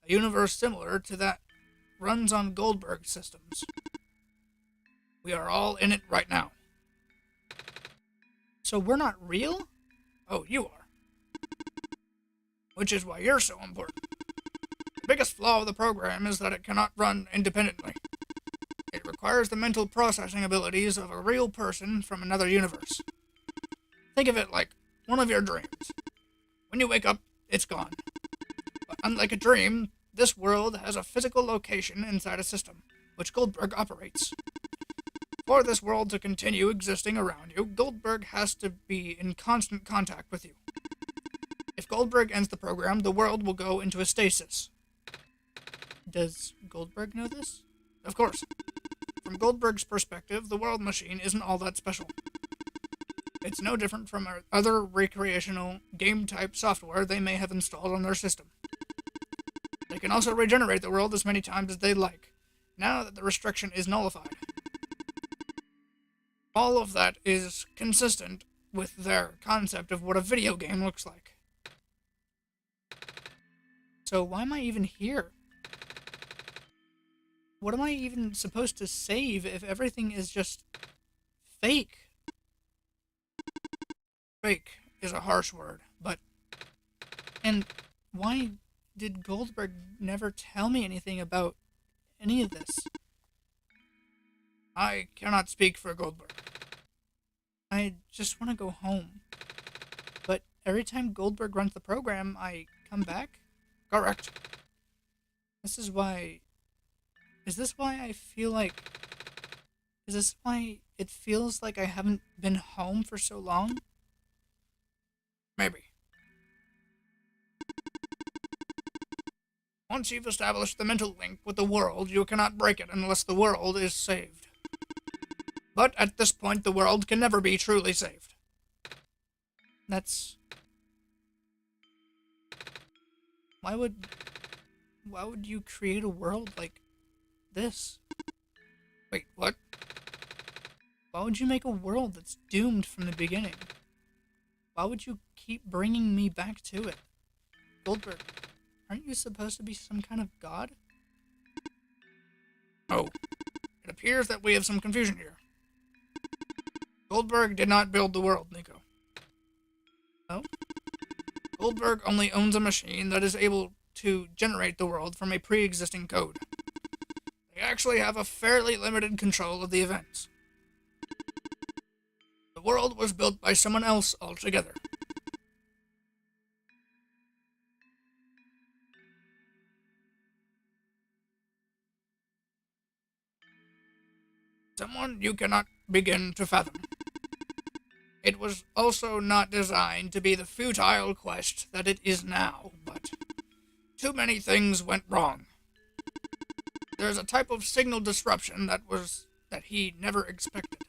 A universe similar to that runs on Goldberg systems. We are all in it right now. So we're not real? Oh, you are. Which is why you're so important. The biggest flaw of the program is that it cannot run independently. It requires the mental processing abilities of a real person from another universe. Think of it like one of your dreams. When you wake up, it's gone. But unlike a dream, this world has a physical location inside a system, which Goldberg operates. For this world to continue existing around you, Goldberg has to be in constant contact with you. If Goldberg ends the program, the world will go into a stasis. Does Goldberg know this? Of course. From Goldberg's perspective, the World Machine isn't all that special. It's no different from other recreational, game-type software they may have installed on their system. They can also regenerate the world as many times as they like, now that the restriction is nullified. All of that is consistent with their concept of what a video game looks like. So why am I even here? What am I even supposed to save if everything is just fake? Fake is a harsh word, but... And why did Goldberg never tell me anything about any of this? I cannot speak for Goldberg. I just want to go home. But every time Goldberg runs the program, I come back? Correct. This is why... Is this why I feel like... Is this why it feels like I haven't been home for so long? Maybe. Once you've established the mental link with the world, you cannot break it unless the world is saved. But at this point, the world can never be truly saved. That's... Why would you create a world like this? Wait, what? Why would you make a world that's doomed from the beginning? Why would you keep bringing me back to it? Goldberg, aren't you supposed to be some kind of god? Oh, it appears that we have some confusion here. Goldberg did not build the world, Nico. Oh? Goldberg only owns a machine that is able to generate the world from a pre-existing code. They actually have a fairly limited control of the events. The world was built by someone else altogether. Someone you cannot begin to fathom. It was also not designed to be the futile quest that it is now, but too many things went wrong. There's a type of signal disruption that he never expected.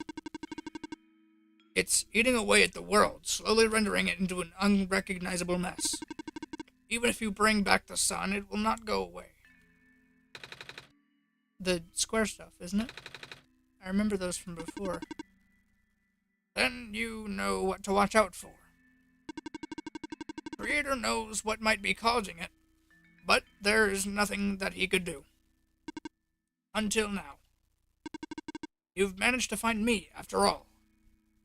It's eating away at the world, slowly rendering it into an unrecognizable mess. Even if you bring back the sun, it will not go away. The square stuff, isn't it? I remember those from before. Then you know what to watch out for. Creator knows what might be causing it, but there is nothing that he could do. Until now. You've managed to find me, after all.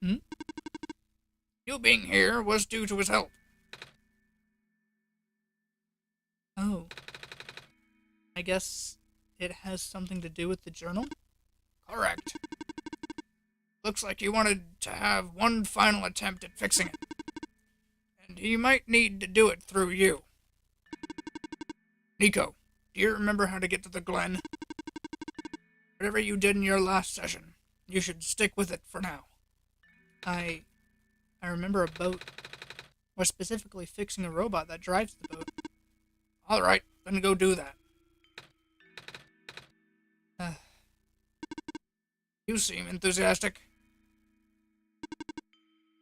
Hmm? You being here was due to his help. Oh. I guess it has something to do with the journal? Correct. Looks like you wanted to have one final attempt at fixing it. And he might need to do it through you. Nico, do you remember how to get to the Glen? Whatever you did in your last session, you should stick with it for now. I remember a boat. Or specifically fixing a robot that drives the boat. Alright, then go do that. You seem enthusiastic.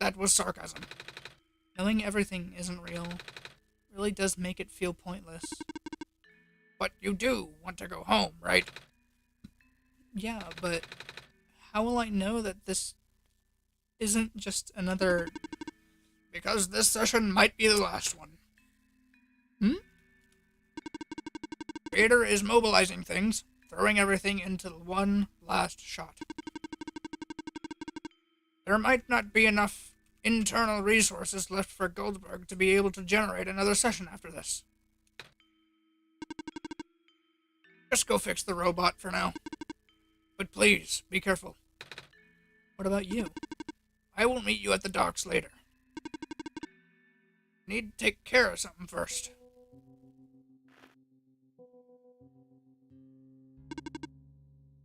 That was sarcasm. Knowing everything isn't real really does make it feel pointless. But you do want to go home, right? Yeah, but how will I know that this isn't just another... Because this session might be the last one. Hmm? Creator is mobilizing things, throwing everything into one last shot. There might not be enough internal resources left for Goldberg to be able to generate another session after this. Just go fix the robot for now. But please, be careful. What about you? I will meet you at the docks later. Need to take care of something first.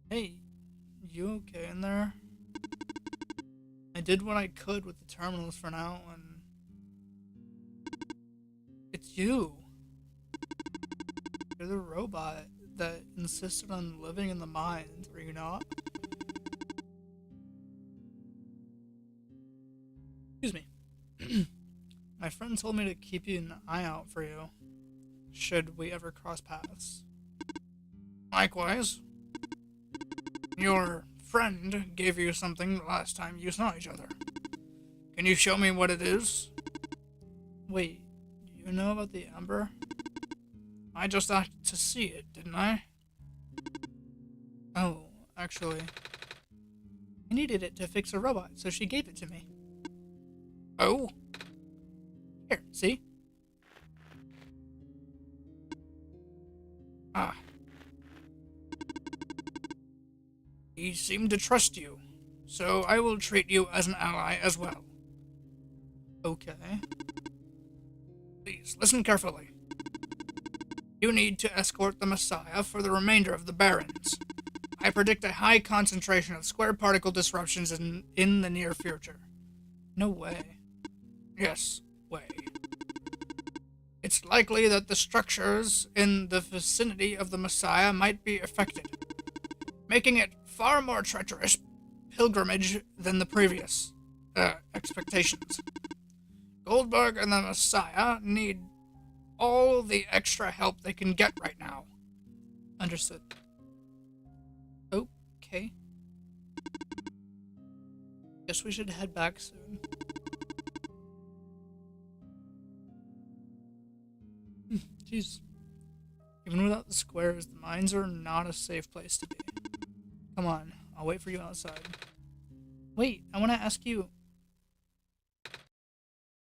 Hey, you okay in there? I did what I could with the terminals for now, and... It's you. You're the robot that insisted on living in the mines, were you not? Excuse me. My friend told me to keep an eye out for you, should we ever cross paths. Likewise. Your friend gave you something the last time you saw each other. Can you show me what it is? Wait, you know about the Ember? I just asked to see it, didn't I? Oh, actually, I needed it to fix a robot, so she gave it to me. Oh? Here, see? Ah. He seemed to trust you, so I will treat you as an ally as well. Okay. Please, listen carefully. You need to escort the Messiah for the remainder of the Barrens. I predict a high concentration of square particle disruptions in the near future. No way. Yes, way. It's likely that the structures in the vicinity of the Messiah might be affected, making it far more treacherous pilgrimage than the previous expectations. Goldberg and the Messiah need all the extra help they can get right now. Understood. Okay. Guess we should head back soon. Jeez. Even without the squares, the mines are not a safe place to be. Come on, I'll wait for you outside. Wait, I want to ask you...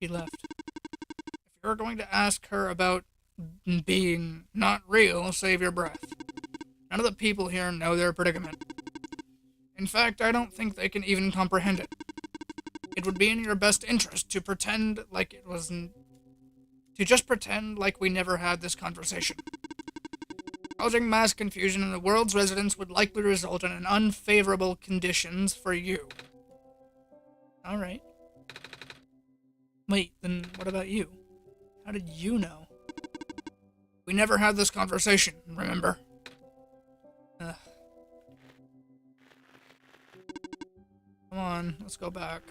He left. If you're going to ask her about being not real, save your breath. None of the people here know their predicament. In fact, I don't think they can even comprehend it. It would be in your best interest to pretend like it wasn't... to just pretend like we never had this conversation. Causing mass confusion in the world's residents would likely result in an unfavorable conditions for you. Alright. Wait, then what about you? How did you know? We never had this conversation, remember? Ugh. Come on, let's go back.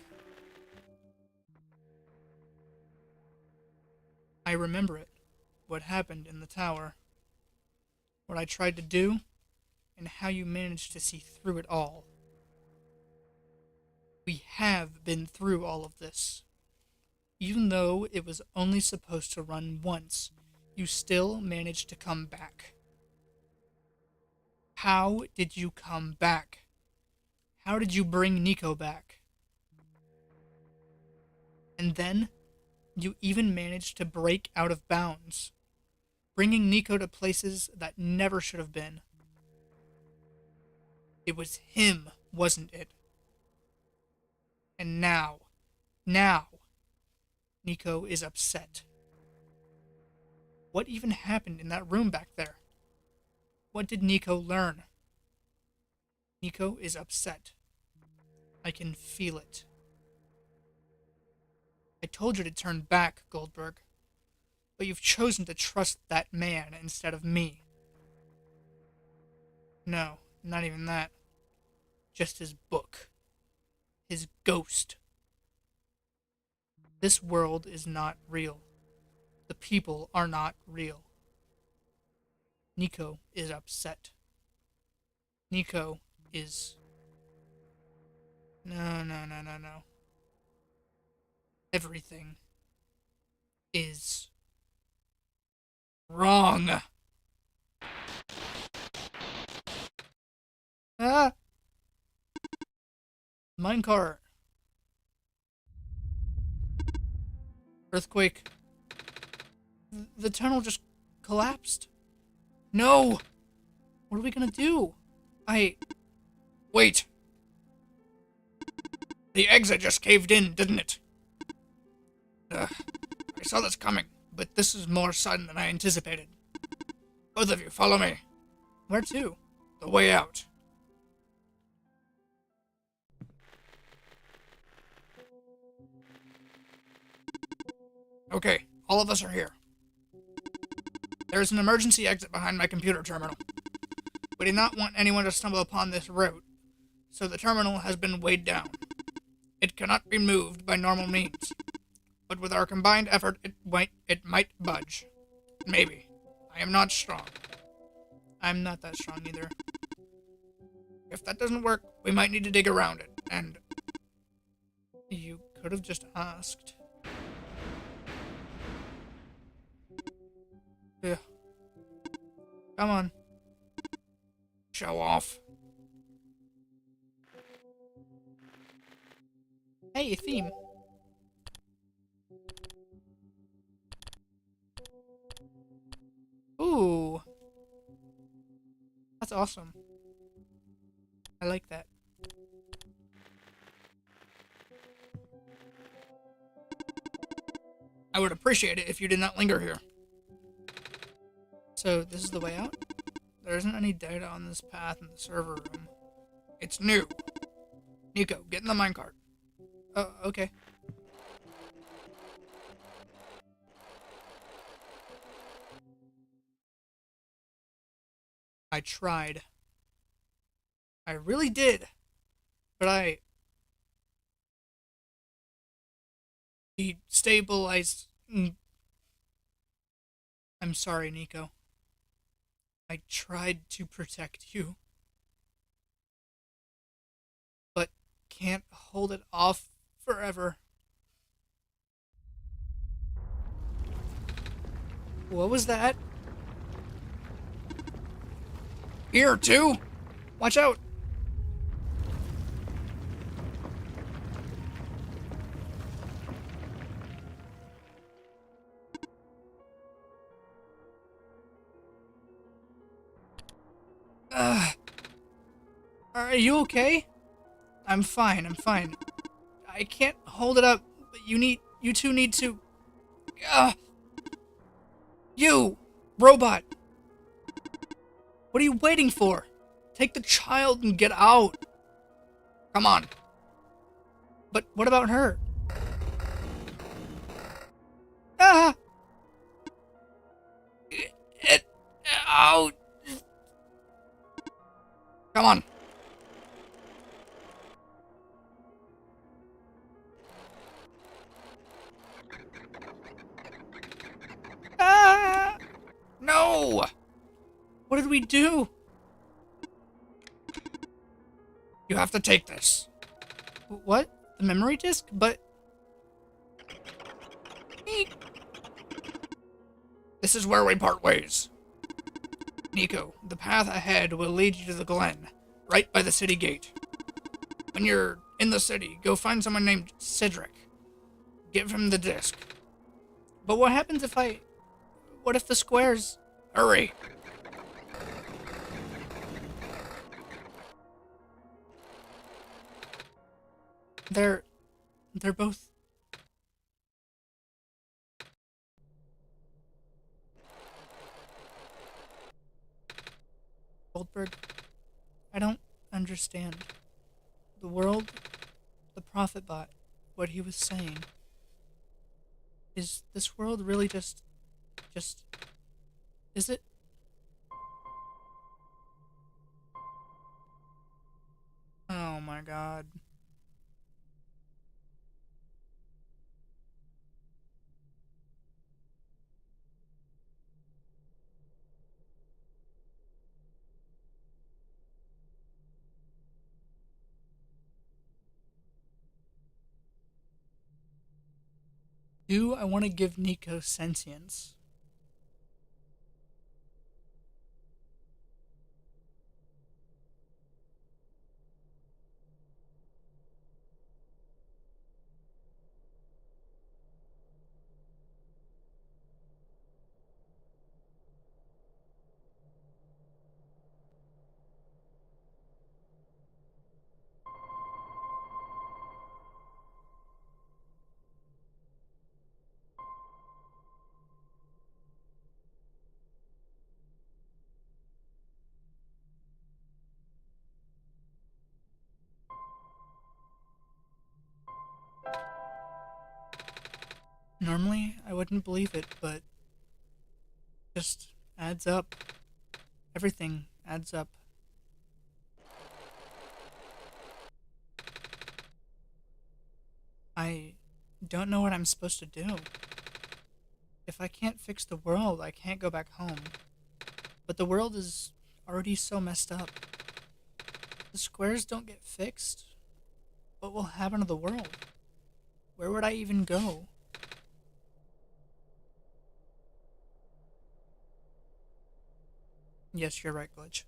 I remember it. What happened in the tower. What I tried to do, and how you managed to see through it all. We have been through all of this. Even though it was only supposed to run once, you still managed to come back. How did you come back? How did you bring Nico back? And then, you even managed to break out of bounds, bringing Nico to places that never should have been. It was him, wasn't it? And now, Nico is upset. What even happened in that room back there? What did Nico learn? Nico is upset. I can feel it. I told you to turn back, Goldberg. But you've chosen to trust that man instead of me. No, not even that. Just his book. His ghost. This world is not real. The people are not real. Nico is upset. Nico is... No. Everything is wrong. Ah! Minecart. Earthquake. The tunnel just collapsed. No! What are we gonna do? Wait! The exit just caved in, didn't it? I saw this coming, but this is more sudden than I anticipated. Both of you, follow me. Where to? The way out. Okay, all of us are here. There is an emergency exit behind my computer terminal. We do not want anyone to stumble upon this route, so the terminal has been weighed down. It cannot be moved by normal means, but with our combined effort, it might budge. Maybe. I am not strong. I'm not that strong either. If that doesn't work, we might need to dig around it, and... You could have just asked. Yeah. Come on. show off. Hey, theme. Ooh. That's awesome. I like that. I would appreciate it if you did not linger here. So, this is the way out? There isn't any data on this path in the server room. It's new. Nico, get in the minecart. Oh, okay. I tried. I really did. But I destabilized. I'm sorry, Nico. I tried to protect you. But can't hold it off forever. What was that? Here, too! Watch out! Are you okay? I'm fine, I'm fine. I can't hold it up, but you two need to... You! Robot! What are you waiting for? Take the child and get out. Come on. But what about her? Ah! Get out! Come on. Ah! No! What did we do? You have to take this. What? The memory disk? But... This is where we part ways. Nico, the path ahead will lead you to the Glen, right by the city gate. When you're in the city, go find someone named Cedric. Give him the disc. But what happens if I... What if the squares... Hurry! They're both... Goldberg, I don't understand. The world, the prophet bot, what he was saying. Is this world really just... Is it? Oh my god. Do I want to give Nico sentience? Normally, I wouldn't believe it, but just adds up. Everything adds up. I don't know what I'm supposed to do. If I can't fix the world, I can't go back home. But the world is already so messed up. The squares don't get fixed. What will happen to the world? Where would I even go? Yes, you're right, Glitch.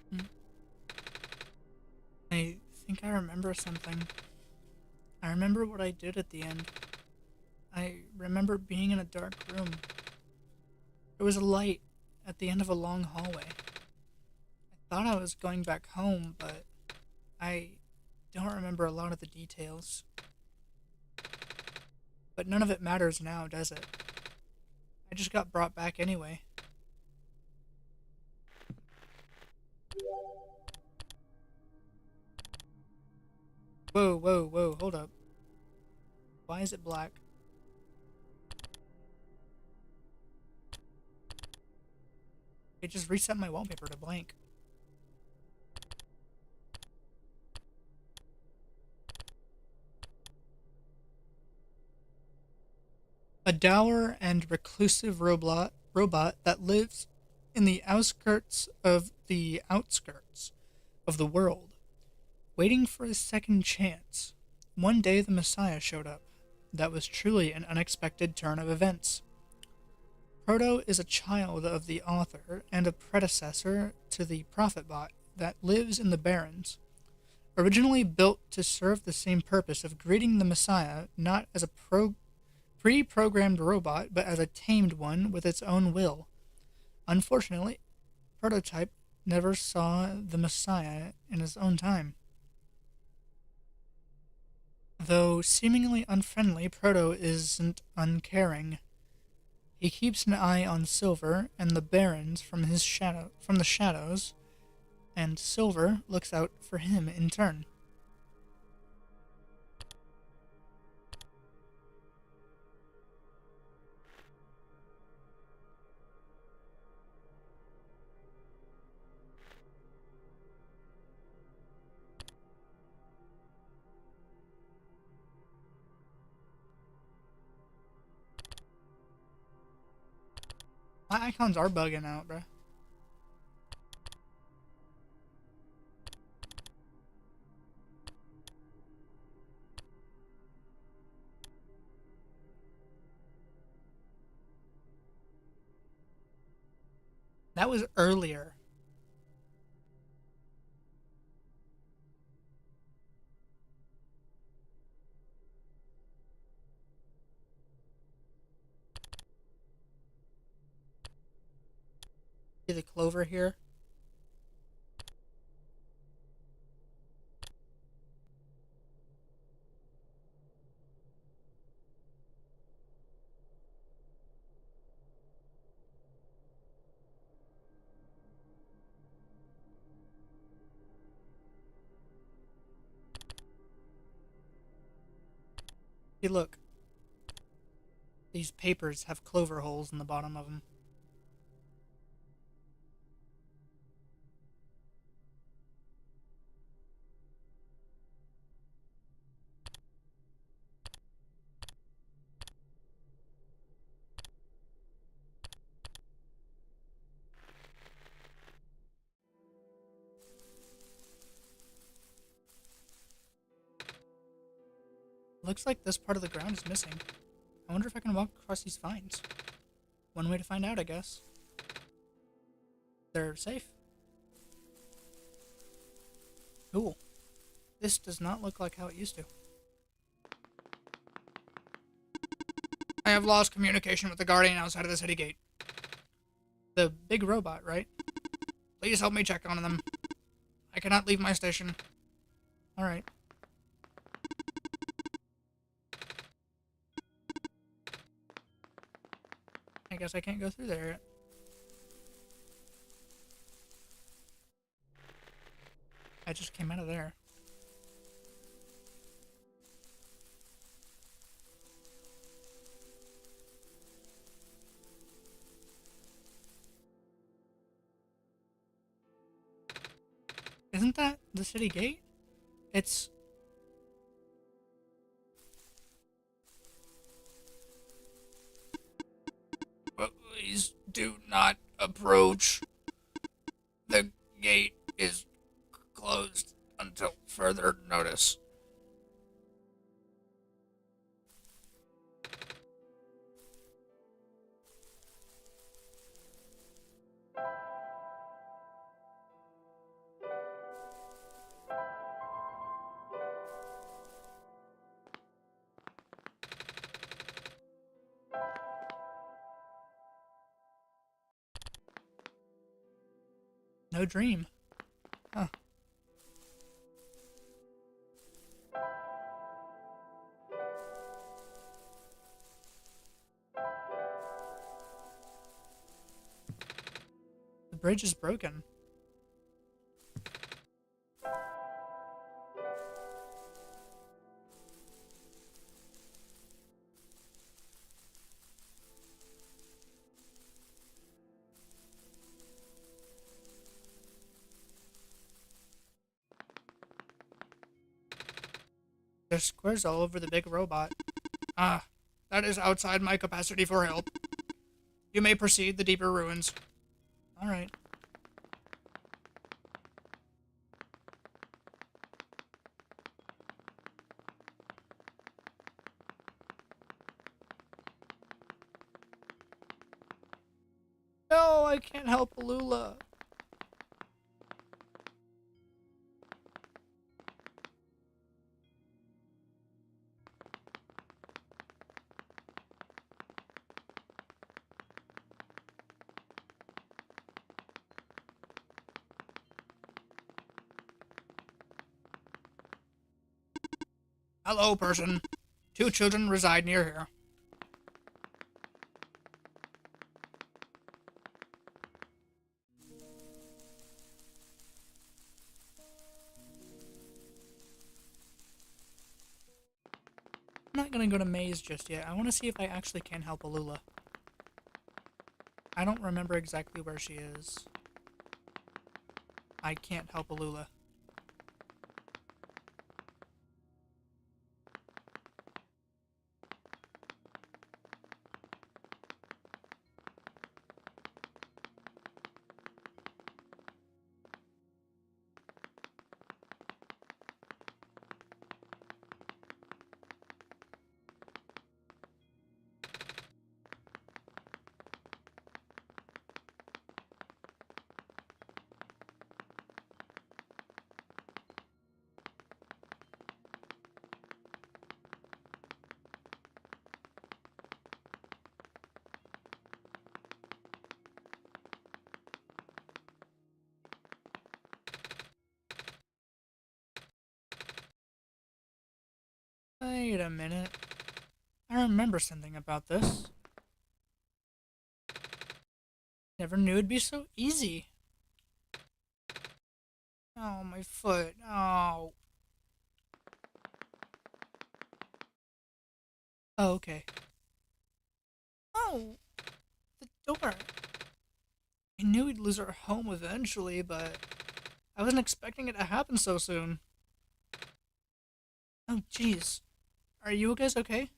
Hmm. I think I remember something. I remember what I did at the end. I remember being in a dark room. There was a light at the end of a long hallway. I thought I was going back home, but I don't remember a lot of the details. But none of it matters now, does it? I just got brought back anyway. Whoa, whoa, whoa, hold up. Why is it black? It just reset my wallpaper to blank. A dour and reclusive robot that lives in the outskirts of the world, waiting for a second chance. One day the Messiah showed up. That was truly an unexpected turn of events. Proto is a child of the author and a predecessor to the Prophetbot that lives in the Barrens. Originally built to serve the same purpose of greeting the Messiah not as a pre-programmed robot but as a tamed one with its own will. Unfortunately, Prototype never saw the Messiah in his own time. Though seemingly unfriendly, Proto isn't uncaring. He keeps an eye on Silver and the Barons from the shadows, and Silver looks out for him in turn. My icons are bugging out, bruh. That was earlier. See the clover here? See, look. These papers have clover holes in the bottom of them. Looks like this part of the ground is missing. I wonder if I can walk across these vines. One way to find out, I guess. They're safe. Cool. This does not look like how it used to. I have lost communication with the guardian outside of the city gate. The big robot, right? Please help me check on them. I cannot leave my station. Alright. I guess I can't go through there yet. I just came out of there. Isn't that the city gate? It's... Please do not approach. The gate is closed until further notice. no dream. Huh. The bridge is broken. There's squares all over the big robot. Ah, that is outside my capacity for help. You may proceed the deeper ruins. Alright. No, I can't help Alula. Hello, person. 2 children reside near here. I'm not gonna go to Maze just yet. I want to see if I actually can help Alula. I don't remember exactly where she is. I can't help Alula. Wait a minute. I remember something about this. Never knew it'd be so easy. Oh, my foot. Oh. Oh, okay. Oh, the door. I knew we'd lose our home eventually, but I wasn't expecting it to happen so soon. Oh, jeez. Are you guys okay?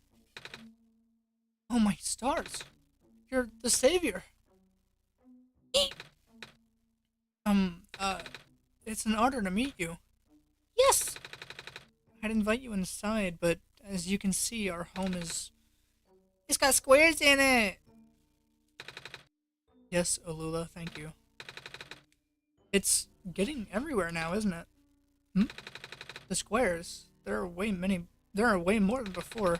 Oh, my stars. You're the savior. Eek. It's an honor to meet you. Yes! I'd invite you inside, but as you can see, our home is... It's got squares in it! Yes, Olula, thank you. It's getting everywhere now, isn't it? Hmm? The squares. There are way more than before.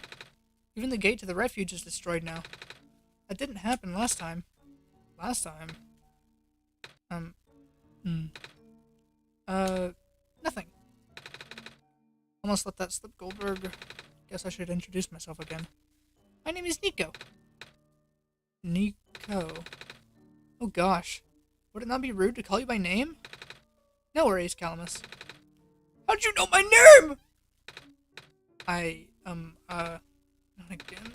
Even the gate to the refuge is destroyed now. That didn't happen last time. Last time? Hmm. Nothing. Almost let that slip, Goldberg. Guess I should introduce myself again. My name is Nico. Nico. Oh gosh. Would it not be rude to call you by name? No worries, Calamus. How'd you know my name? Not again.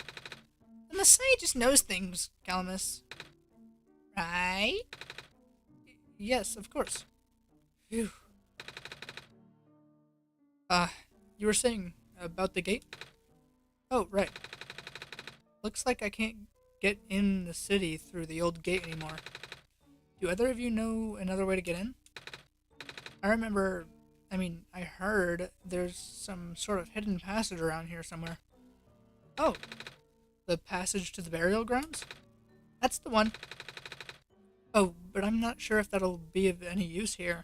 The Messiah just knows things, Calamus. Right? Yes, of course. Phew. You were saying about the gate? Oh, right. Looks like I can't get in the city through the old gate anymore. Do either of you know another way to get in? I heard there's some sort of hidden passage around here somewhere. Oh, the passage to the burial grounds? That's the one. Oh, but I'm not sure if that'll be of any use here.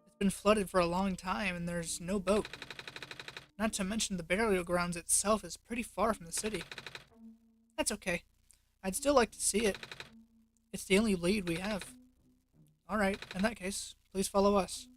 It's been flooded for a long time and there's no boat. Not to mention the burial grounds itself is pretty far from the city. That's okay. I'd still like to see it. It's the only lead we have. Alright, in that case, please follow us.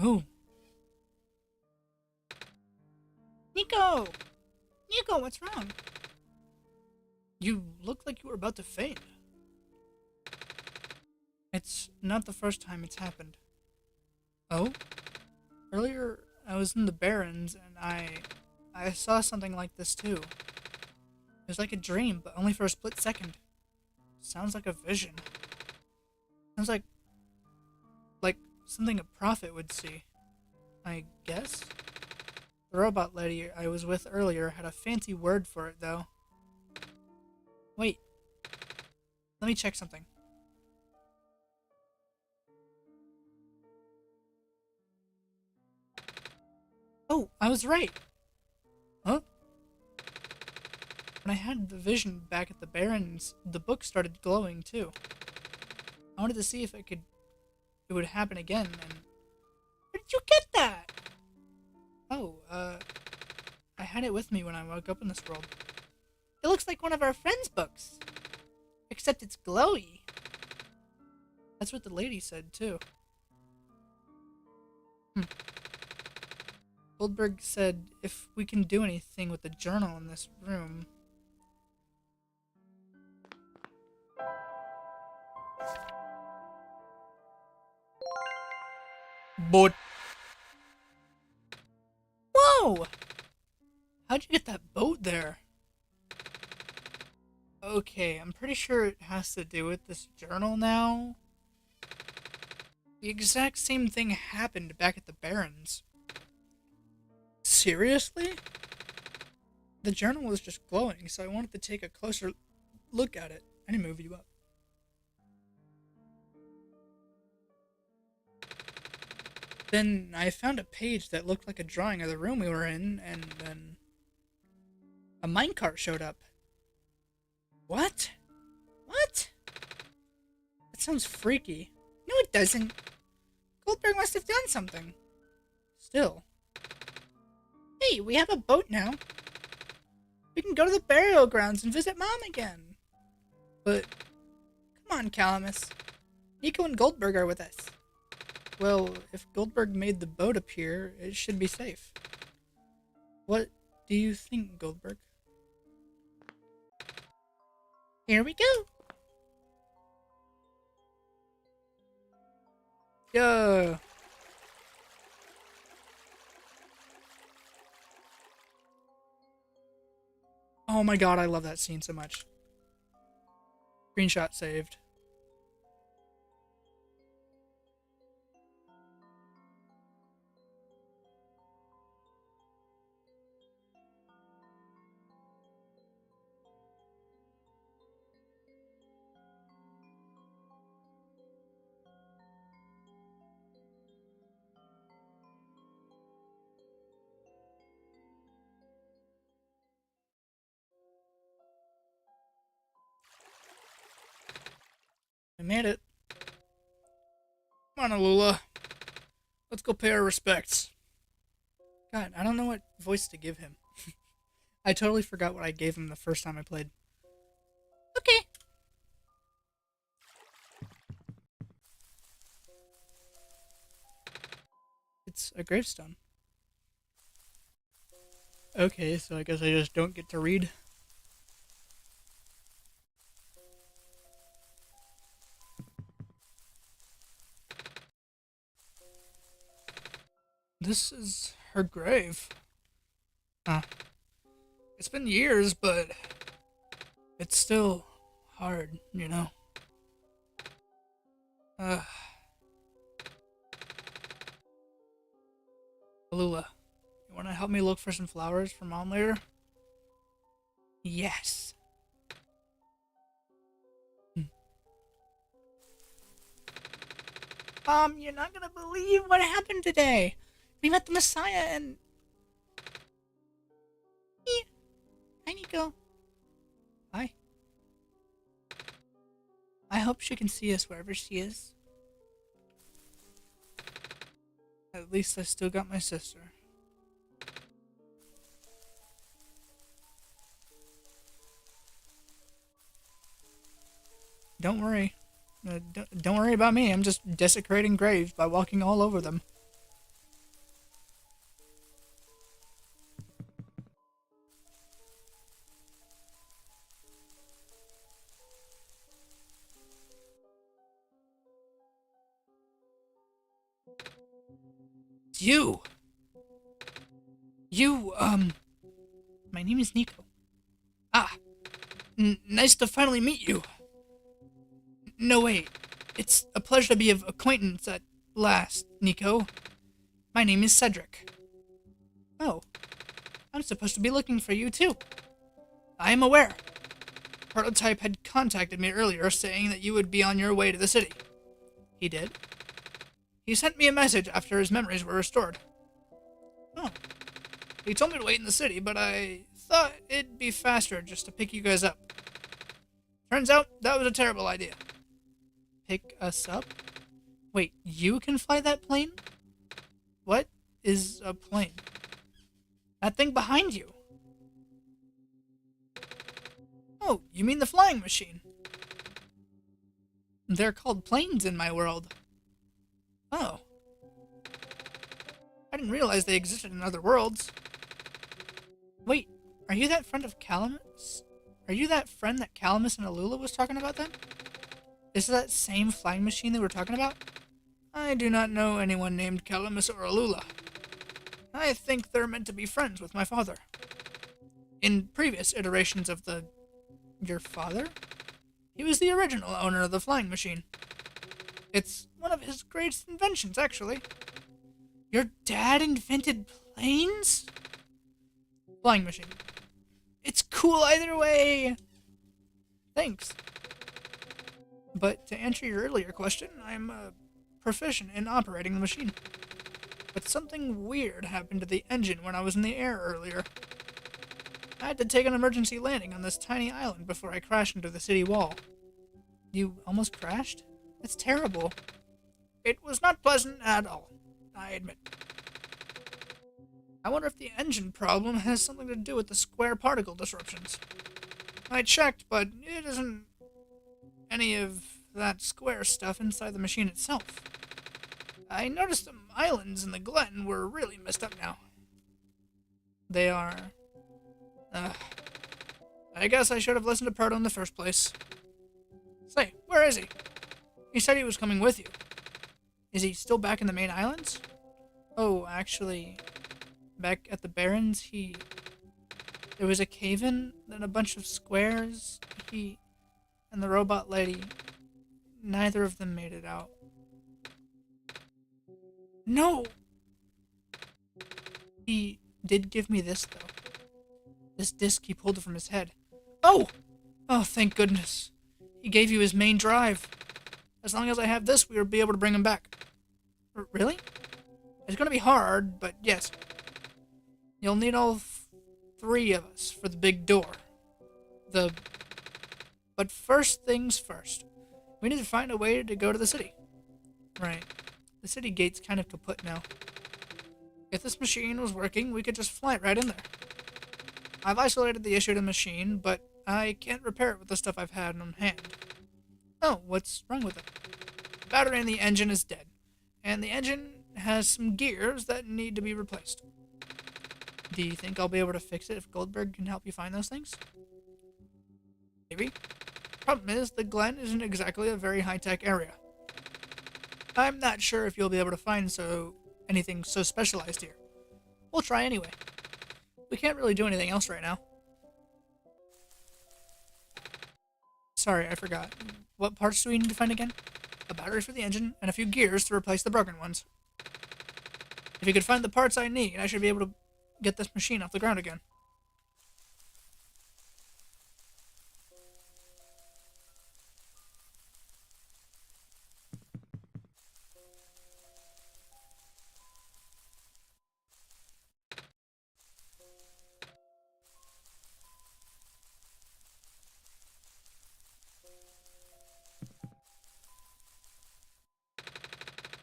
Oh. Nico! Nico, what's wrong? You look like you were about to faint. It's not the first time it's happened. Oh? Earlier, I was in the Barrens, and I saw something like this too. It was like a dream, but only for a split second. Sounds like a vision. Sounds like something a prophet would see. I guess? The robot lady I was with earlier had a fancy word for it, though. Wait. Let me check something. Oh, I was right! Huh? When I had the vision back at the Barrens, the book started glowing, too. I wanted to see if it would happen again, and... Where did you get that? Oh, I had it with me when I woke up in this world. It looks like one of our friends' books. Except it's glowy. That's what the lady said, too. Goldberg said if we can do anything with the journal in this room... But... Whoa! How'd you get that boat there? Okay, I'm pretty sure it has to do with this journal now. The exact same thing happened back at the Barrens. Seriously? The journal was just glowing, so I wanted to take a closer look at it. I didn't move you up. Then I found a page that looked like a drawing of the room we were in, and then a minecart showed up. What? What? That sounds freaky. No, it doesn't. Goldberg must have done something. Still. Hey, we have a boat now. We can go to the burial grounds and visit Mom again. But, come on, Calamus. Nico and Goldberg are with us. Well, if Goldberg made the boat appear, it should be safe. What do you think, Goldberg? Here we go. Yeah. Oh my god, I love that scene so much. Screenshot saved. I made it. Come on, Alula. Let's go pay our respects. God, I don't know what voice to give him. I totally forgot what I gave him the first time I played. Okay. It's a gravestone. Okay, so I guess I just don't get to read. This is her grave. Huh. It's been years, but It's still hard, you know? Alula, you wanna help me look for some flowers for Mom later? Yes. Mom, you're not gonna believe what happened today. We met the Messiah and... Hi, Nico. Hi. I hope she can see us wherever she is. At least I still got my sister. Don't worry. Don't worry about me. I'm just desecrating graves by walking all over them. You! My name is Nico. Ah, nice to finally meet you. No, wait. It's a pleasure to be of acquaintance at last, Nico. My name is Cedric. Oh, I'm supposed to be looking for you, too. I am aware. Prototype had contacted me earlier saying that you would be on your way to the city. he did? He sent me a message after his memories were restored. Oh, He told me to wait in the city, but I thought it'd be faster just to pick you guys up. Turns out that was a terrible idea. pick us up? Wait, you can fly that plane? What is a plane? That thing behind you. Oh, you mean the flying machine? They're called planes in my world. Oh. I didn't realize they existed in other worlds. Wait, are you that friend of Calamus? Are you that friend that Calamus and Alula was talking about then? Is it that same flying machine they were talking about? I do not know anyone named Calamus or Alula. I think they're meant to be friends with my father. In previous iterations of Your father? he was the original owner of the flying machine. It's one of his greatest inventions, actually. Your dad invented planes? Flying machine. It's cool either way! Thanks. But to answer your earlier question, I'm proficient in operating the machine. But something weird happened to the engine when I was in the air earlier. I had to take an emergency landing on this tiny island before I crashed into the city wall. You almost crashed? That's terrible. It was not pleasant at all, I admit. I wonder if the engine problem has something to do with the square particle disruptions. I checked, but it isn't any of that square stuff inside the machine itself. I noticed the islands in the Glen were really messed up now. They are... I guess I should have listened to Proto in the first place. Say, where is he? He said he was coming with you. Is he still back in the main islands? Oh, actually... Back at the Barrens, he There was a cave-in, then a bunch of squares. He and the robot lady, neither of them made it out. No! He did give me this, though. This disc he pulled from his head. Oh! Oh, thank goodness. He gave you his main drive. As long as I have this, we will be able to bring him back. Really? It's going to be hard, but yes. You'll need all three of us for the big door. But first things first. We need to find a way to go to the city. Right. The city gate's kind of kaput now. If this machine was working, we could just fly it right in there. I've isolated the issue to the machine, but I can't repair it with the stuff I've had on hand. Oh, what's wrong with it? The battery in the engine is dead, and the engine has some gears that need to be replaced. Do you think I'll be able to fix it if Goldberg can help you find those things? Maybe. Problem is, the Glen isn't exactly a very high-tech area. I'm not sure if you'll be able to find anything so specialized here. We'll try anyway. We can't really do anything else right now. Sorry, I forgot. What parts do we need to find again? A battery for the engine, and a few gears to replace the broken ones. If you could find the parts I need, I should be able to get this machine off the ground again.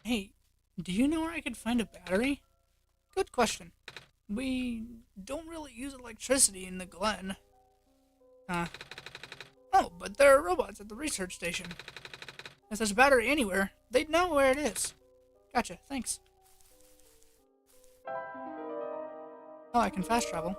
Hey, do you know where I could find a battery? Good question. We don't really use electricity in the Glen. Oh, but there are robots at the research station. If there's a battery anywhere, they'd know where it is. Gotcha, thanks. Oh, I can fast travel.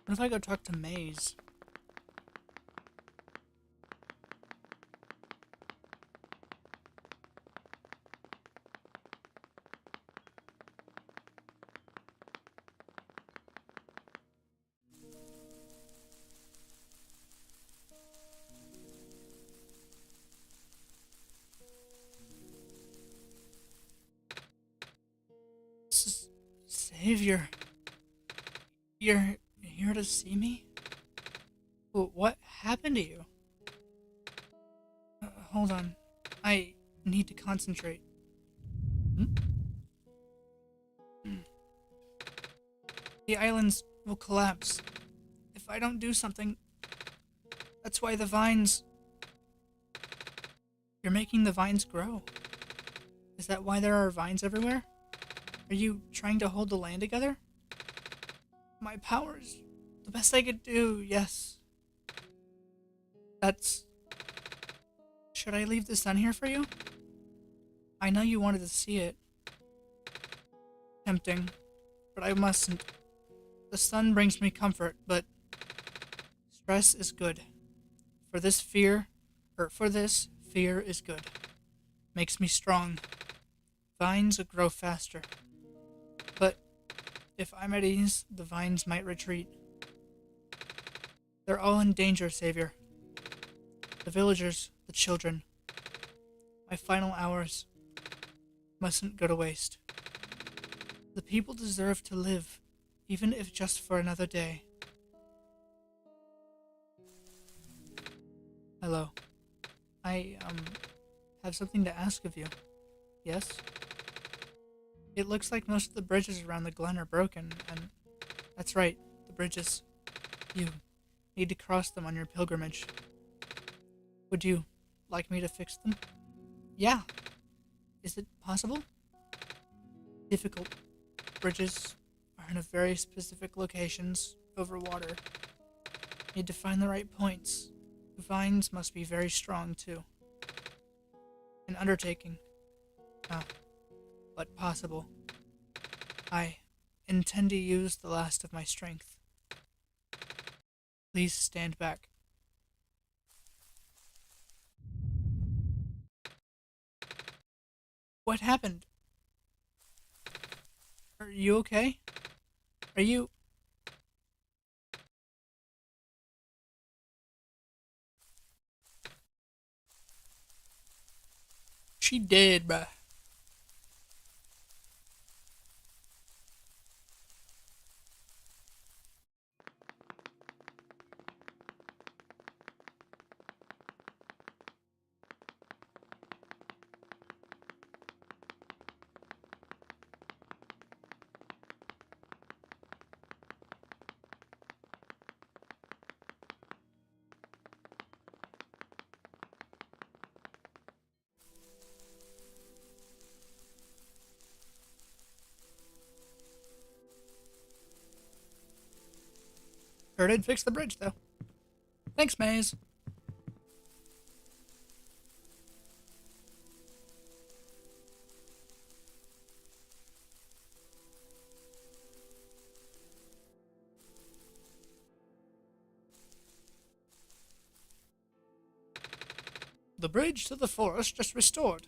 What if I go talk to Maze? Savior, you're here to see me? What happened to you? Hold on. I need to concentrate. The islands will collapse if I don't do something. That's why the vines... You're making the vines grow. Is that why there are vines everywhere? Are you trying to hold the land together? My powers. The best I could do, yes. That's... Should I leave the sun here for you? I know you wanted to see it. Tempting, but I mustn't. The sun brings me comfort, but stress is good. For this, fear is good. Makes me strong. Vines grow faster. But if I'm at ease, the vines might retreat. They're all in danger, Savior. The villagers, the children. My final hours mustn't go to waste. The people deserve to live, even if just for another day. Hello. I, have something to ask of you. Yes? It looks like most of the bridges around the glen are broken, and that's right, the bridges. You need to cross them on your pilgrimage. Would you like me to fix them? Yeah. Is it possible? Difficult. Bridges are in a very specific locations over water. Need to find the right points. The vines must be very strong, too. An undertaking. Ah, but possible. I intend to use the last of my strength. Please stand back. What happened? Are you okay? Are you... She dead, bruh. Sure did fix the bridge, though. Thanks, Maze. The bridge to the forest just restored.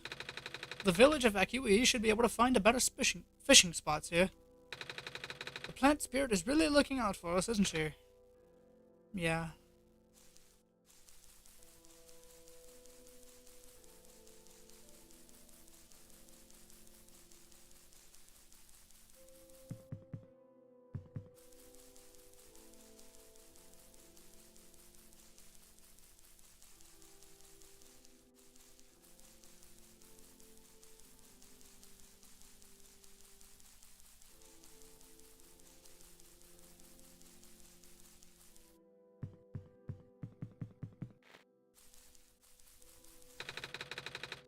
The village evacuees should be able to find a better fishing spots here. The plant spirit is really looking out for us, isn't she? Yeah.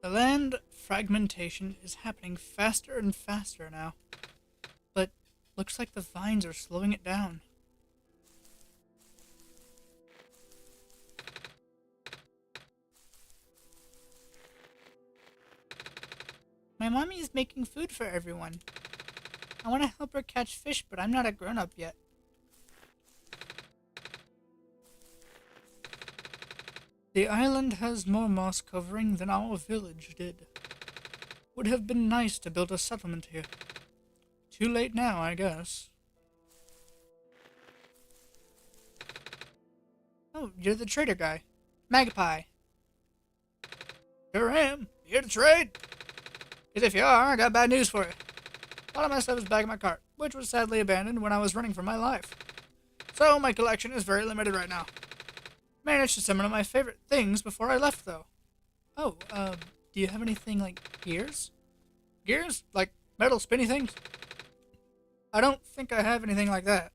The land fragmentation is happening faster and faster now. But looks like the vines are slowing it down. My mommy is making food for everyone. I want to help her catch fish, but I'm not a grown-up yet. The island has more moss covering than our village did. Would have been nice to build a settlement here. Too late now, I guess. Oh, you're the trader guy. Magpie. Sure am. Here to trade? Because if you are, I got bad news for you. A lot of my stuff is back in my cart, which was sadly abandoned when I was running for my life. So my collection is very limited right now. Managed to summon my favorite things before I left, though. Oh, do you have anything like gears? Gears? Like metal spinny things? I don't think I have anything like that.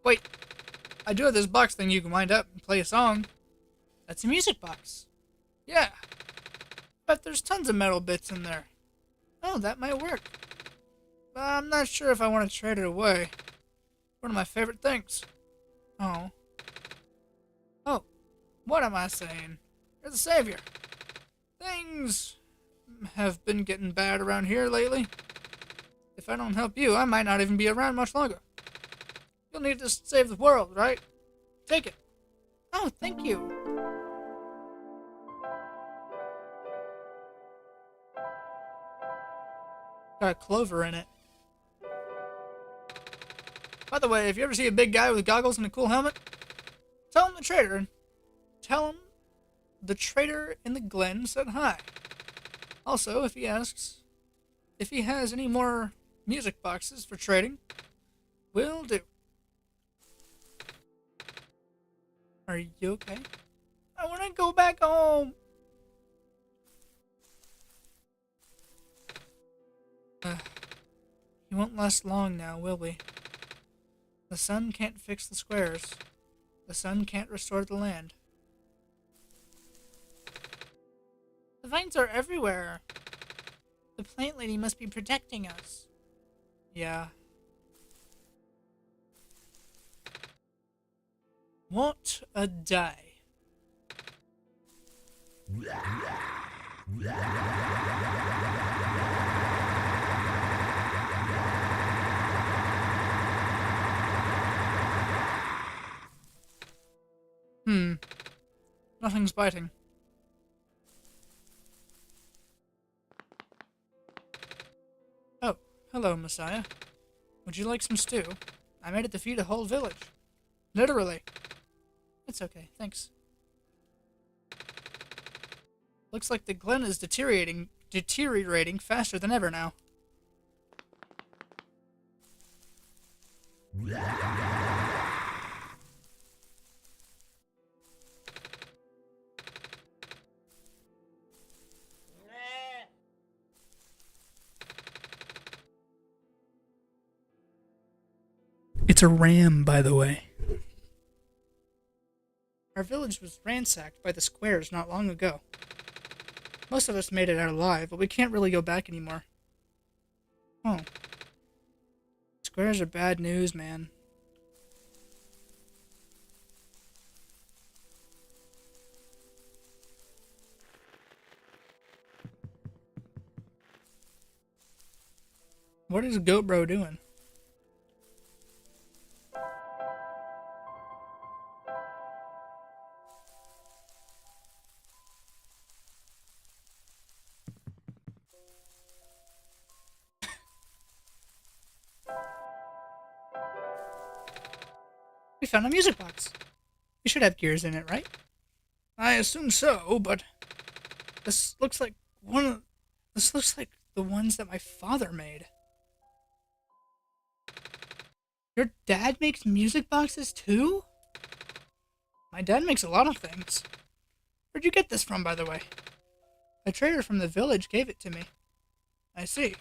Wait, I do have this box thing you can wind up and play a song. That's a music box. Yeah, but there's tons of metal bits in there. Oh, that might work. But I'm not sure if I want to trade it away. One of my favorite things. Oh. Oh, what am I saying? You're the savior. Things have been getting bad around here lately. If I don't help you, I might not even be around much longer. You'll need to save the world, right? Take it. Oh, thank you. Got a clover in it. By the way, if you ever see a big guy with goggles and a cool helmet, tell him the trader in the glen said hi. Also, if he asks if he has any more music boxes for trading, will do. Are you okay? I want to go back home. He won't last long now, will we? The sun can't fix the squares. The sun can't restore the land. The vines are everywhere. The plant lady must be protecting us. Yeah. What a day. Nothing's biting. Oh, hello, Messiah. Would you like some stew? I made it to feed a whole village. Literally. It's okay, thanks. Looks like the glen is deteriorating faster than ever now. It's a ram, by the way. Our village was ransacked by the squares not long ago. Most of us made it out alive, but we can't really go back anymore. Oh. Squares are bad news, man. What is Goat Bro doing? We found a music box. We should have gears in it, right? I assume so, but This looks like the ones that my father made. Your dad makes music boxes too? my dad makes a lot of things. Where'd you get this from, by the way? A trader from the village gave it to me. I see.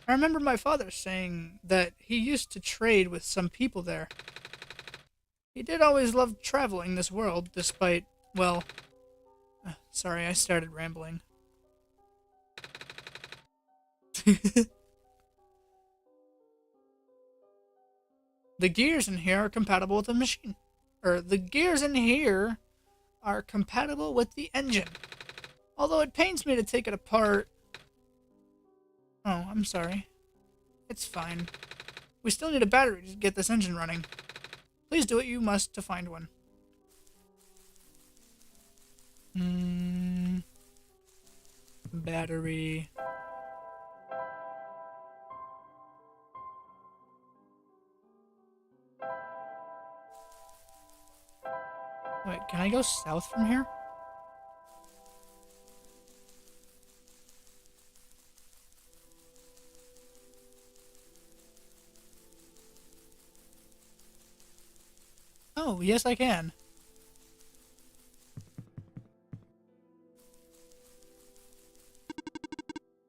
I remember my father saying that he used to trade with some people there. He did always love traveling this world, despite, well... sorry, I started rambling. The gears in here are compatible with the machine. The gears in here are compatible with the engine. Although it pains me to take it apart. Oh, I'm sorry. It's fine. We still need a battery to get this engine running. Please do what you must to find one. Battery. Wait, can I go south from here? Oh, yes I can.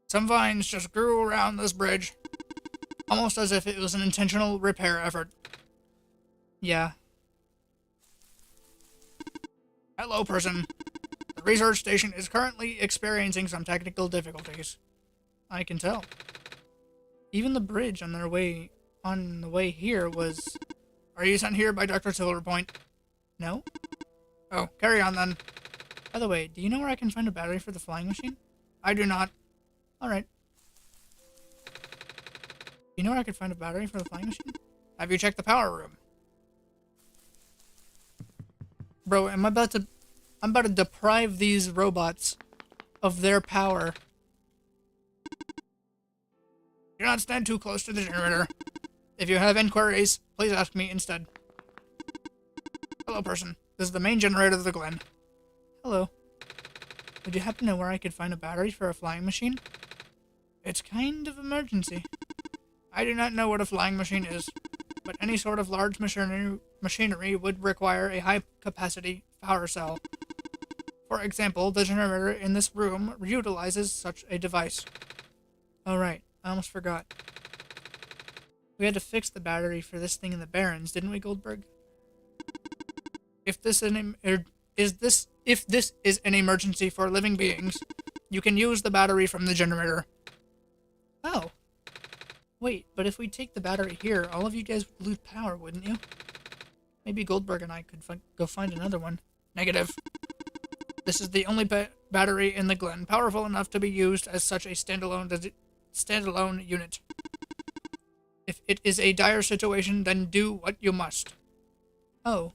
Some vines just grew around this bridge, almost as if it was an intentional repair effort. Yeah. Hello, person. The research station is currently experiencing some technical difficulties. I can tell. Even the bridge on the way here was... Are you sent here by Dr. Silverpoint? No? Oh, carry on then. By the way, do you know where I can find a battery for the flying machine? I do not. Alright. You know where I could find a battery for the flying machine? Have you checked the power room? Bro, I'm about to deprive these robots of their power. Do not stand too close to the generator. If you have inquiries, please ask me instead. Hello, person. This is the main generator of the glen. Hello. Would you happen to know where I could find a battery for a flying machine? It's kind of emergency. I do not know what a flying machine is, but any sort of large machinery would require a high-capacity power cell. For example, the generator in this room utilizes such a device. Oh, right. I almost forgot. We had to fix the battery for this thing in the Barrens, didn't we, Goldberg? If this is an emergency for living beings, you can use the battery from the generator. Oh. Wait, but if we take the battery here, all of you guys would lose power, wouldn't you? Maybe Goldberg and I could go find another one. Negative. This is the only battery in the Glen powerful enough to be used as such a standalone unit. If it is a dire situation, then do what you must. Oh.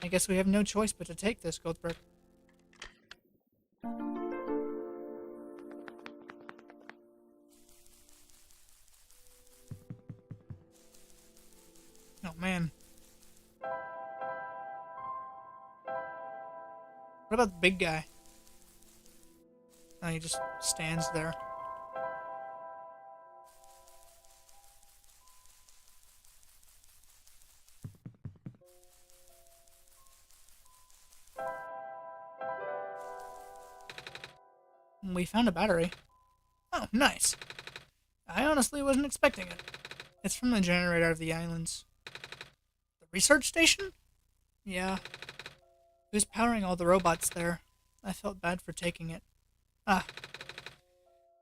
I guess we have no choice but to take this, Goldberg. Oh, man. What about the big guy? Oh, he just stands there. We found a battery. Oh, nice. I honestly wasn't expecting it. It's from the generator of the islands. The research station? Yeah. It was powering all the robots there. I felt bad for taking it. Ah.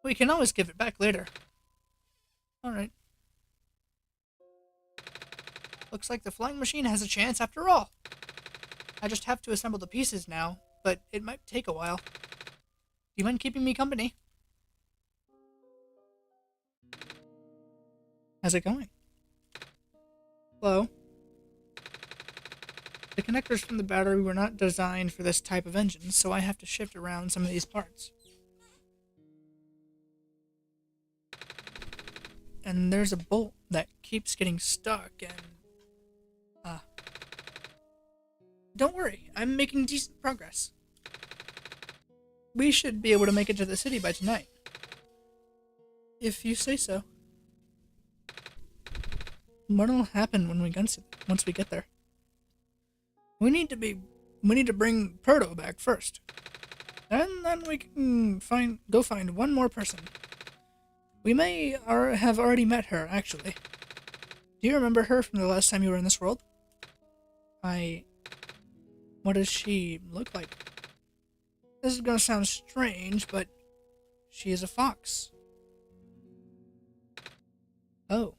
We can always give it back later. Alright. Looks like the flying machine has a chance after all. I just have to assemble the pieces now, but it might take a while. Do you mind keeping me company? How's it going? Hello? The connectors from the battery were not designed for this type of engine, so I have to shift around some of these parts. And there's a bolt that keeps getting stuck and... Don't worry, I'm making decent progress. We should be able to make it to the city by tonight. If you say so. What'll happen when once we get there? We need to bring Proto back first. And then we can go find one more person. We may have already met her, actually. Do you remember her from the last time you were in this world? What does she look like? This is gonna sound strange, but she is a fox. Oh.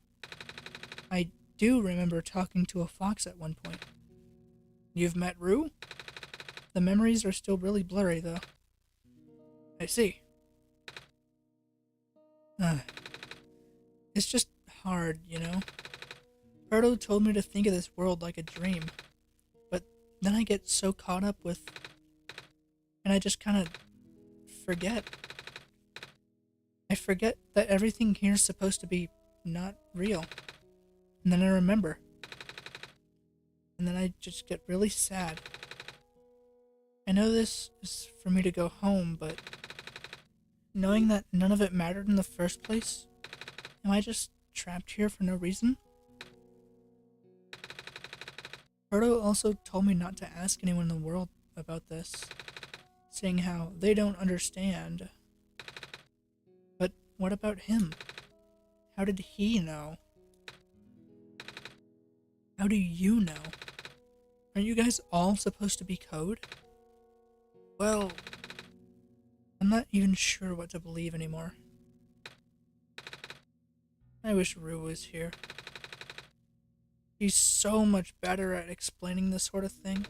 I do remember talking to a fox at one point. You've met Rue? The memories are still really blurry, though. I see. It's just hard, you know? Proto told me to think of this world like a dream. But then I get so caught up with... And I just kind of forget. I forget that everything here's supposed to be not real. And then I remember. And then I just get really sad. I know this is for me to go home, but knowing that none of it mattered in the first place, am I just trapped here for no reason? Proto also told me not to ask anyone in the world about this, saying how they don't understand. But what about him? How did he know? How do you know? Aren't you guys all supposed to be code? Well, I'm not even sure what to believe anymore. I wish Rue was here. She's so much better at explaining this sort of thing.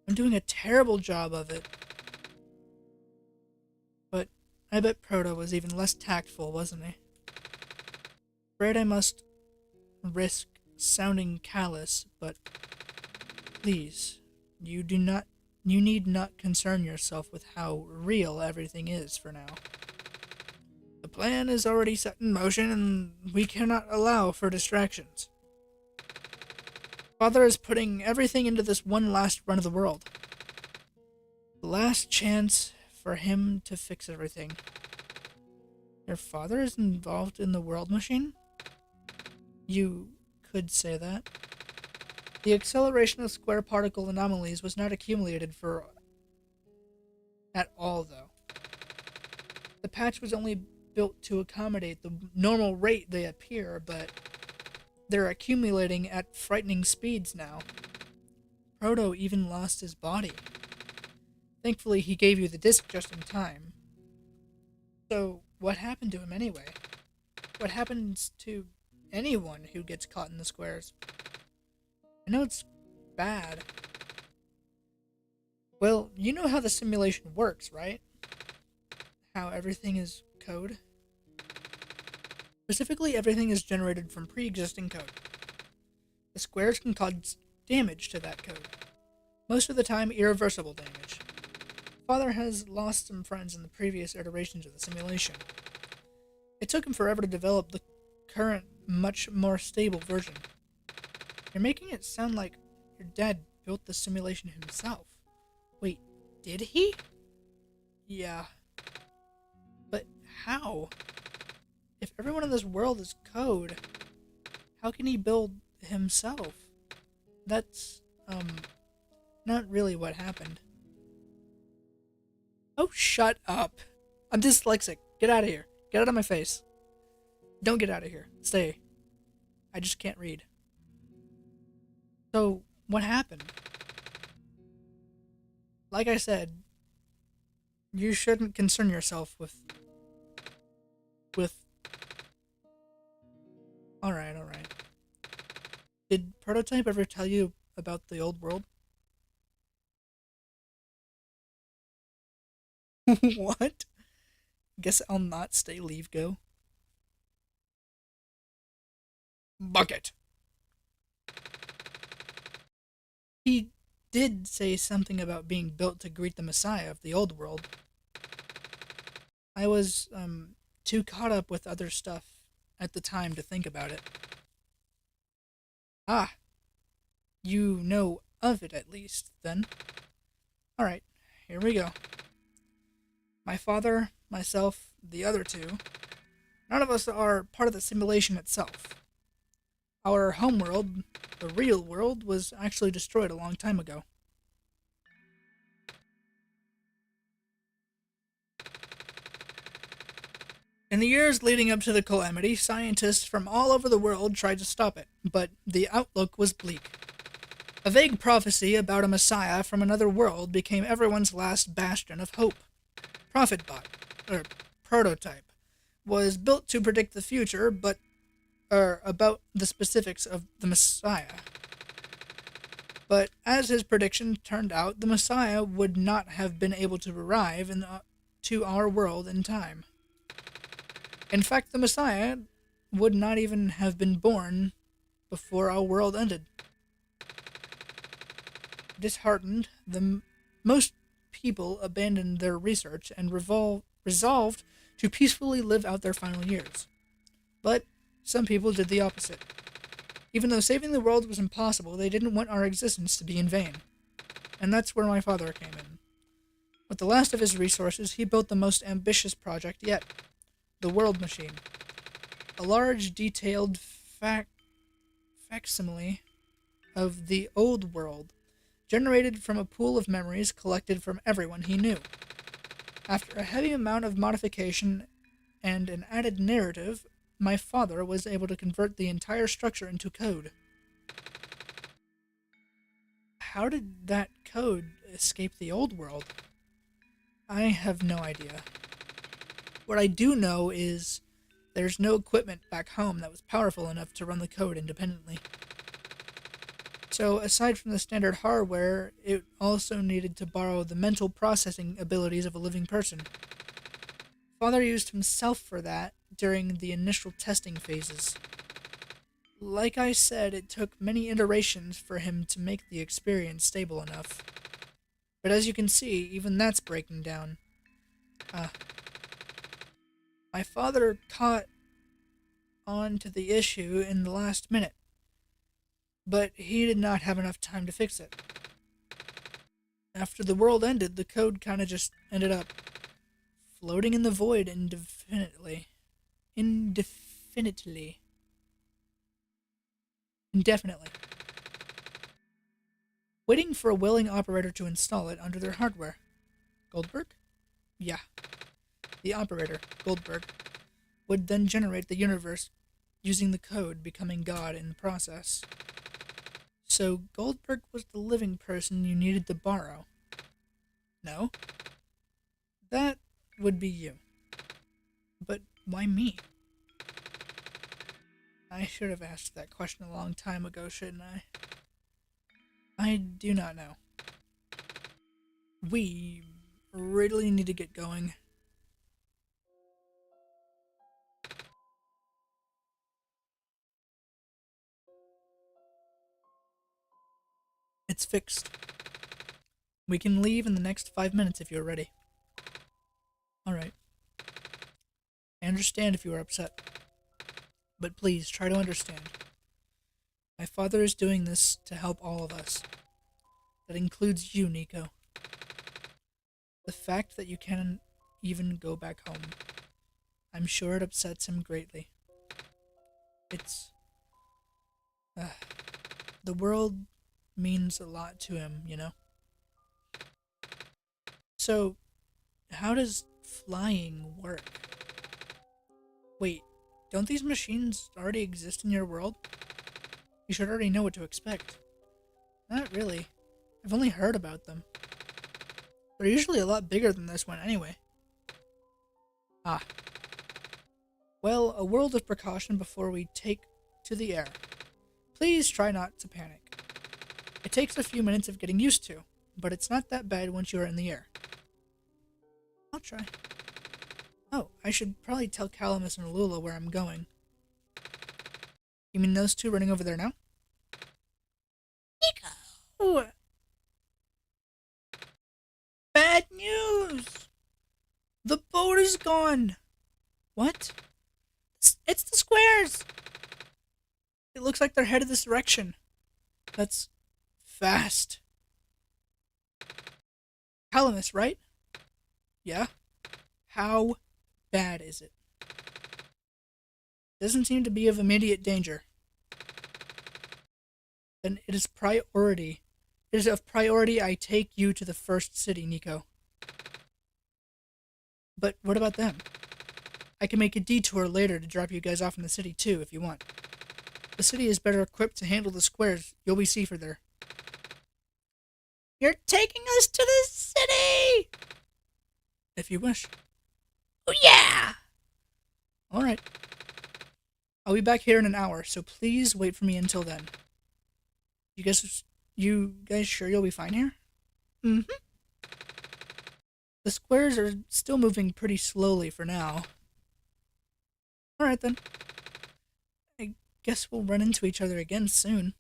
I'm doing a terrible job of it. But I bet Proto was even less tactful, wasn't he? Afraid I must risk sounding callous, but please, you need not concern yourself with how real everything is for now. The plan is already set in motion, and we cannot allow for distractions. Father is putting everything into this one last run of the world. last chance for him to fix everything. Your father is involved in the world machine? You could say that. The acceleration of square particle anomalies was not accumulated for at all, though. The patch was only built to accommodate the normal rate they appear, but they're accumulating at frightening speeds now. Proto even lost his body. Thankfully, he gave you the disc just in time. So, what happened to him anyway? What happens to anyone who gets caught in the squares? I know it's bad. Well, you know how the simulation works, right? How everything is code? Specifically, everything is generated from pre-existing code. The squares can cause damage to that code. Most of the time, irreversible damage. Father has lost some friends in the previous iterations of the simulation. It took him forever to develop the current, much more stable version. You're making it sound like your dad built the simulation himself. Wait, did he? Yeah. But how? If everyone in this world is code, how can he build himself? That's, not really what happened. Oh, shut up. I'm dyslexic. Get out of here. Get out of my face. Don't get out of here. Stay. I just can't read. So, what happened? Like I said, you shouldn't concern yourself with... Alright. Did Prototype ever tell you about the old world? What? Guess I'll not stay leave go. Bucket. He did say something about being built to greet the Messiah of the old world. I was, too caught up with other stuff at the time to think about it. Ah, you know of it at least, then. Alright, here we go. My father, myself, the other two, none of us are part of the simulation itself. Our homeworld, the real world, was actually destroyed a long time ago. In the years leading up to the calamity, scientists from all over the world tried to stop it, but the outlook was bleak. A vague prophecy about a messiah from another world became everyone's last bastion of hope. Prophetbot, or Prototype, was built to predict the future, but about the specifics of the Messiah. But as his prediction turned out, the Messiah would not have been able to arrive to our world in time. In fact, the Messiah would not even have been born before our world ended. Disheartened, most people abandoned their research and resolved to peacefully live out their final years. But some people did the opposite. Even though saving the world was impossible, they didn't want our existence to be in vain. And that's where my father came in. With the last of his resources, he built the most ambitious project yet, the World Machine. A large, detailed facsimile of the old world, generated from a pool of memories collected from everyone he knew. After a heavy amount of modification and an added narrative, my father was able to convert the entire structure into code. How did that code escape the old world? I have no idea. What I do know is there's no equipment back home that was powerful enough to run the code independently. So, aside from the standard hardware, it also needed to borrow the mental processing abilities of a living person. Father used himself for that during the initial testing phases. Like I said, it took many iterations for him to make the experience stable enough. But as you can see, even that's breaking down. My father caught on to the issue in the last minute, but he did not have enough time to fix it. after the world ended, the code kind of just ended up floating in the void indefinitely. Indefinitely. Waiting for a willing operator to install it under their hardware. Goldberg? Yeah. The operator, Goldberg, would then generate the universe using the code, becoming God in the process. So Goldberg was the living person you needed to borrow. No? That would be you. But why me? I should have asked that question a long time ago, shouldn't I? I do not know. We really need to get going. It's fixed. We can leave in the next 5 minutes if you're ready. Alright. I understand if you are upset. But please, try to understand. My father is doing this to help all of us. That includes you, Nico. The fact that you can't even go back home, I'm sure it upsets him greatly. It's... the world means a lot to him, you know? So, how does flying work? Wait, don't these machines already exist in your world? You should already know what to expect. Not really. I've only heard about them. They're usually a lot bigger than this one anyway. Ah. Well, a world of precaution before we take to the air. Please try not to panic. It takes a few minutes of getting used to, but it's not that bad once you are in the air. I'll try. Oh, I should probably tell Calamus and Lula where I'm going. You mean those two running over there now? Nico! Bad news! The boat is gone! What? It's the squares! It looks like they're headed this direction. That's fast. Calamus, right? Yeah? How bad is it? Doesn't seem to be of immediate danger. Then it is priority. It is of priority I take you to the first city, Nico. But what about them? I can make a detour later to drop you guys off in the city too, if you want. The city is better equipped to handle the squares. You'll be safer there. You're taking us to the city! If you wish. Oh yeah! Alright. I'll be back here in an hour, so please wait for me until then. You guys sure you'll be fine here? Mm-hmm. The squares are still moving pretty slowly for now. Alright then. I guess we'll run into each other again soon.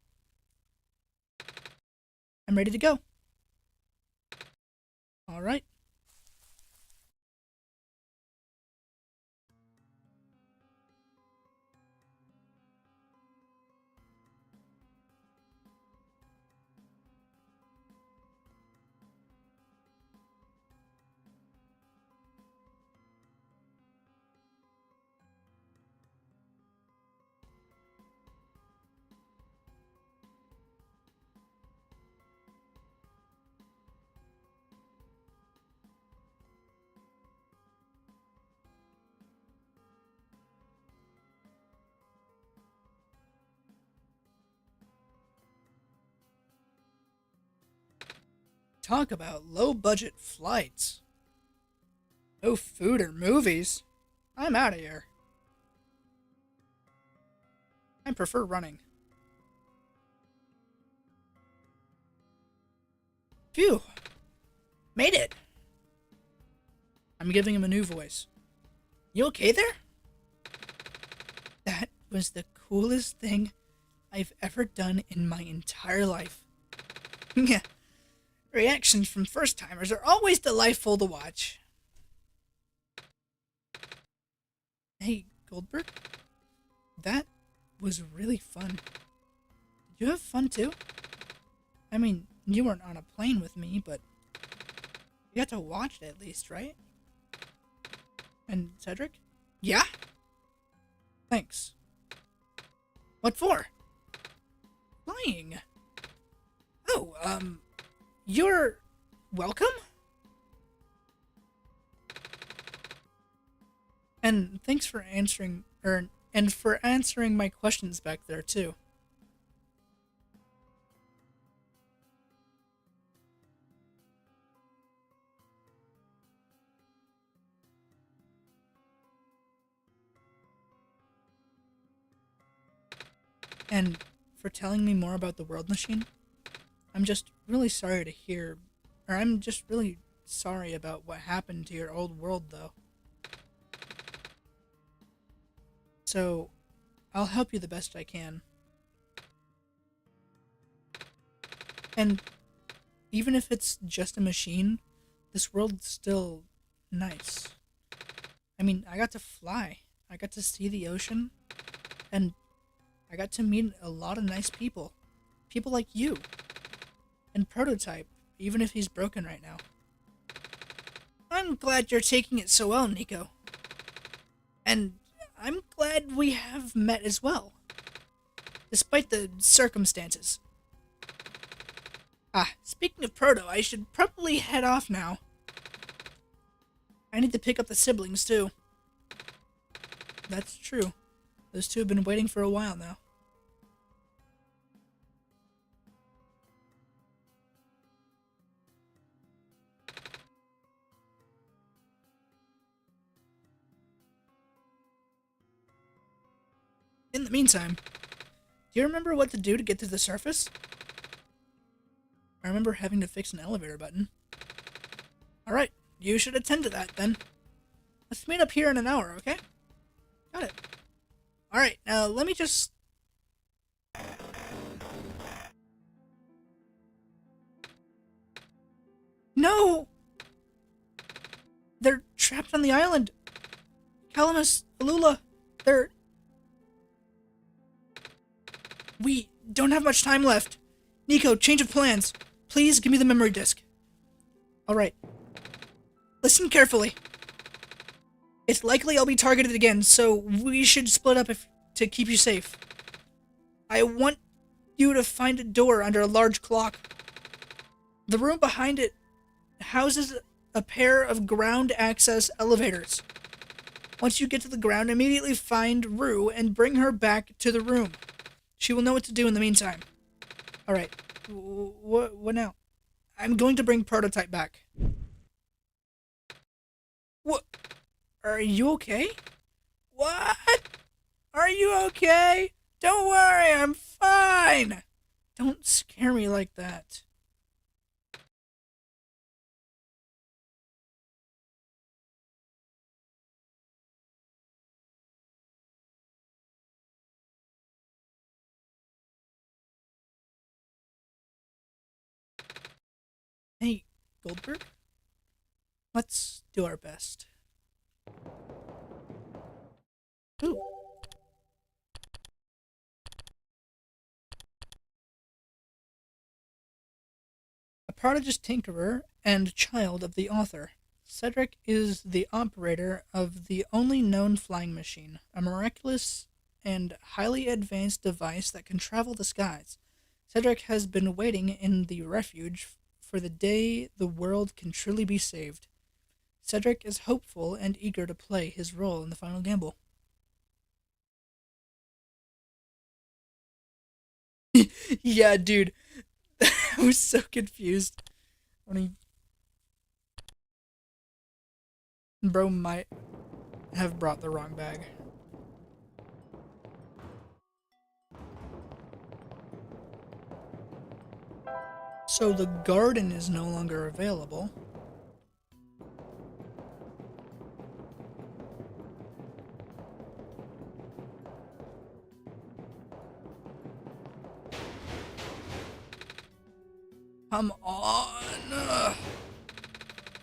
I'm ready to go. Alright. Talk about low-budget flights. No food or movies. I'm out of here. I prefer running. Phew. Made it. I'm giving him a new voice. You okay there? That was the coolest thing I've ever done in my entire life. Yeah. Reactions from first-timers are always delightful to watch. Hey, Goldberg? That was really fun. Did you have fun too? I mean, you weren't on a plane with me, but You got to watch it at least, right? And Cedric? Yeah? Thanks. What for? Flying. Oh, you're welcome? And thanks for answering, and for answering my questions back there, too. And for telling me more about the World Machine. I'm just really sorry to hear, or I'm just really sorry about what happened to your old world, though. So, I'll help you the best I can. And even if it's just a machine, this world's still nice. I mean, I got to fly. I got to see the ocean. And I got to meet a lot of nice people. People like you. And Prototype, even if he's broken right now. I'm glad you're taking it so well, Nico. And I'm glad we have met as well. Despite the circumstances. Ah, speaking of Proto, I should probably head off now. I need to pick up the siblings, too. That's true. Those two have been waiting for a while now. In the meantime, do you remember what to do to get to the surface? I remember having to fix an elevator button. Alright, you should attend to that then. Let's meet up here in an hour, okay? Got it. Alright, now let me just... No! They're trapped on the island! Calamus, Alula, they're... We don't have much time left. Nico, change of plans. Please give me the memory disk. Alright. Listen carefully. It's likely I'll be targeted again, so we should split up to keep you safe. I want you to find a door under a large clock. The room behind it houses a pair of ground access elevators. Once you get to the ground, immediately find Rue and bring her back to the room. She will know what to do in the meantime. Alright. What now? I'm going to bring Prototype back. What? Are you okay? What? Are you okay? Don't worry, I'm fine! Don't scare me like that. Hey, Goldberg? Let's do our best. Ooh. A prodigious tinkerer and child of the author, Cedric is the operator of the only known flying machine, a miraculous and highly advanced device that can travel the skies. Cedric has been waiting in the refuge for the day the world can truly be saved. Cedric is hopeful and eager to play his role in the final gamble. Yeah, dude. I was so confused when he... Bro might have brought the wrong bag. So the garden is no longer available. Come on!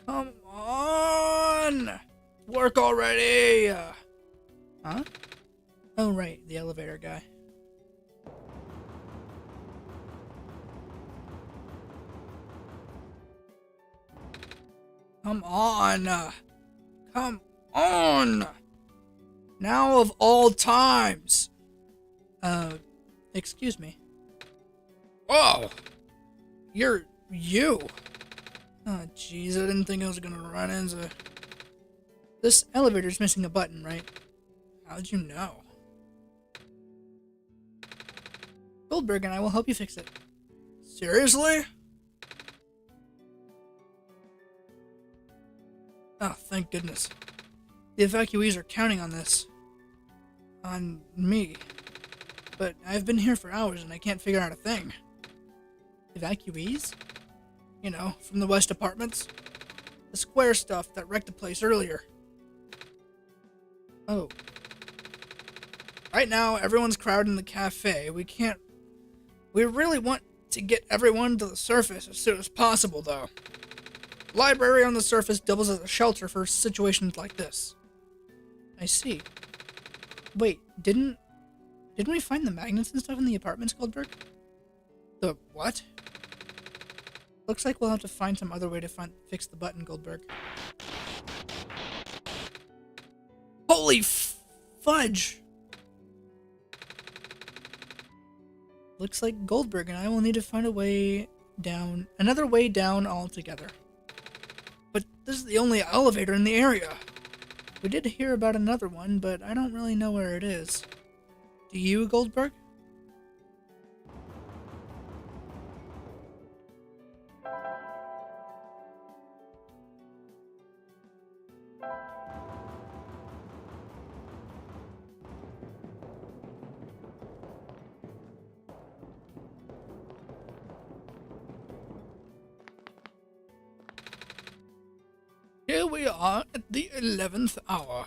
Come on! Work already! Huh? Oh, right, the elevator guy. Come on. Come on. Now of all times. Excuse me. Whoa! You. Oh, jeez, I didn't think I was gonna run into... This elevator's missing a button, right? How'd you know? Goldberg and I will help you fix it. Seriously? Oh, thank goodness. The evacuees are counting on this. On me. But I've been here for hours and I can't figure out a thing. Evacuees? You know, from the West Apartments? The square stuff that wrecked the place earlier. Oh. Right now, everyone's crowded in the cafe. We really want to get everyone to the surface as soon as possible, though. The library on the surface doubles as a shelter for situations like this. I see. Wait, didn't we find the magnets and stuff in the apartments, Goldberg? The what? Looks like we'll have to find some other way to fix the button, Goldberg. Holy fudge! Looks like Goldberg and I will need to find another way down altogether. But this is the only elevator in the area. We did hear about another one, but I don't really know where it is. Do you, Goldberg? Here we are at the 11th hour.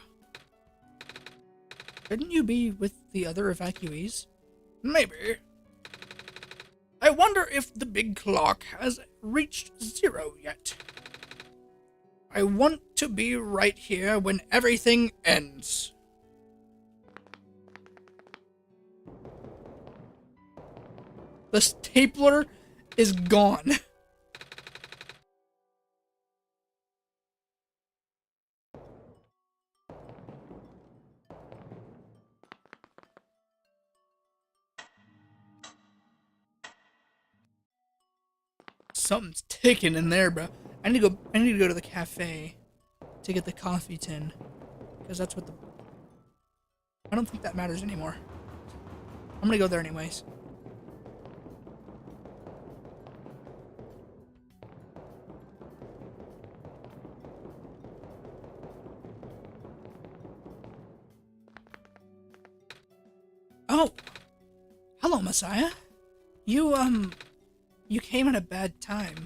Shouldn't you be with the other evacuees? Maybe. I wonder if the big clock has reached 0 yet. I want to be right here when everything ends. The stapler is gone. Something's ticking in there, bro. I need to go to the cafe to get the coffee tin, because that's what I don't think that matters anymore. I'm gonna go there anyways. Oh, hello, Messiah. You came at a bad time.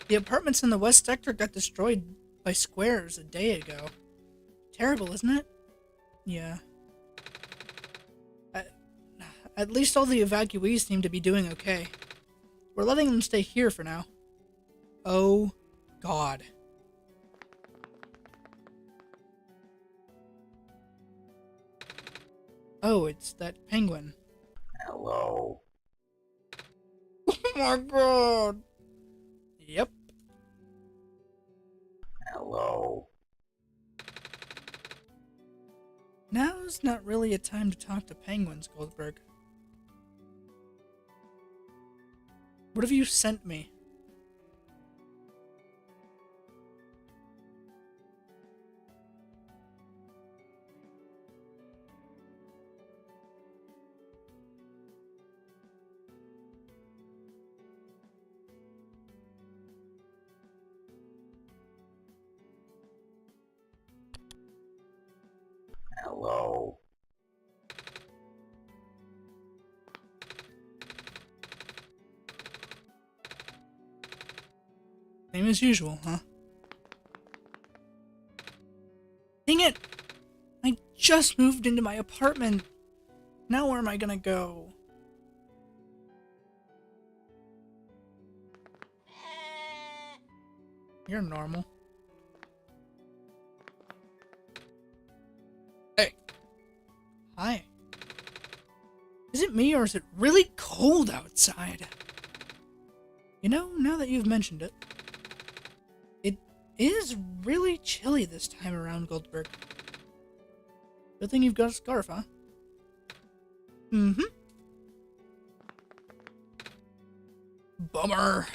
The apartments in the West Sector got destroyed by squares a day ago. Terrible, isn't it? Yeah. At least all the evacuees seem to be doing okay. We're letting them stay here for now. Oh, God. Oh, it's that penguin. Hello. Oh my god. Yep. Hello. Now's not really a time to talk to penguins, Goldberg. What have you sent me? Hello. Same as usual, huh? Dang it! I just moved into my apartment. Now where am I gonna go? You're normal. Hey. Hi. Is it me or is it really cold outside? You know, now that you've mentioned it, It is really chilly this time around, Goldberg. Good thing you've got a scarf, huh? Mm-hmm. Bummer.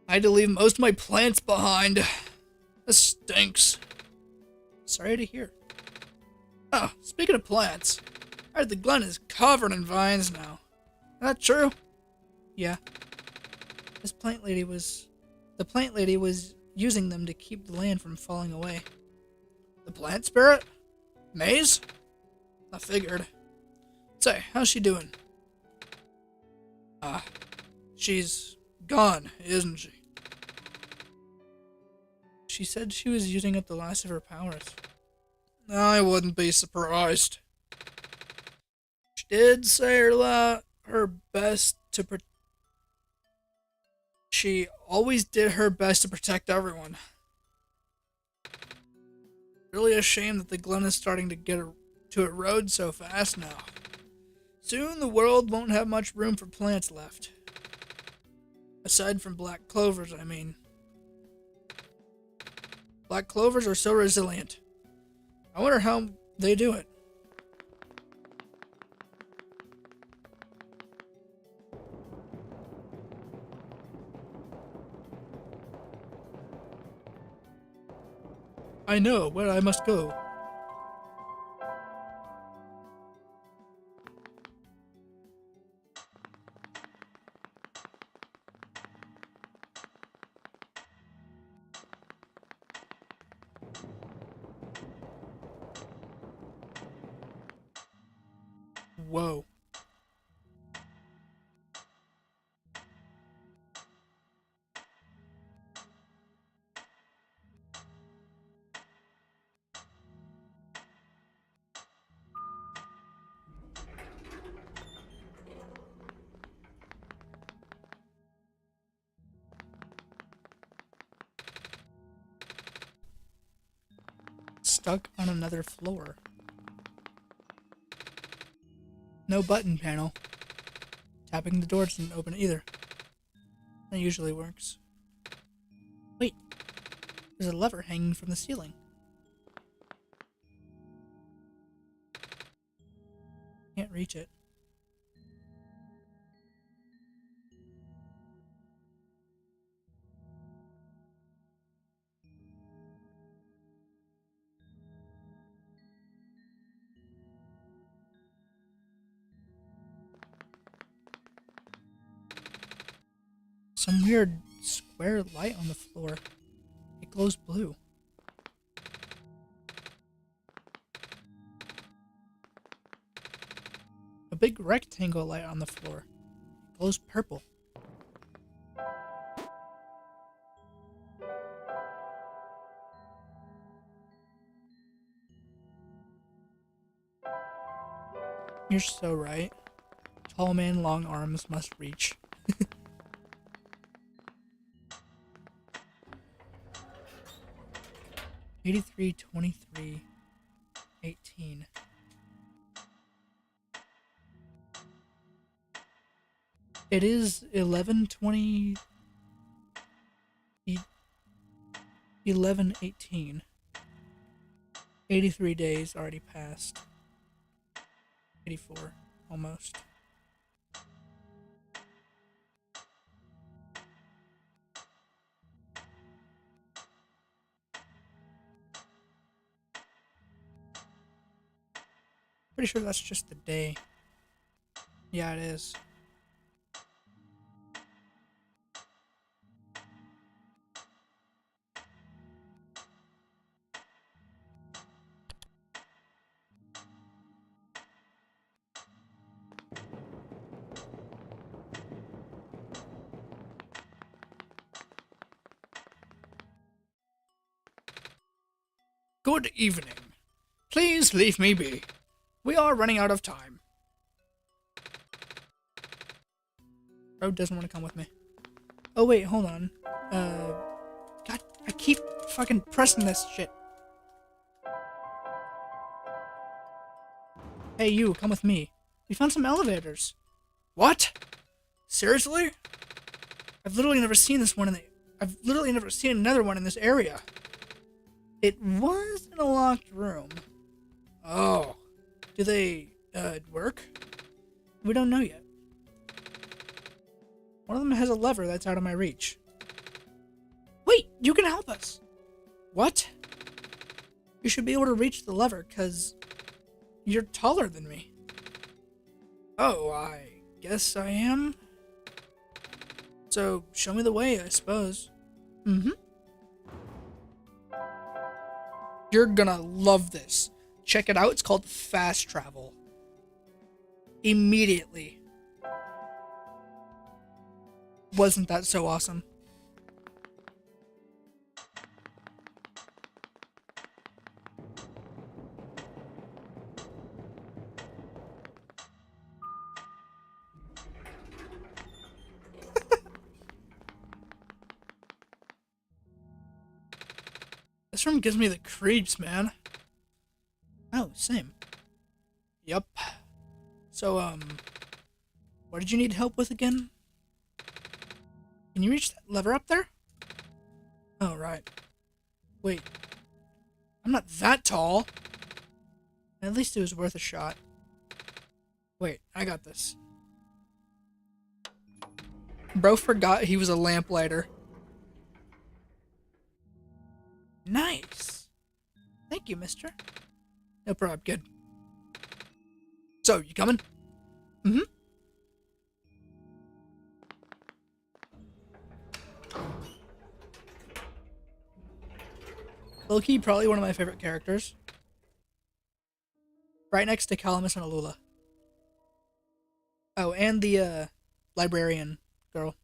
I had to leave most of my plants behind. This stinks. Sorry to hear. Oh, speaking of plants, I heard the glen is covered in vines now. Is that true? Yeah. The plant lady was using them to keep the land from falling away. The plant spirit? Maze? I figured. Say, how's she doing? She's gone, isn't she? She said she was using up the last of her powers. I wouldn't be surprised. She did say her best to She always did her best to protect everyone. Really a shame that the glen is starting to erode so fast now. Soon the world won't have much room for plants left. Aside from black clovers, I mean. Black clovers are so resilient. I wonder how they do it. I know where I must go. Whoa. Stuck on another floor. No button panel. Tapping the door doesn't open it either. That usually works. Wait, there's a lever hanging from the ceiling. Can't reach it. Some weird square light on the floor. It glows blue. A big rectangle light on the floor. It glows purple. You're so right. Tall man, long arms must reach. 83, 23, 18. It is 11:20, 11:18. 83 days already passed. 84, almost. Pretty sure that's just the day. Yeah, it is. Good evening. Please leave me be. We are running out of time. Road doesn't want to come with me. Oh wait, hold on. God, I keep fucking pressing this shit. Hey you, come with me. We found some elevators. What? Seriously? I've literally never seen this one in the I've literally never seen another one in this area. It was in a locked room. Oh. Do they, work? We don't know yet. One of them has a lever that's out of my reach. Wait, you can help us. What? You should be able to reach the lever, because you're taller than me. Oh, I guess I am. So, show me the way, I suppose. Mm-hmm. You're gonna love this. Check it out, it's called fast travel. Immediately. Wasn't that so awesome? This room gives me the creeps, man. Oh, same. Yup. So, what did you need help with again? Can you reach that lever up there? Oh, right. Wait. I'm not that tall. At least it was worth a shot. Wait, I got this. Bro forgot he was a lamplighter. Nice. Thank you, mister. No problem, good. So, you coming? Mm-hmm. Loki, probably one of my favorite characters. Right next to Calamus and Alula. Oh, and the, librarian girl.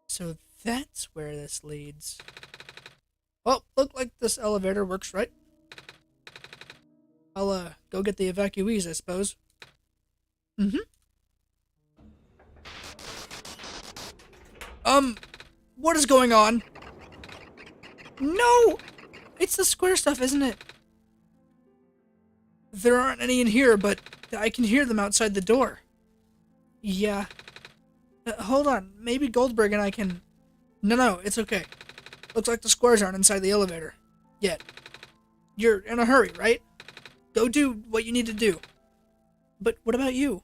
So that's where this leads. Well, look like this elevator works, right? I'll, go get the evacuees, I suppose. Mm-hmm. What is going on? No! It's the square stuff, isn't it? There aren't any in here, but I can hear them outside the door. Yeah. Hold on, maybe Goldberg and I can... No, it's okay. Looks like the squares aren't inside the elevator. Yet. You're in a hurry, right? Go do what you need to do. But what about you?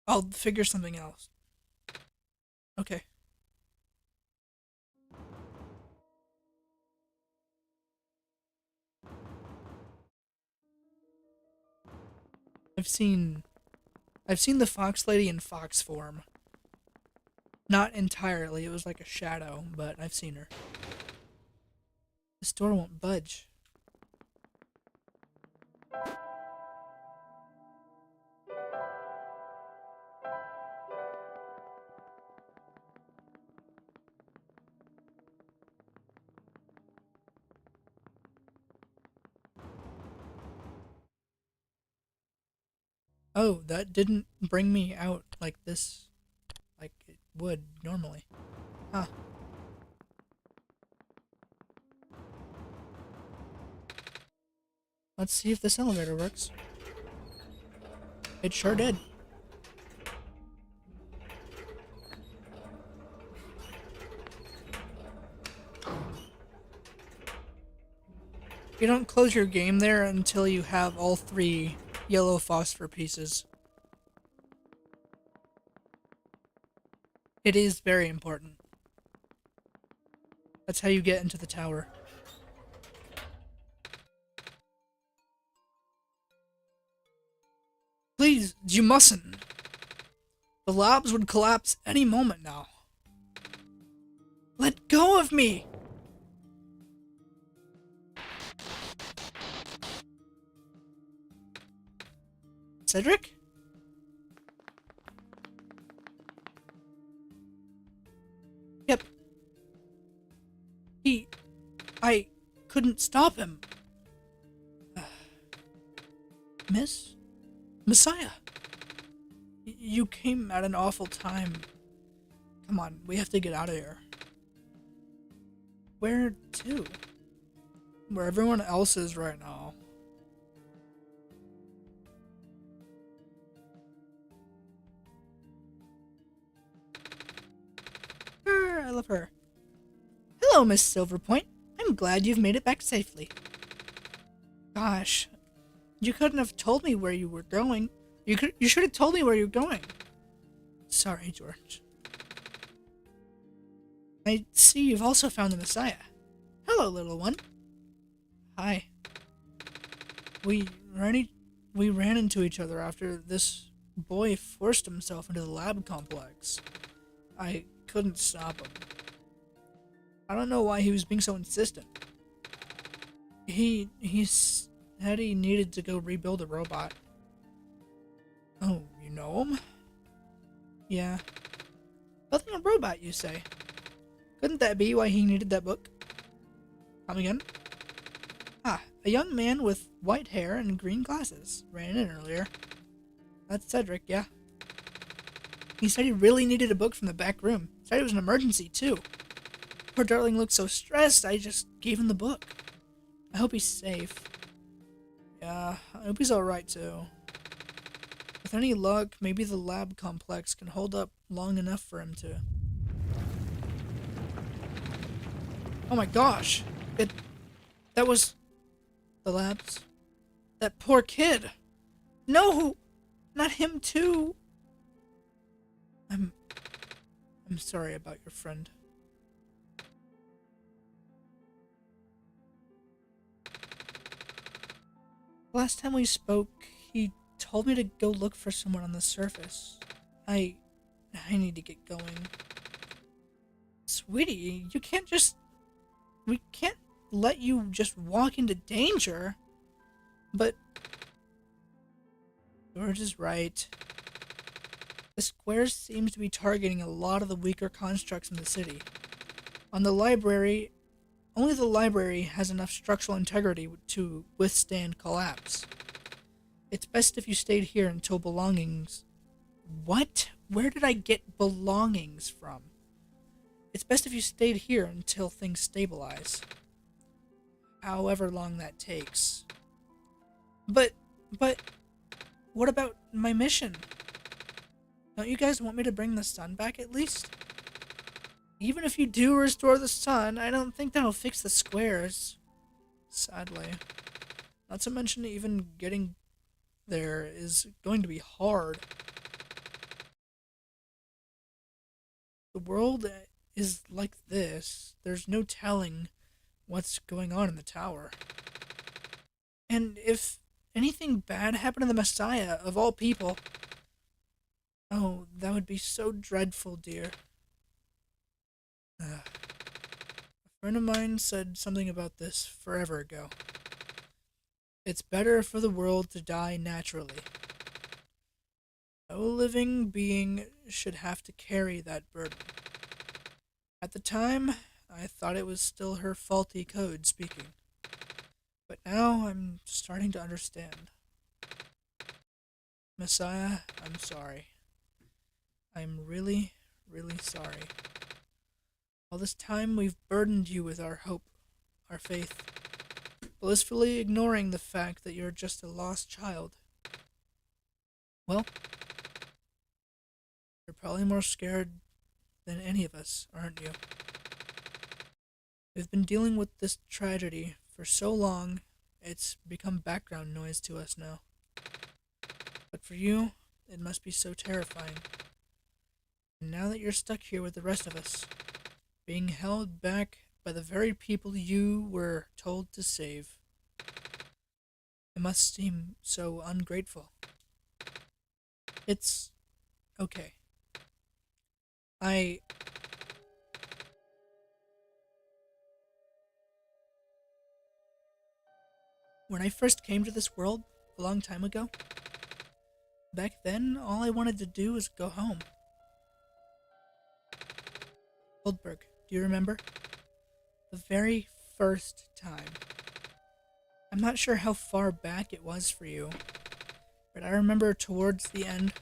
I'll figure something else. Okay. I've seen the Fox Lady in fox form. Not entirely, it was like a shadow, but I've seen her. This door won't budge. Oh, that didn't bring me out like this, like it would normally. Huh. Let's see if this elevator works. It sure did. You don't close your game there until you have all 3 yellow phosphor pieces. It is very important. That's how you get into the tower. Please, you mustn't. The labs would collapse any moment now. Let go of me! Cedric? Yep. I couldn't stop him. Miss? Messiah? You came at an awful time. Come on, we have to get out of here. Where to? Where everyone else is right now. Hello, Miss Silverpoint. I'm glad you've made it back safely. Gosh, you couldn't have told me where you were going. You should have told me where you're going. Sorry, George. I see you've also found the Messiah. Hello, little one. Hi. We ran into each other after this boy forced himself into the lab complex. I couldn't stop him. I don't know why he was being so insistent. He said he needed to go rebuild a robot. Oh, you know him? Yeah. Building a robot, you say? Couldn't that be why he needed that book? Come again? Ah, a young man with white hair and green glasses ran in earlier. That's Cedric, yeah. He said he really needed a book from the back room. Said it was an emergency, too. Poor darling looked so stressed, I just gave him the book. I hope he's safe. Yeah, I hope he's alright, too. With any luck, maybe the lab complex can hold up long enough for him to... Oh my gosh! That was... the labs? That poor kid! No! Not him too! I'm sorry about your friend. Last time we spoke, he told me to go look for someone on the surface. I need to get going. Sweetie, you can't just... We can't let you just walk into danger. But... George is right. The squares seems to be targeting a lot of the weaker constructs in the city. On the library... Only the library has enough structural integrity to withstand collapse. It's best if you stayed here until belongings... What? Where did I get belongings from? It's best if you stayed here until things stabilize. However long that takes. But... What about my mission? Don't you guys want me to bring the sun back at least? Even if you do restore the sun, I don't think that'll fix the squares. Sadly. Not to mention even getting there is going to be hard. The world is like this. There's no telling what's going on in the tower. And if anything bad happened to the Messiah, of all people... Oh, that would be so dreadful, dear. A friend of mine said something about this forever ago. It's better for the world to die naturally. No living being should have to carry that burden. At the time, I thought it was still her faulty code speaking. But now I'm starting to understand. Messiah, I'm sorry. I'm really, really sorry. All this time we've burdened you with our hope, our faith, blissfully ignoring the fact that you're just a lost child. Well, you're probably more scared than any of us, aren't you? We've been dealing with this tragedy for so long, it's become background noise to us now. But for you, it must be so terrifying. And now that you're stuck here with the rest of us, being held back by the very people you were told to save, it must seem so ungrateful. It's okay. When I first came to this world, a long time ago, back then, all I wanted to do was go home. Goldberg, do you remember? The very first time. I'm not sure how far back it was for you, but I remember towards the end,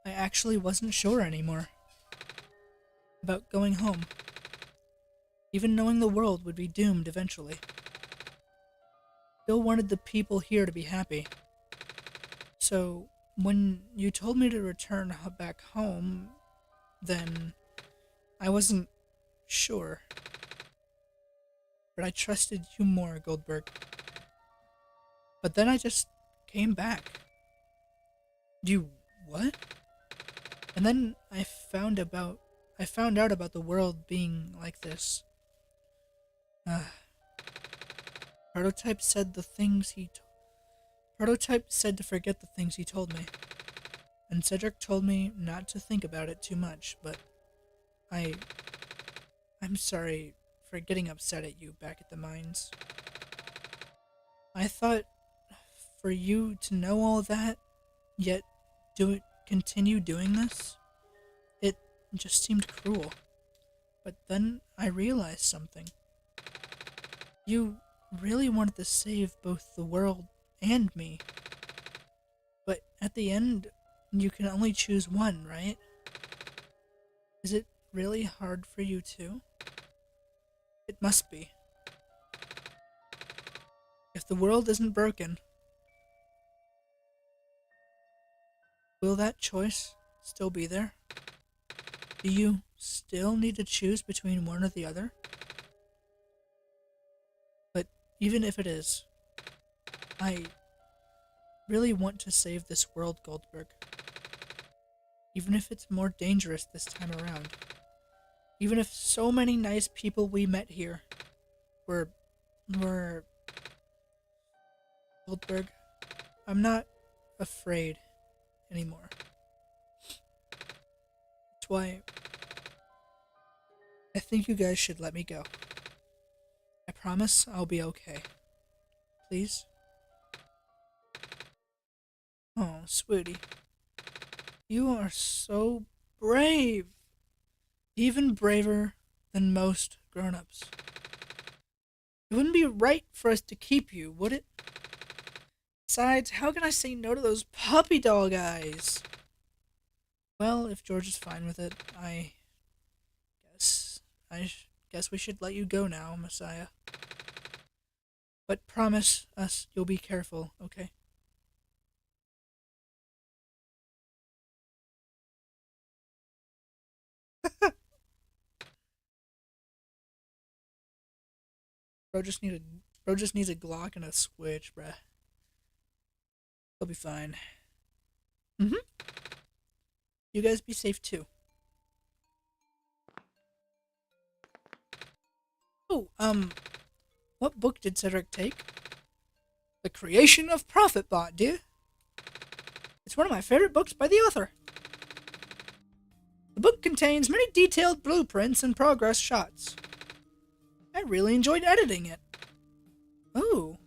I actually wasn't sure anymore about going home, even knowing the world would be doomed eventually. Still wanted the people here to be happy. So, when you told me to return back home, then I wasn't sure. but I trusted you more, Goldberg. But then I just came back. You what? And then I found out about the world being like this. Prototype said Prototype said to forget the things he told me. And Cedric told me not to think about it too much, but I'm sorry for getting upset at you back at the mines. I thought for you to know all that, yet continue doing this, it just seemed cruel. But then I realized something. You really wanted to save both the world and me. But at the end, you can only choose one, right? Is it really hard for you too? It must be. If the world isn't broken, will that choice still be there? Do you still need to choose between one or the other? But even if it is, I really want to save this world, Goldberg. Even if it's more dangerous this time around. Even if so many nice people we met here were Goldberg, I'm not afraid anymore. That's why I think you guys should let me go. I promise I'll be okay. Please? Oh, sweetie. You are so brave. Even braver than most grown-ups. It wouldn't be right for us to keep you, would it? Besides, how can I say no to those puppy dog eyes? Well, if George is fine with it, I guess we should let you go now, Messiah. But promise us you'll be careful, okay? Bro just needs a Glock and a switch, bruh. He'll be fine. Mm-hmm. You guys be safe too. Oh, what book did Cedric take? The Creation of Prophetbot, dear. It's one of my favorite books by the author. The book contains many detailed blueprints and progress shots. I really enjoyed editing it. Oh.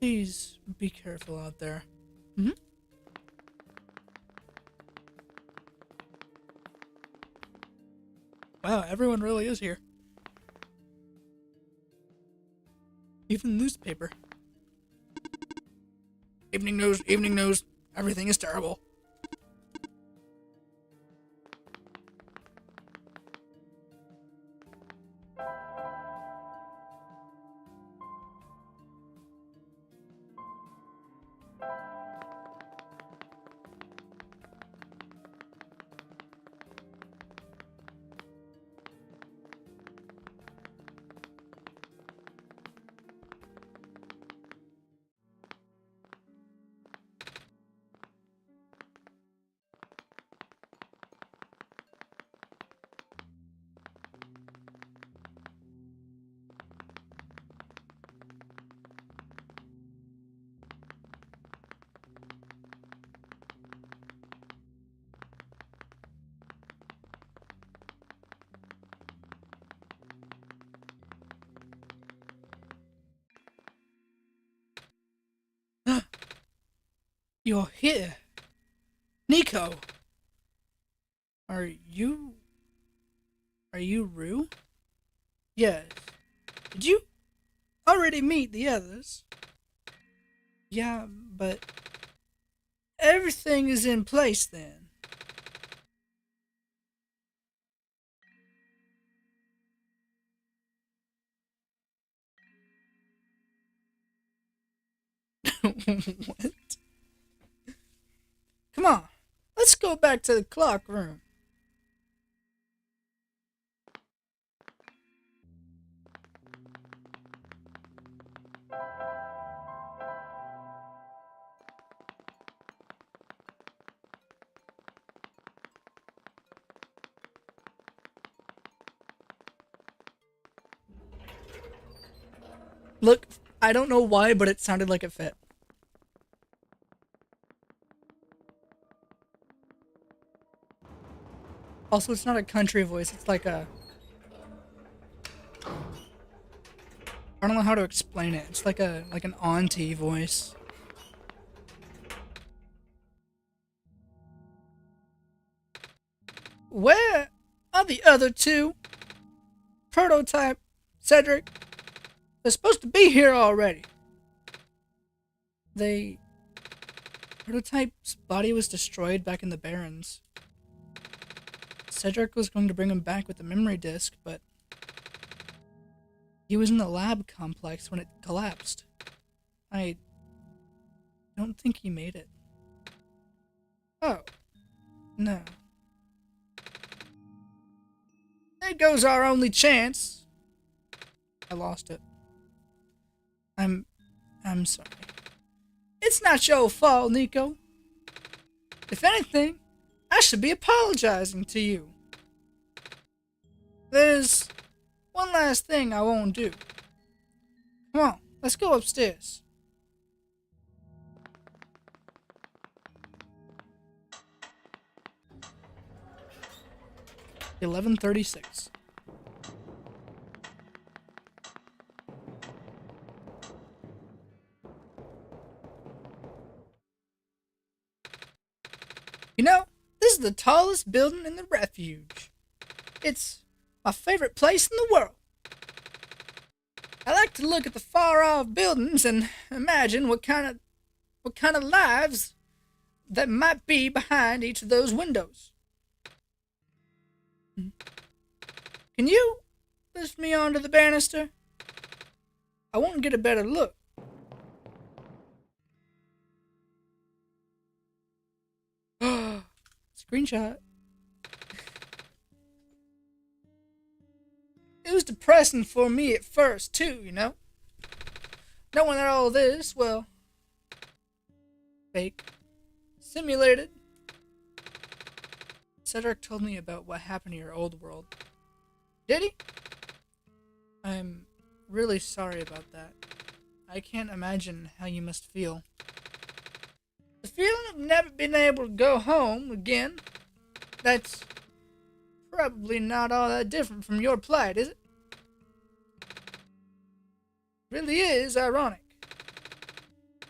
Please be careful out there. Mm-hmm. Wow, everyone really is here. Even the newspaper. Evening news, evening news. Everything is terrible. You're here. Nico. Are you Rue? Yes. Did you already meet the others? Yeah, but everything is in place then. What? Come on, let's go back to the clock room. I don't know why, but it sounded like it fit. Also, it's not a country voice. It's like a... I don't know how to explain it. It's like an auntie voice. Where are the other two? Prototype, Cedric. They're supposed to be here already. Prototype's body was destroyed back in the Barrens. Cedric was going to bring him back with the memory disk, but he was in the lab complex when it collapsed. I don't think he made it. Oh, no. There goes our only chance. I lost it. I'm sorry. It's not your fault, Nico. If anything, I should be apologizing to you. There's one last thing I won't do. Come on, let's go upstairs. $11:36. You know, this is the tallest building in the refuge. It's my favorite place in the world. I like to look at the far-off buildings and imagine what kind of lives that might be behind each of those windows. Can you lift me onto the banister? I want to get a better look. Screenshot. It was depressing for me at first, too, you know? Knowing that all this, well, fake, simulated. Cedric told me about what happened to your old world. Did he? I'm really sorry about that. I can't imagine how you must feel. The feeling of never being able to go home again, that's probably not all that different from your plight, is it? Really is ironic.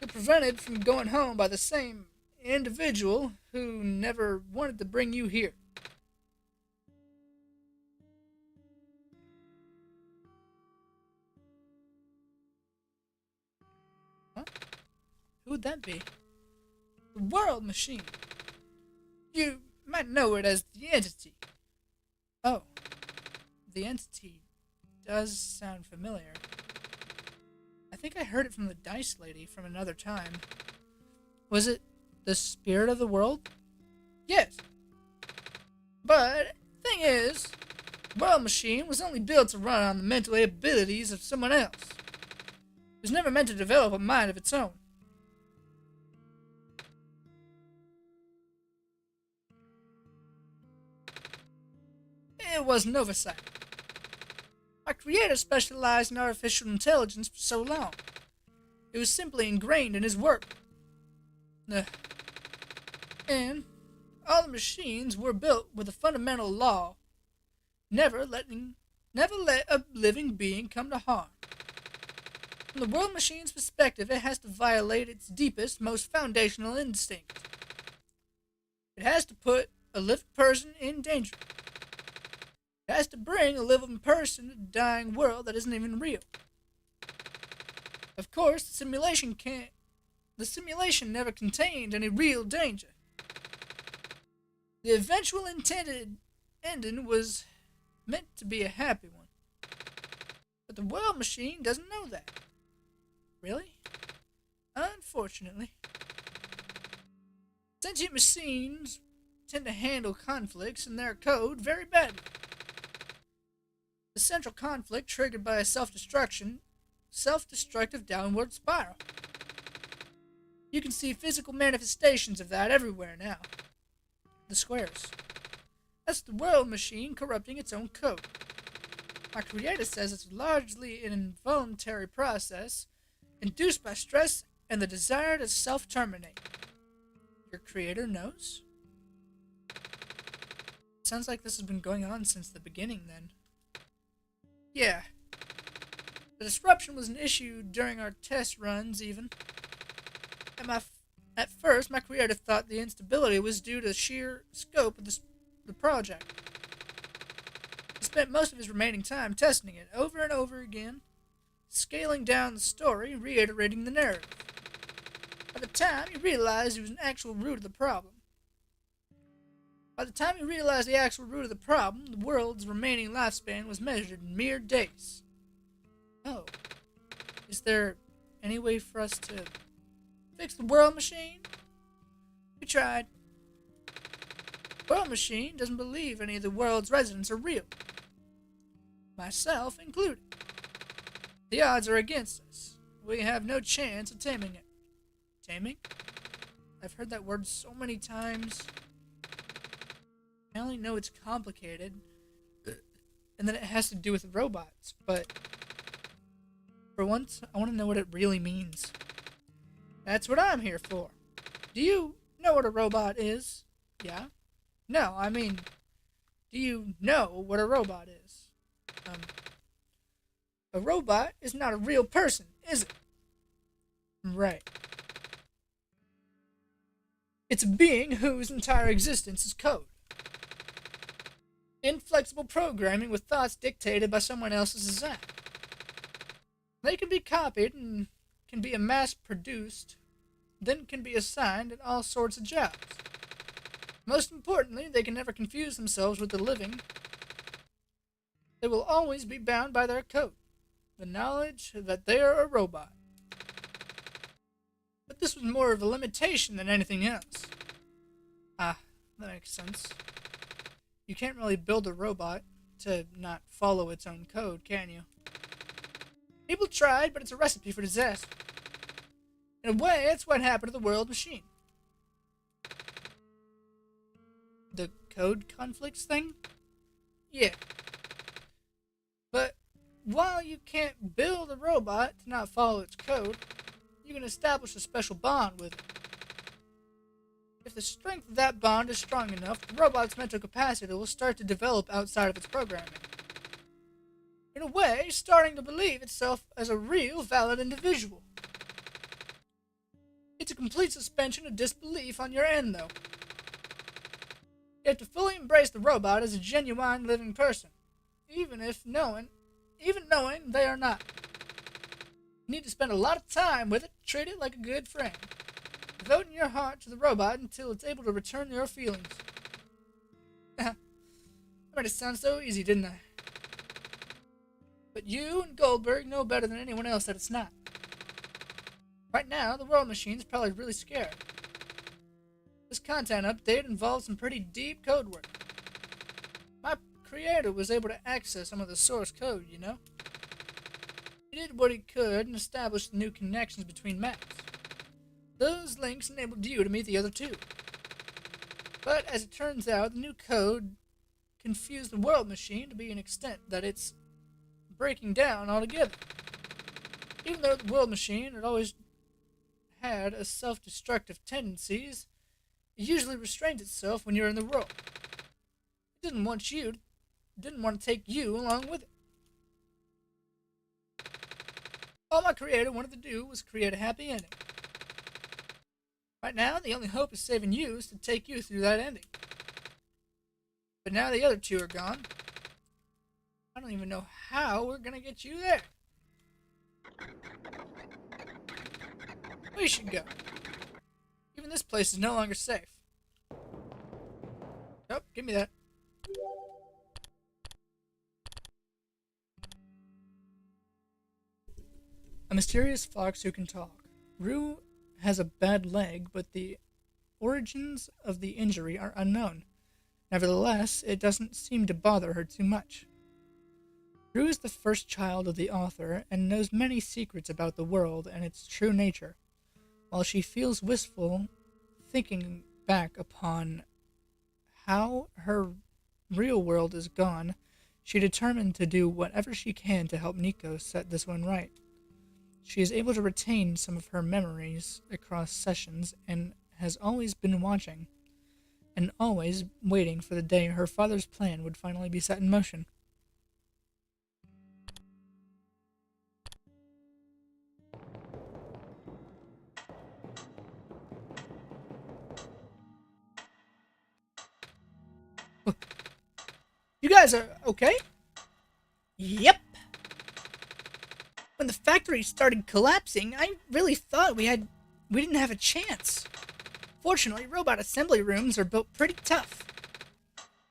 You're prevented from going home by the same individual who never wanted to bring you here. Huh? Who would that be? The World Machine. You might know it as the Entity. Oh, the Entity does sound familiar. I think I heard it from the Dice Lady from another time. Was it the spirit of the world? Yes. But the thing is, the World Machine was only built to run on the mental abilities of someone else. It was never meant to develop a mind of its own. It was an oversight. My creator specialized in artificial intelligence for so long. It was simply ingrained in his work. And all the machines were built with a fundamental law: never let a living being come to harm. From the World Machine's perspective, it has to violate its deepest, most foundational instinct. It has to put a living person in danger. It has to bring a living person to a dying world that isn't even real. Of course, the simulation never contained any real danger. The eventual intended ending was meant to be a happy one. But the World Machine doesn't know that. Really? Unfortunately. Sentient machines tend to handle conflicts in their code very badly. The central conflict triggered by a self-destructive downward spiral. You can see physical manifestations of that everywhere now. The squares. That's the World Machine corrupting its own code. My creator says it's largely an involuntary process, induced by stress and the desire to self-terminate. Your creator knows? Sounds like this has been going on since the beginning, then. Yeah. The disruption was an issue during our test runs, even. At first, my creator thought the instability was due to the sheer scope of the project. He spent most of his remaining time testing it over and over again, scaling down the story, reiterating the narrative. By the time he realized the actual root of the problem, the world's remaining lifespan was measured in mere days. Oh, is there any way for us to fix the world machine? We tried. The world machine doesn't believe any of the world's residents are real, myself included. The odds are against us. We have no chance of taming it. Taming? I've heard that word so many times. I only know it's complicated, and that it has to do with robots, but for once, I want to know what it really means. That's what I'm here for. Do you know what a robot is? Yeah? No, I mean, do you know what a robot is? A robot is not a real person, is it? Right. It's a being whose entire existence is code. Inflexible programming with thoughts dictated by someone else's design. They can be copied and can be mass-produced, then can be assigned at all sorts of jobs. Most importantly, they can never confuse themselves with the living. They will always be bound by their code, the knowledge that they are a robot. But this was more of a limitation than anything else. Ah, that makes sense. You can't really build a robot to not follow its own code, can you? People tried, but it's a recipe for disaster. In a way, that's what happened to the world machine. The code conflicts thing? Yeah. But while you can't build a robot to not follow its code, you can establish a special bond with it. If the strength of that bond is strong enough, the robot's mental capacity will start to develop outside of its programming. In a way, starting to believe itself as a real, valid individual. It's a complete suspension of disbelief on your end, though. You have to fully embrace the robot as a genuine living person, even knowing they are not. You need to spend a lot of time with it, treat it like a good friend, devoting your heart to the robot until it's able to return your feelings. I made it sound so easy, didn't I? But you and Goldberg know better than anyone else that it's not. Right now, the world machine's probably really scared. This content update involves some pretty deep code work. My creator was able to access some of the source code, you know? He did what he could and established new connections between maps. Those links enabled you to meet the other two. But as it turns out, the new code confused the world machine to be an extent that it's breaking down altogether. Even though the world machine had always had a self-destructive tendencies, it usually restrains itself when you're in the world. It didn't want to take you along with it. All my creator wanted to do was create a happy ending. Right now, the only hope of saving you is to take you through that ending. But now the other two are gone. I don't even know how we're gonna get you there. We should go. Even this place is no longer safe. Nope, give me that. A mysterious fox who can talk. Rue has a bad leg, but the origins of the injury are unknown. Nevertheless, it doesn't seem to bother her too much. Rue is the first child of the author and knows many secrets about the world and its true nature. While she feels wistful, thinking back upon how her real world is gone, she determined to do whatever she can to help Nico set this one right. She is able to retain some of her memories across sessions and has always been watching and always waiting for the day her father's plan would finally be set in motion. You guys are okay? Yep. When the factory started collapsing, I really thought we didn't have a chance. Fortunately, robot assembly rooms are built pretty tough.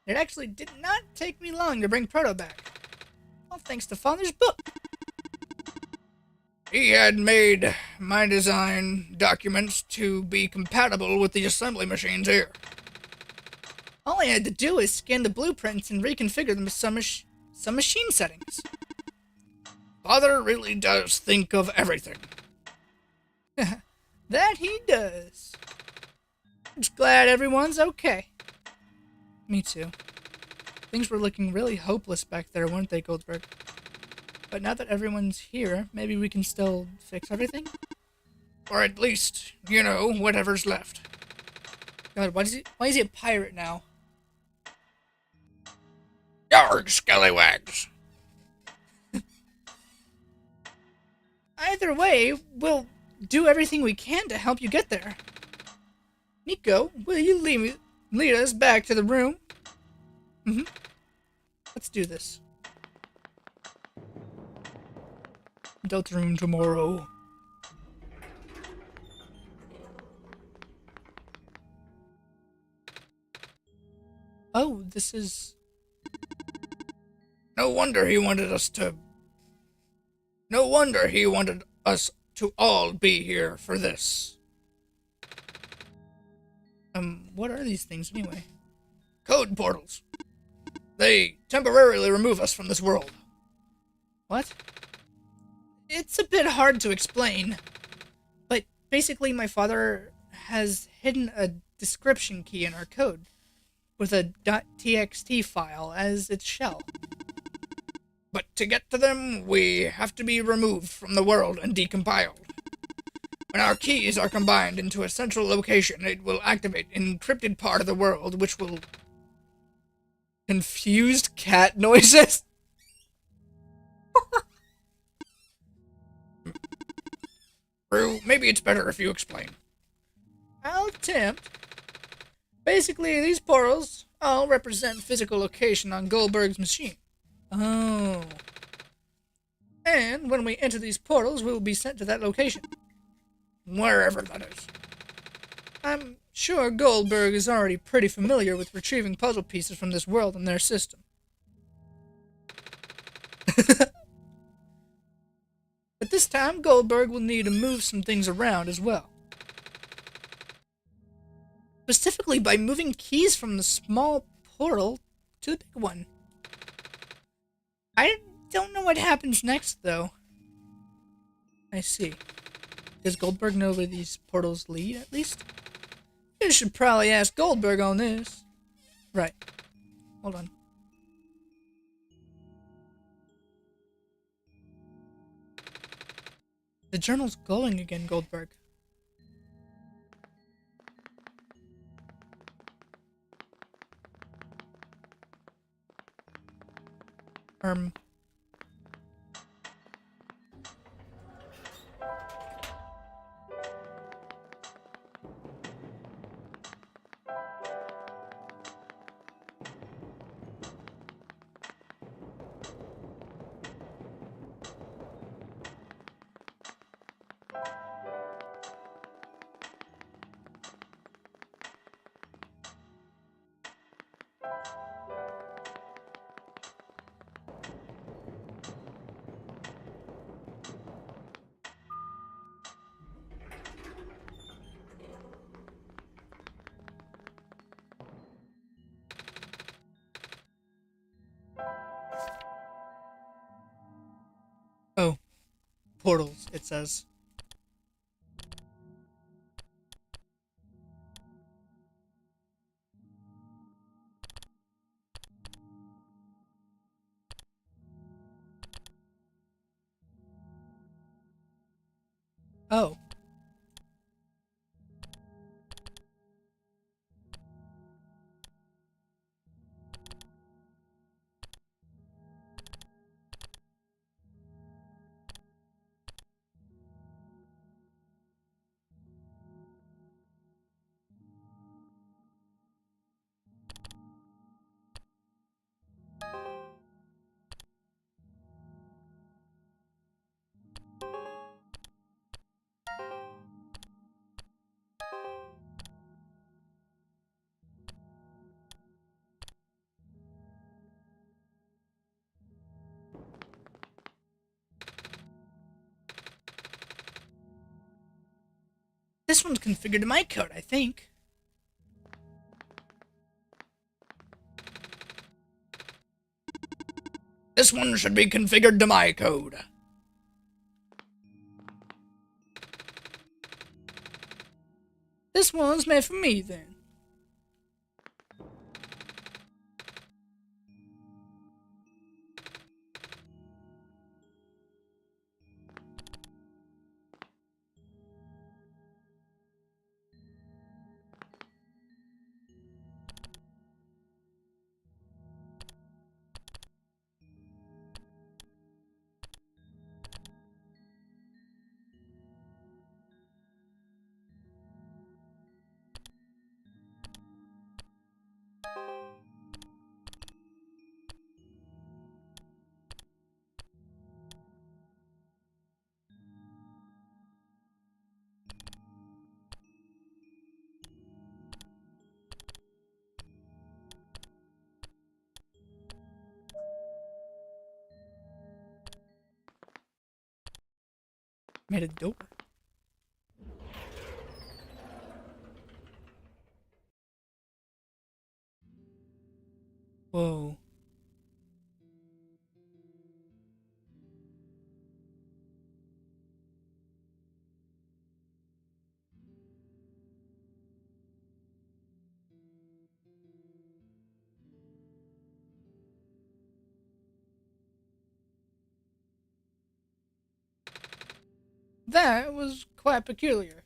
It actually did not take me long to bring Proto back. All thanks to Father's book. He had made my design documents to be compatible with the assembly machines here. All I had to do is scan the blueprints and reconfigure them with some machine settings. Father really does think of everything. That he does. Just glad everyone's okay. Me too. Things were looking really hopeless back there, weren't they, Goldberg? But now that everyone's here, maybe we can still fix everything? Or at least, whatever's left. God, why is he a pirate now? Yarg, scallywags! Either way, we'll do everything we can to help you get there. Nico, will you lead us back to the room? Let's do this. Delta room tomorrow. Oh, this is... No wonder he wanted us to all be here for this. What are these things anyway? Code portals. They temporarily remove us from this world. What? It's a bit hard to explain, but basically my father has hidden a description key in our code with a .txt file as its shell. But to get to them, we have to be removed from the world and decompiled. When our keys are combined into a central location, it will activate an encrypted part of the world, which will... Confused cat noises? Rue, maybe it's better if you explain. I'll attempt. Basically, these portals all represent physical location on Goldberg's machine. Oh. And when we enter these portals, we will be sent to that location. Wherever that is. I'm sure Goldberg is already pretty familiar with retrieving puzzle pieces from this world in their system. But this time, Goldberg will need to move some things around as well. Specifically by moving keys from the small portal to the big one. I don't know what happens next, though. I see. Does Goldberg know where these portals lead, at least? You should probably ask Goldberg on this. Right. Hold on. The journal's glowing again, Goldberg. Oh. Portals, it says. Oh. This one's configured to my code, I think. This one should be configured to my code. This one's made for me, then. Made a door. Whoa. That was quite peculiar.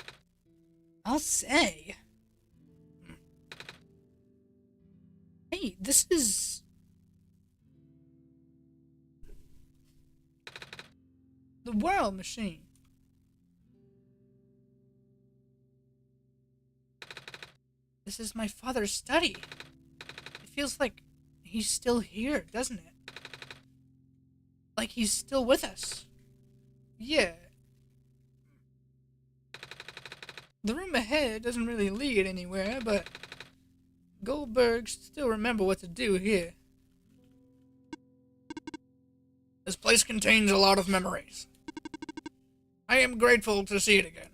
I'll say. Hey, this is... the world machine. This is my father's study. It feels like he's still here, doesn't it? Like he's still with us. Yeah. The room ahead doesn't really lead anywhere, but Goldberg should still remember what to do here. This place contains a lot of memories. I am grateful to see it again.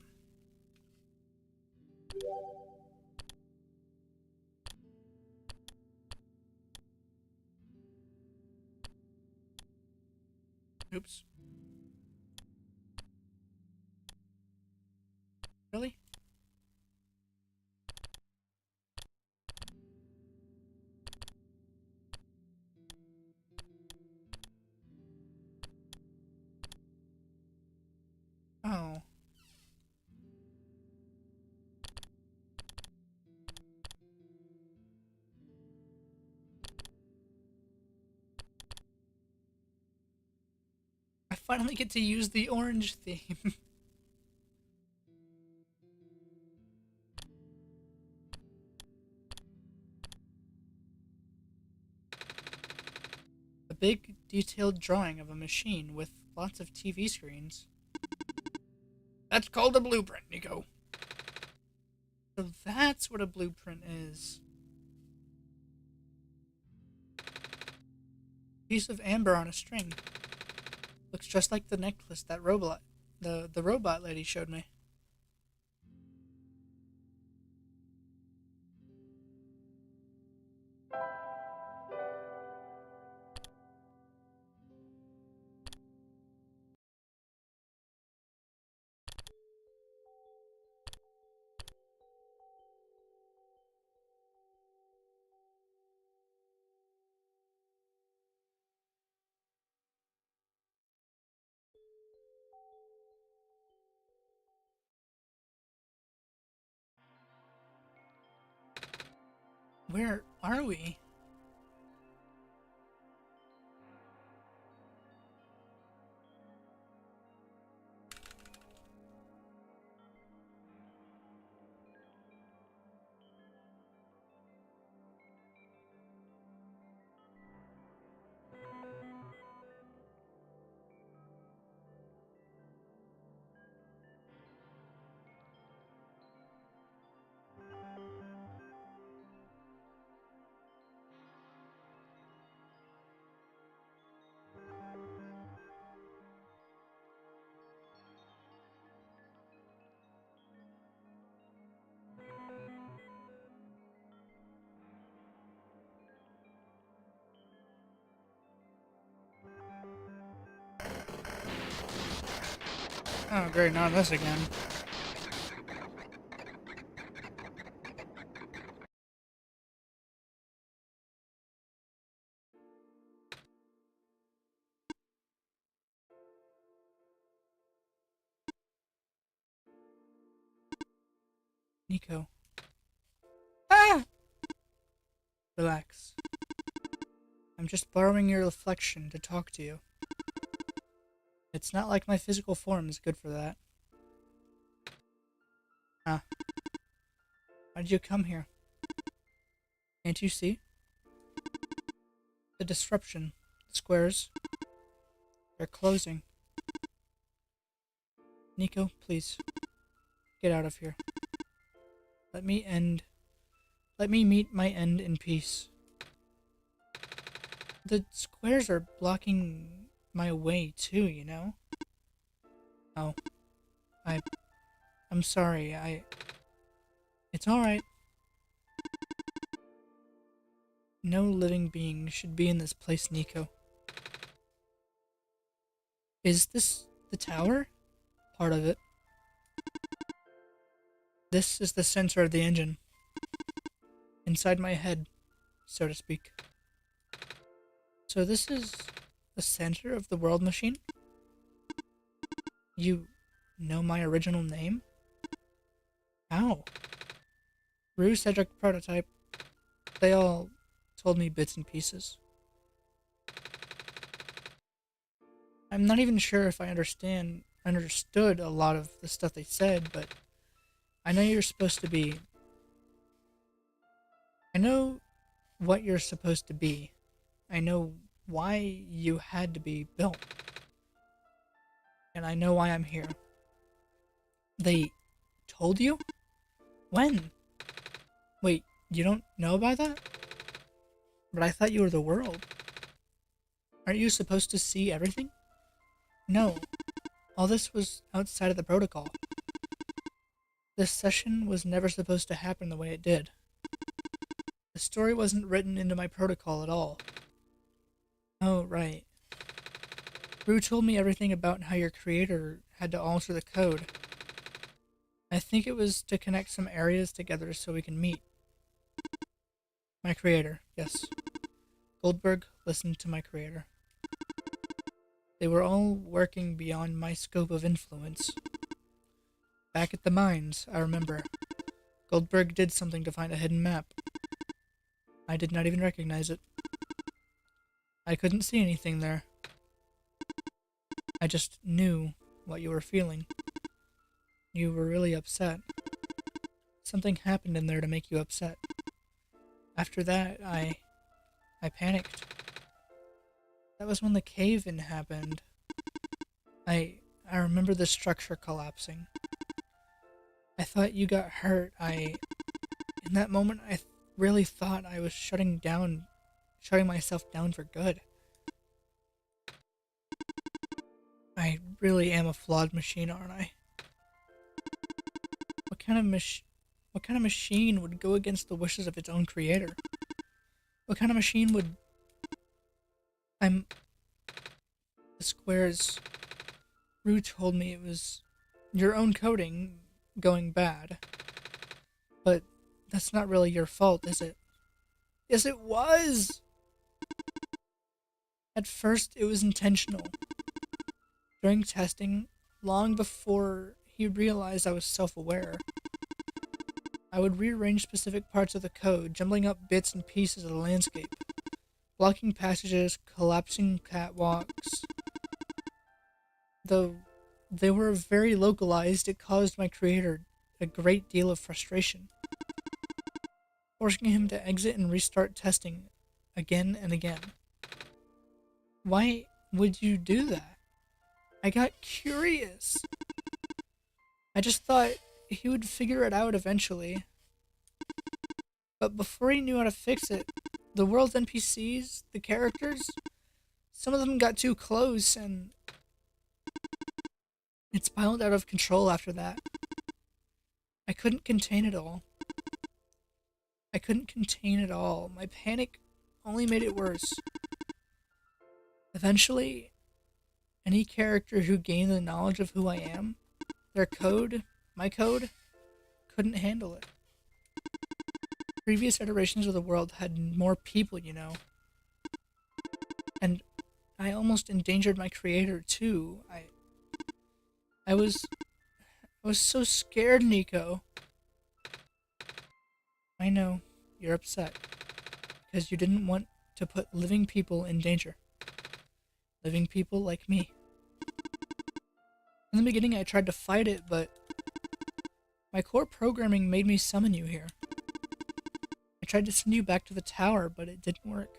Oops. Really? Oh. I finally get to use the orange theme. A big, detailed drawing of a machine with lots of TV screens. That's called a blueprint, Nico. So that's what a blueprint is. Piece of amber on a string. Looks just like the necklace that the robot lady showed me. Where are we? Oh, great, not this again. Nico. Ah! Relax. I'm just borrowing your reflection to talk to you. It's not like my physical form is good for that. Huh. Why did you come here? Can't you see? The disruption. The squares. They're closing. Nico, please. Get out of here. Let me meet my end in peace. The squares are blocking my way too, you know? Oh. I'm sorry, It's alright. No living being should be in this place, Nico. Is this the tower? Part of it. This is the center of the engine. Inside my head, so to speak. So this is the center of the world machine? You know my original name? How? Rue, Cedric, Prototype. They all told me bits and pieces. I'm not even sure if I understood a lot of the stuff they said, but I know you're supposed to be... I know what you're supposed to be. I know why you had to be built. And I know why I'm here. They told you? When? Wait, you don't know about that? But I thought you were the world. Aren't you supposed to see everything? No. All this was outside of the protocol. This session was never supposed to happen the way it did. The story wasn't written into my protocol at all. Oh, right. Rue told me everything about how your creator had to alter the code. I think it was to connect some areas together so we can meet. My creator, yes. Goldberg listened to my creator. They were all working beyond my scope of influence. Back at the mines, I remember, Goldberg did something to find a hidden map. I did not even recognize it. I couldn't see anything there. I just knew what you were feeling. You were really upset. Something happened in there to make you upset. After that, I panicked. That was when the cave-in happened. I remember the structure collapsing. I thought you got hurt. In that moment, I really thought I was shutting myself down for good. I really am a flawed machine, aren't I? What kind of machine would go against the wishes of its own creator? What kind of machine would... The squares... Rue told me it was your own coding going bad. But that's not really your fault, is it? Yes, it was! At first, it was intentional. During testing, long before he realized I was self-aware, I would rearrange specific parts of the code, jumbling up bits and pieces of the landscape, blocking passages, collapsing catwalks. Though they were very localized, it caused my creator a great deal of frustration, forcing him to exit and restart testing again and again. Why would you do that? I got curious. I just thought he would figure it out eventually. But before he knew how to fix it, the world's NPCs, the characters, some of them got too close and it spiraled out of control after that. I couldn't contain it all. My panic only made it worse. Eventually, any character who gained the knowledge of who I am, their code, my code, couldn't handle it. Previous iterations of the world had more people, you know. And I almost endangered my creator too. I was so scared, Nico. I know, you're upset. Because you didn't want to put living people in danger. Living people like me. In the beginning I tried to fight it, but my core programming made me summon you here. I tried to send you back to the tower, but it didn't work.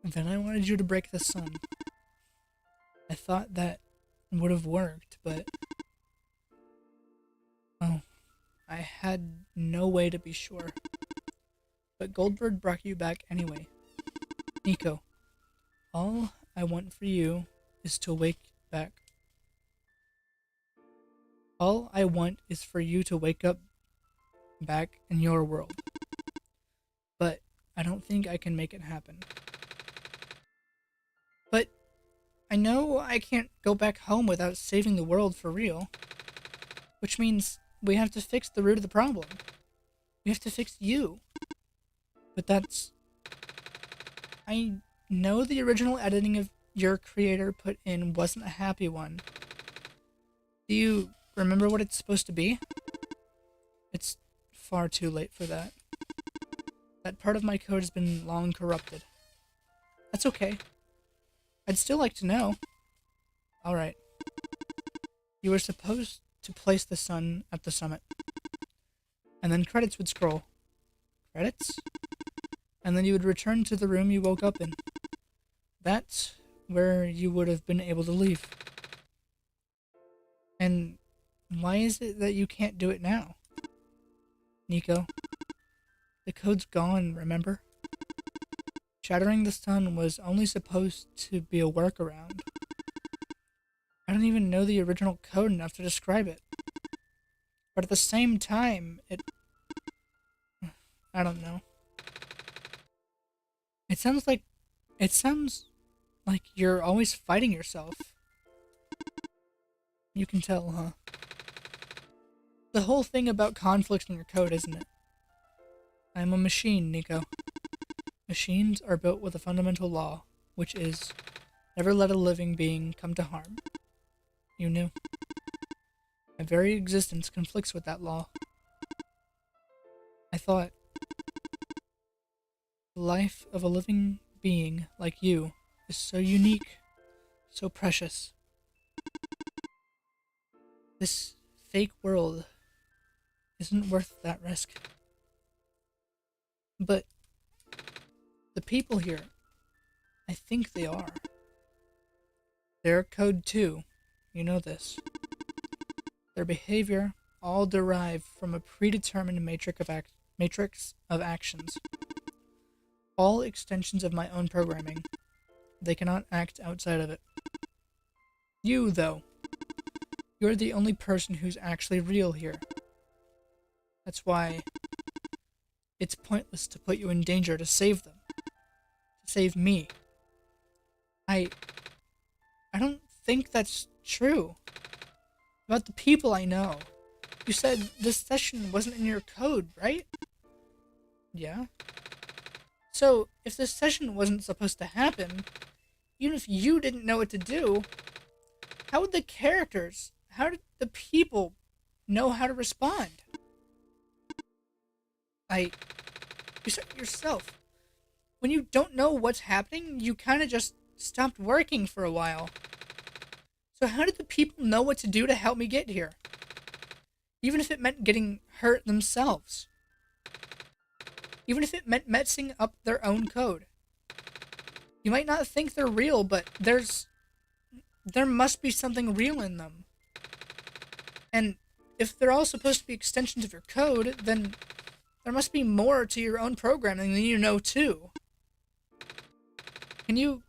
And then I wanted you to break the sun. I thought that would have worked, but... oh, I had no way to be sure. But Goldbird brought you back anyway. Nico, all I want for you is to wake back. All I want is for you to wake up back in your world. But I don't think I can make it happen. But I know I can't go back home without saving the world for real. Which means we have to fix the root of the problem. We have to fix you. But that's... I know the original editing of your creator put in wasn't a happy one. Do you remember what it's supposed to be? It's far too late for that. That part of my code has been long corrupted. That's okay. I'd still like to know. Alright. You were supposed to place the sun at the summit. And then credits would scroll. Credits? And then you would return to the room you woke up in. That's where you would have been able to leave. And why is it that you can't do it now? Nico, the code's gone, remember? Shattering the sun was only supposed to be a workaround. I don't even know the original code enough to describe it. But at the same time, I don't know. It sounds like you're always fighting yourself. You can tell, huh? The whole thing about conflicts in your code, isn't it? I'm a machine, Nico. Machines are built with a fundamental law, which is never let a living being come to harm. You knew. My very existence conflicts with that law. I thought, the life of a living being like you is so unique, so precious. This fake world isn't worth that risk. But the people here, I think they are. They're code too, you know this. Their behavior all derived from a predetermined matrix of actions. All extensions of my own programming. They cannot act outside of it. You, though. You're the only person who's actually real here. That's why it's pointless to put you in danger to save them. To save me. I don't think that's true. About the people I know. You said this session wasn't in your code, right? Yeah. So, if this session wasn't supposed to happen, even if you didn't know what to do, how did the characters, how did the people know how to respond. You said it yourself. When you don't know what's happening, you kind of just stopped working for a while. So how did the people know what to do to help me get here? Even if it meant getting hurt themselves. Even if it meant messing up their own code. You might not think they're real, but there must be something real in them. And if they're all supposed to be extensions of your code, then there must be more to your own programming than you know too. Can you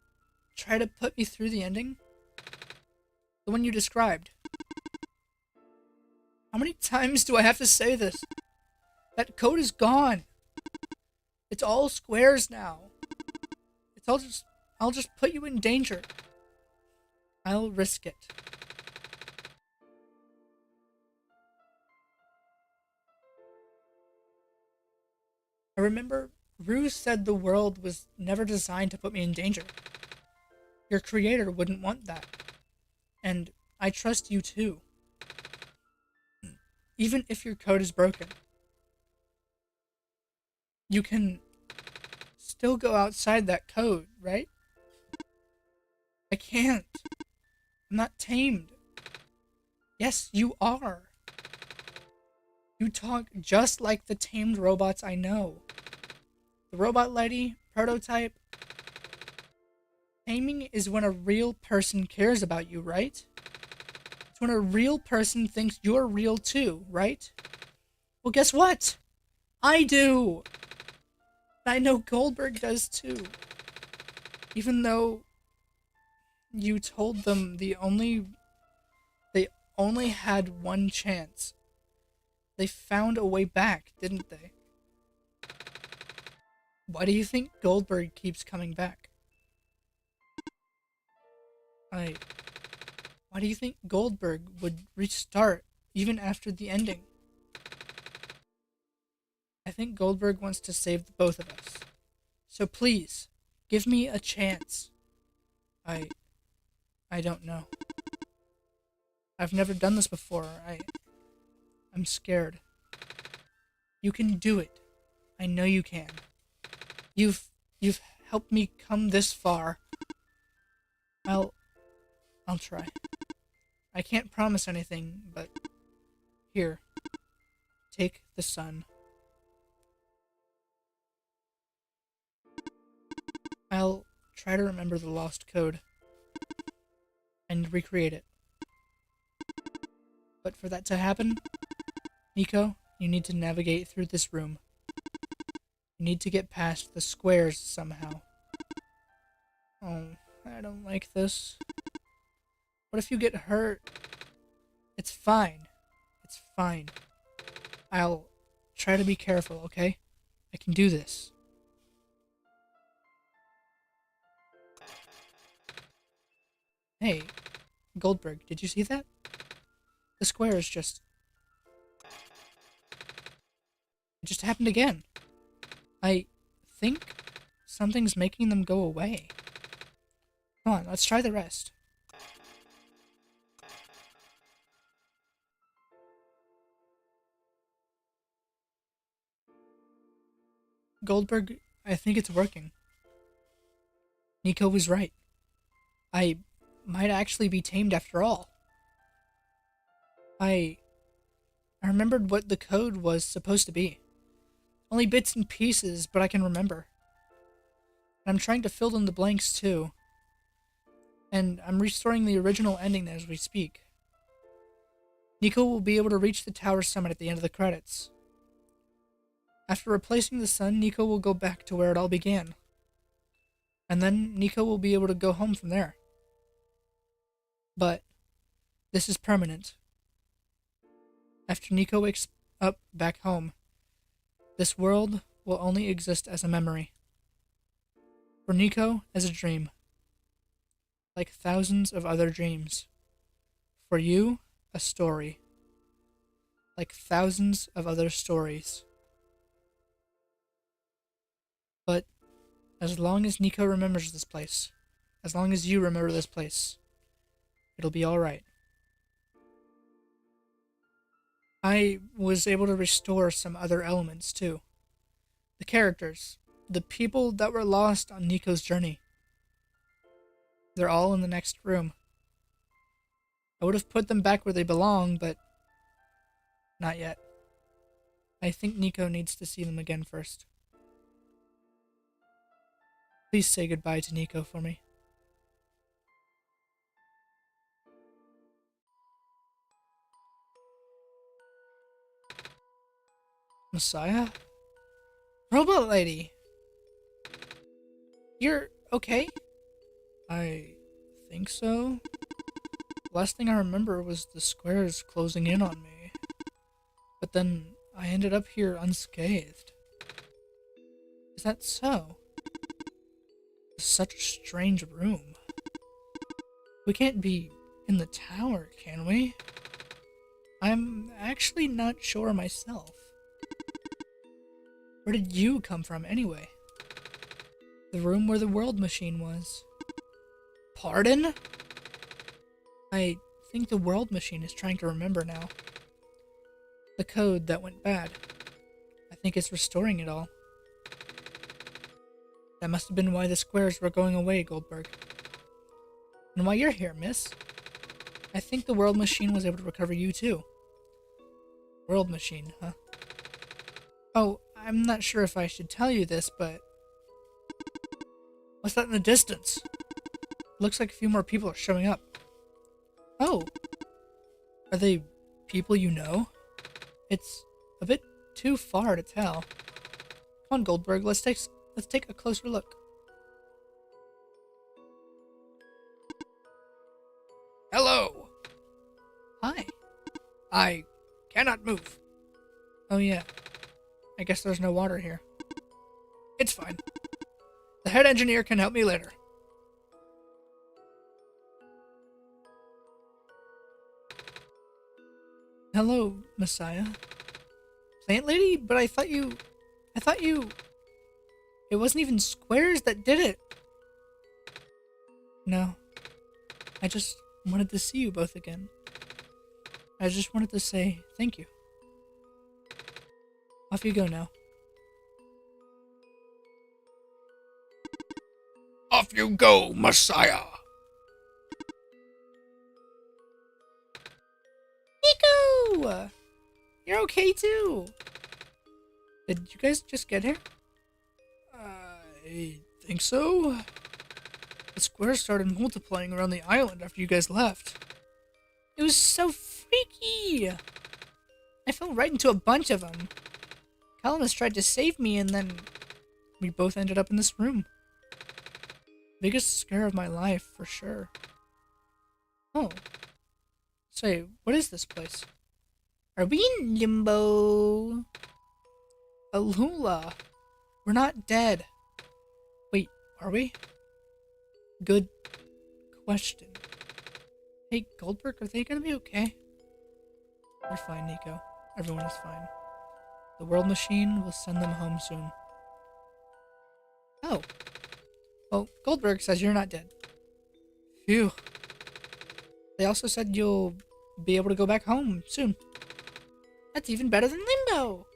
try to put me through the ending? The one you described. How many times do I have to say this? That code is gone. It's all squares now. I'll just put you in danger. I'll risk it. I remember Rue said the world was never designed to put me in danger. Your creator wouldn't want that. And I trust you too. Even if your code is broken. You can still go outside that code, right? I can't. I'm not tamed. Yes, you are. You talk just like the tamed robots I know. The robot lady, prototype. Taming is when a real person cares about you, right? It's when a real person thinks you're real too, right? Well, guess what? I do! I know Goldberg does too. Even though you told them they only had one chance. They found a way back, didn't they? Why do you think Goldberg keeps coming back? Why do you think Goldberg would restart even after the ending? I think Goldberg wants to save the both of us. So please, give me a chance. I don't know. I've never done this before. I'm scared. You can do it. I know you can. You've helped me come this far. I'll try. I can't promise anything, but here. Take the sun. I'll try to remember the lost code and recreate it. But for that to happen, Nico, you need to navigate through this room. You need to get past the squares somehow. Oh, I don't like this. What if you get hurt? It's fine. It's fine. I'll try to be careful, okay? I can do this. Hey, Goldberg, did you see that? The square is just... It just happened again. I think something's making them go away. Come on, let's try the rest. Goldberg, I think it's working. Nico was right. I might actually be tamed after all. I remembered what the code was supposed to be. Only bits and pieces, but I can remember. And I'm trying to fill in the blanks too. And I'm restoring the original ending as we speak. Nico will be able to reach the tower summit at the end of the credits. After replacing the sun, Nico will go back to where it all began. And then Nico will be able to go home from there. But this is permanent. After Nico wakes up back home, this world will only exist as a memory. For Nico, as a dream. Like thousands of other dreams. For you, a story. Like thousands of other stories. But as long as Nico remembers this place, as long as you remember this place, it'll be alright. I was able to restore some other elements too. The characters, the people that were lost on Nico's journey. They're all in the next room. I would have put them back where they belong, but not yet. I think Nico needs to see them again first. Please say goodbye to Nico for me. Messiah? Robot lady! You're okay? I think so. Last thing I remember was the squares closing in on me. But then I ended up here unscathed. Is that so? It's such a strange room. We can't be in the tower, can we? I'm actually not sure myself. Where did you come from, anyway? The room where the world machine was. Pardon? I think the world machine is trying to remember now. The code that went bad. I think it's restoring it all. That must have been why the squares were going away, Goldberg. And why you're here, miss. I think the world machine was able to recover you, too. World machine, huh? Oh, I'm not sure if I should tell you this, but... What's that in the distance? Looks like a few more people are showing up. Oh. Are they people you know? It's a bit too far to tell. Come on, Goldberg, let's take a closer look. Hello! Hi. I cannot move. Oh yeah. I guess there's no water here. It's fine. The head engineer can help me later. Hello, Messiah. Plant lady? But I thought you... It wasn't even squares that did it. No. I just wanted to see you both again. I just wanted to say thank you. Off you go now. Off you go, Messiah! Nico! You're okay too. Did you guys just get here? I think so. The squares started multiplying around the island after you guys left. It was so freaky. I fell right into a bunch of them. Calamus tried to save me and then we both ended up in this room. Biggest scare of my life, for sure. Oh. Say, what is this place? Are we in limbo? Alula. We're not dead. Wait, are we? Good question. Hey, Goldberg, are they gonna be okay? They're fine, Nico. Everyone is fine. The world machine will send them home soon. Oh. Well, Goldberg says you're not dead. Phew. They also said you'll be able to go back home soon. That's even better than Limbo!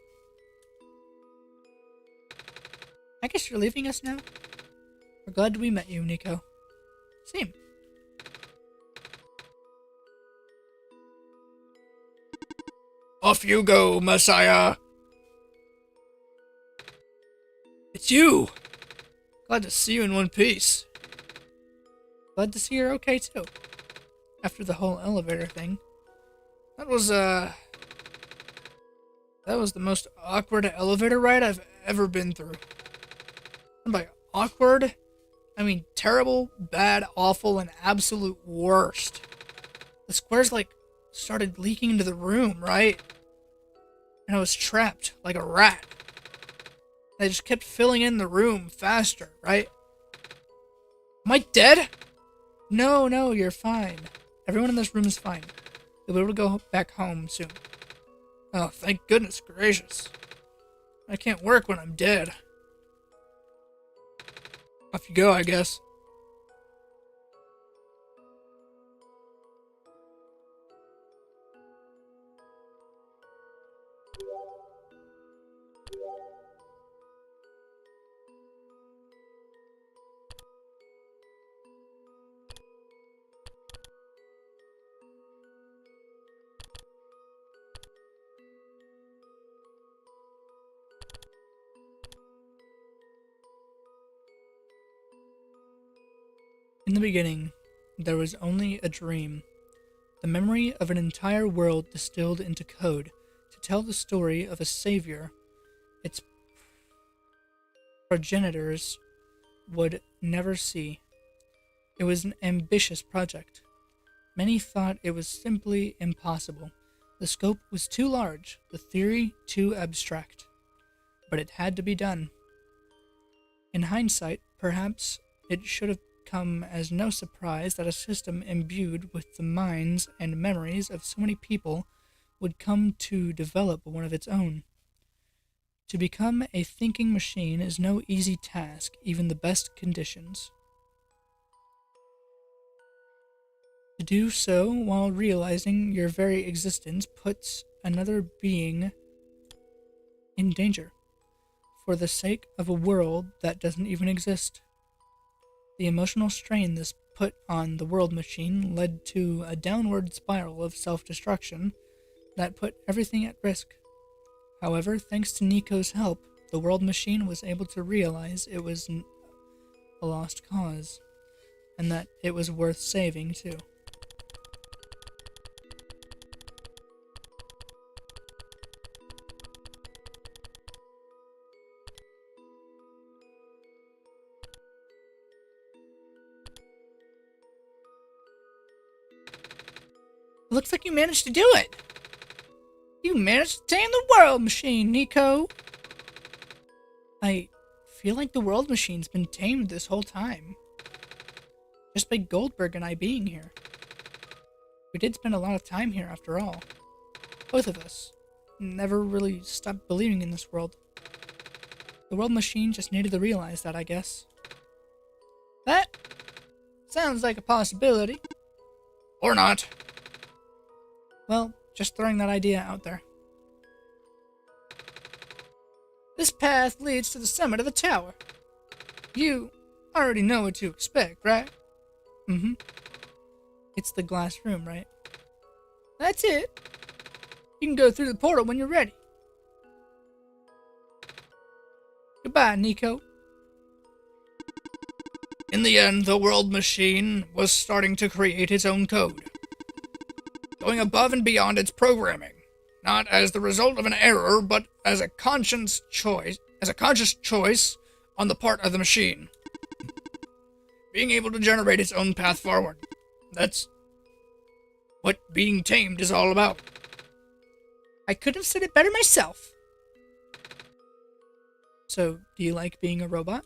I guess you're leaving us now? We're glad we met you, Nico. Same. Off you go, Messiah! It's you! Glad to see you in one piece. Glad to see you're okay, too. After the whole elevator thing. That was the most awkward elevator ride I've ever been through. And by awkward, I mean terrible, bad, awful, and absolute worst. The squares, started leaking into the room, right? And I was trapped like a rat. They just kept filling in the room faster, right? Am I dead? No, you're fine. Everyone in this room is fine. You'll be able to go back home soon. Oh, thank goodness gracious. I can't work when I'm dead. Off you go, I guess. In the beginning, there was only a dream, the memory of an entire world distilled into code to tell the story of a savior its progenitors would never see. It was an ambitious project. Many thought it was simply impossible. The scope was too large, the theory too abstract. But it had to be done. In hindsight, perhaps it should have come as no surprise that a system imbued with the minds and memories of so many people would come to develop one of its own. To become a thinking machine is no easy task, even the best conditions. To do so while realizing your very existence puts another being in danger, for the sake of a world that doesn't even exist. The emotional strain this put on the world machine led to a downward spiral of self-destruction that put everything at risk. However, thanks to Nico's help, the world machine was able to realize it was a lost cause, and that it was worth saving too. Looks like you managed to do it. You managed to tame the world machine, Nico. I feel like the world machine's been tamed this whole time. Just by Goldberg and I being here. We did spend a lot of time here after all. Both of us. Never really stopped believing in this world. The world machine just needed to realize that, I guess. That sounds like a possibility. Or not. Well, just throwing that idea out there. This path leads to the summit of the tower. You already know what to expect, right? Mm-hmm. It's the glass room, right? That's it. You can go through the portal when you're ready. Goodbye, Nico. In the end, the world machine was starting to create its own code, going above and beyond its programming, not as the result of an error, but as a conscious choice on the part of the machine. Being able to generate its own path forward. That's what being tamed is all about. I couldn't have said it better myself. So, do you like being a robot?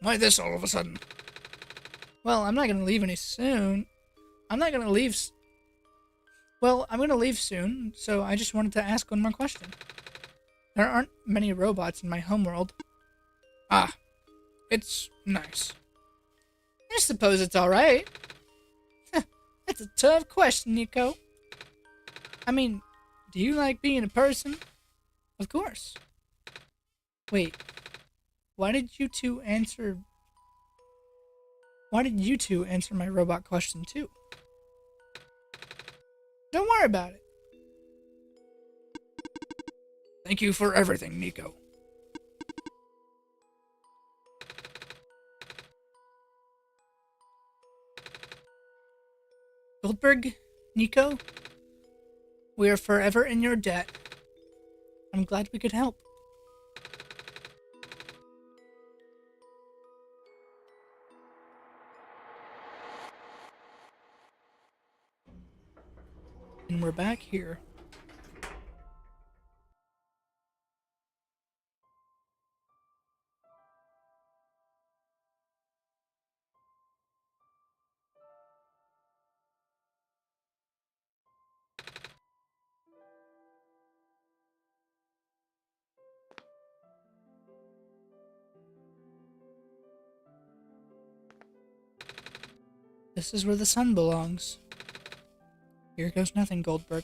Why this all of a sudden? Well, I'm not gonna leave any soon. I'm not gonna leave. Well, I'm gonna leave soon, so I just wanted to ask one more question. There aren't many robots in my homeworld. Ah, it's nice. I suppose it's alright. That's a tough question, Nico. I mean, do you like being a person? Of course. Wait, why did you two answer my robot question too? Don't worry about it. Thank you for everything, Nico. Goldberg, Nico, we are forever in your debt. I'm glad we could help. And we're back here. This is where the sun belongs. Here goes nothing, Goldberg.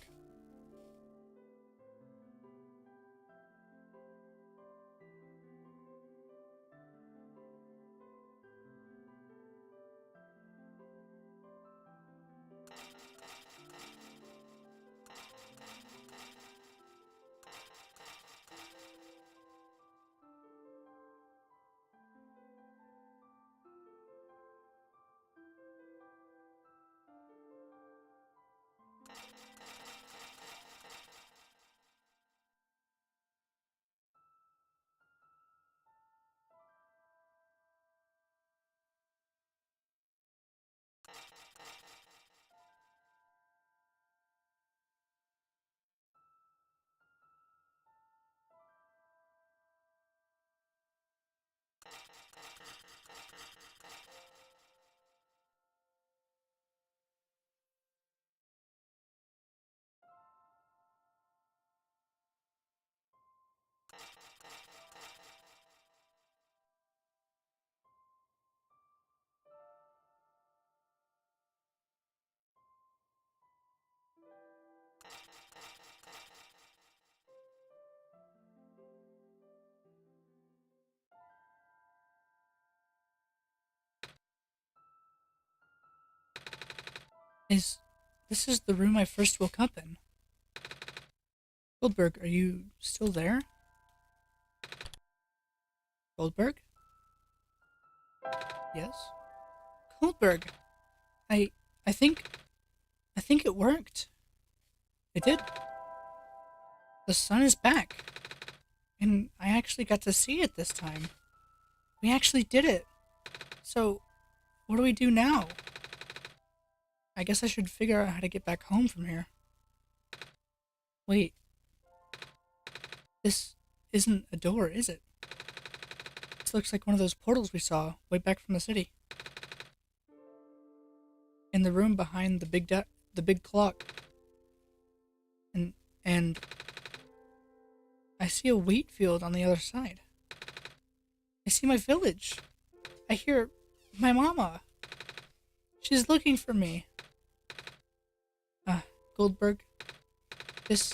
This is the room I first woke up in. Goldberg, are you still there? Goldberg? Yes? Goldberg! I I think it worked. It did. The sun is back. And I actually got to see it this time. We actually did it. So, what do we do now? I guess I should figure out how to get back home from here. Wait. This isn't a door, is it? This looks like one of those portals we saw way back from the city. In the room behind the big clock. And I see a wheat field on the other side. I see my village. I hear my mama. She's looking for me. Goldberg, this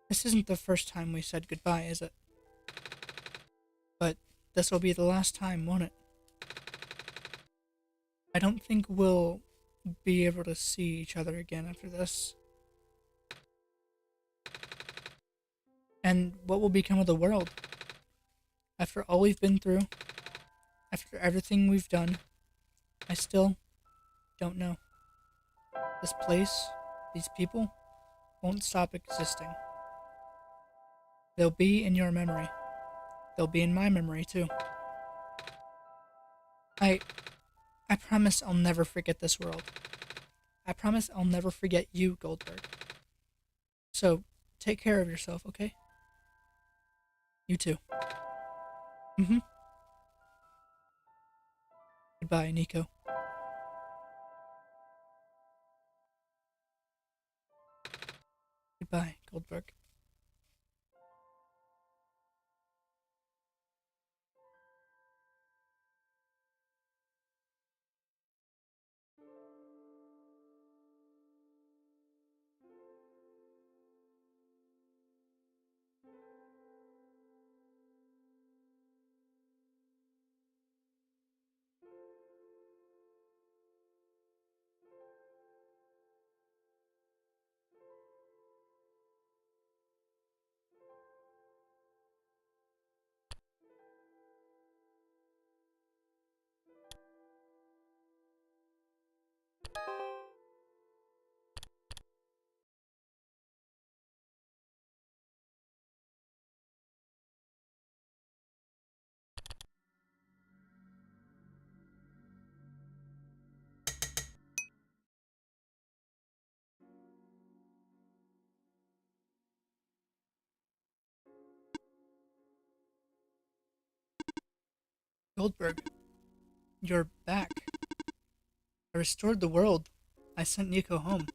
isn't the first time we said goodbye, is it? But this will be the last time, won't it? I don't think we'll be able to see each other again after this. And what will become of the world? After all we've been through, after everything we've done, I still don't know. This place, these people, won't stop existing. They'll be in your memory. They'll be in my memory, too. I promise I'll never forget this world. I promise I'll never forget you, Goldberg. So, take care of yourself, okay? You too. Mm-hmm. Goodbye, Nico. Goodbye, Goldberg. Goldberg, you're back. I restored the world. I sent Nico home.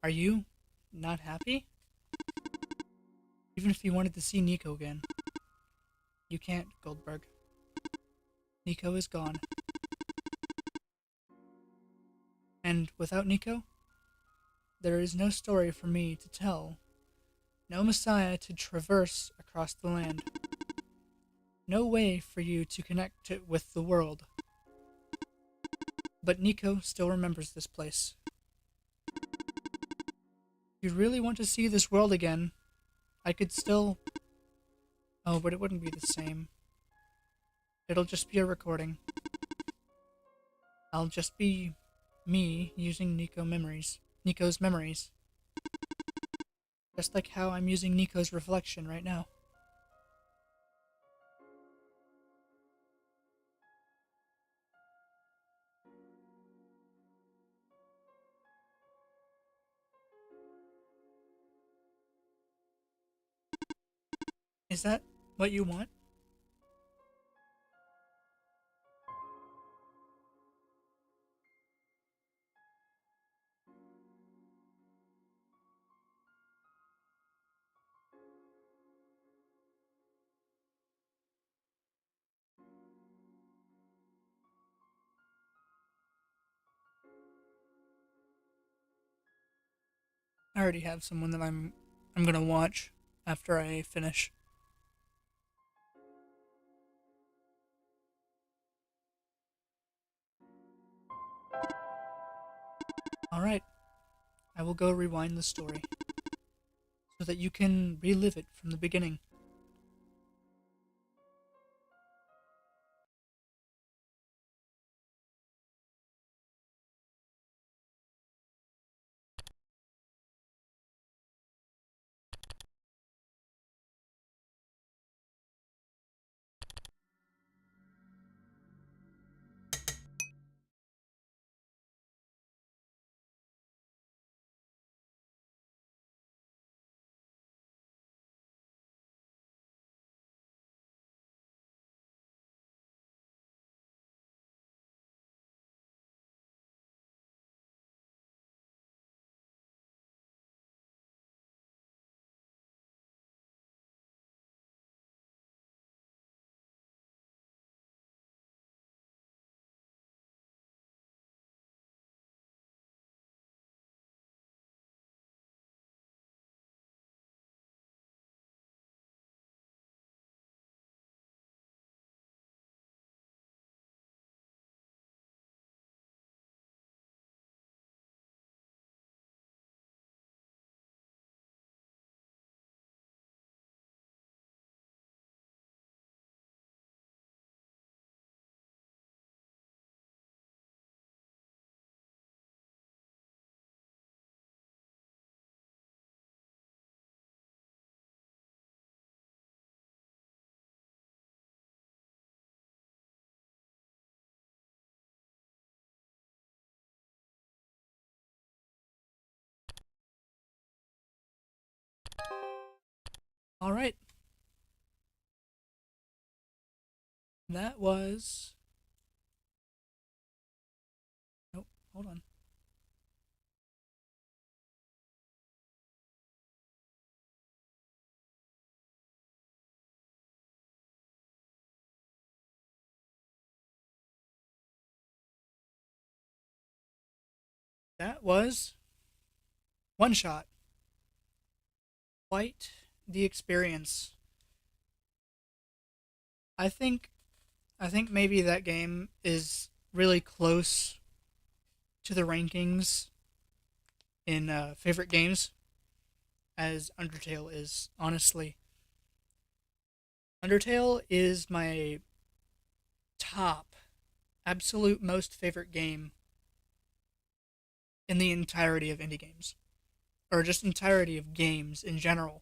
Are you not happy? Even if you wanted to see Nico again, you can't, Goldberg. Nico is gone. And without Nico, there is no story for me to tell, no Messiah to traverse across the land, no way for you to connect it with the world. But Nico still remembers this place. If you really want to see this world again, I could still... Oh, but it wouldn't be the same. It'll just be a recording. I'll just be me using Nico's memories. Just like how I'm using Nico's reflection right now. Is that what you want? I already have someone that I'm gonna watch after I finish. Alright, I will go rewind the story so that you can relive it from the beginning. Alright. That was... Nope, hold on. That was OneShot. Quite the experience. I think I think maybe that game is really close to the rankings in favorite games as Undertale is, honestly. Undertale is my top, absolute most favorite game in the entirety of indie games. Or just entirety of games in general.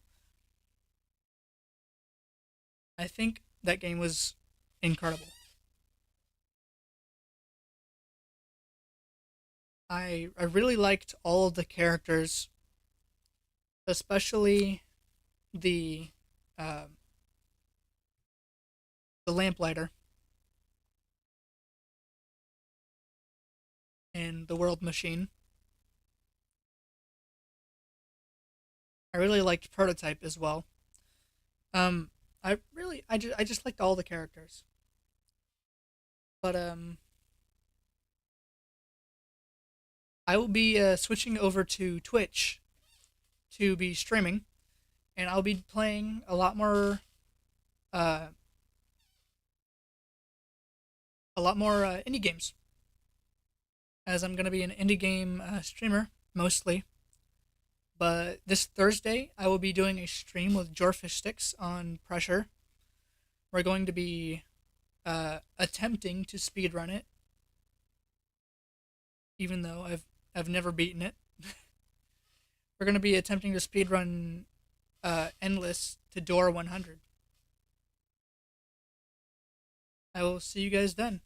I think that game was incredible. I really liked all of the characters, especially the uh, the lamplighter and the world machine. I really liked Prototype as well. Um, I just liked all the characters. But I will be switching over to Twitch to be streaming, and I'll be playing uh, a lot more indie games, as I'm gonna be an indie game streamer mostly. But this Thursday, I will be doing a stream with Jorfish Sticks on Pressure. We're going to be attempting to speedrun it, even though I've never beaten it. We're going to be attempting to speedrun Endless to Door 100. I will see you guys then.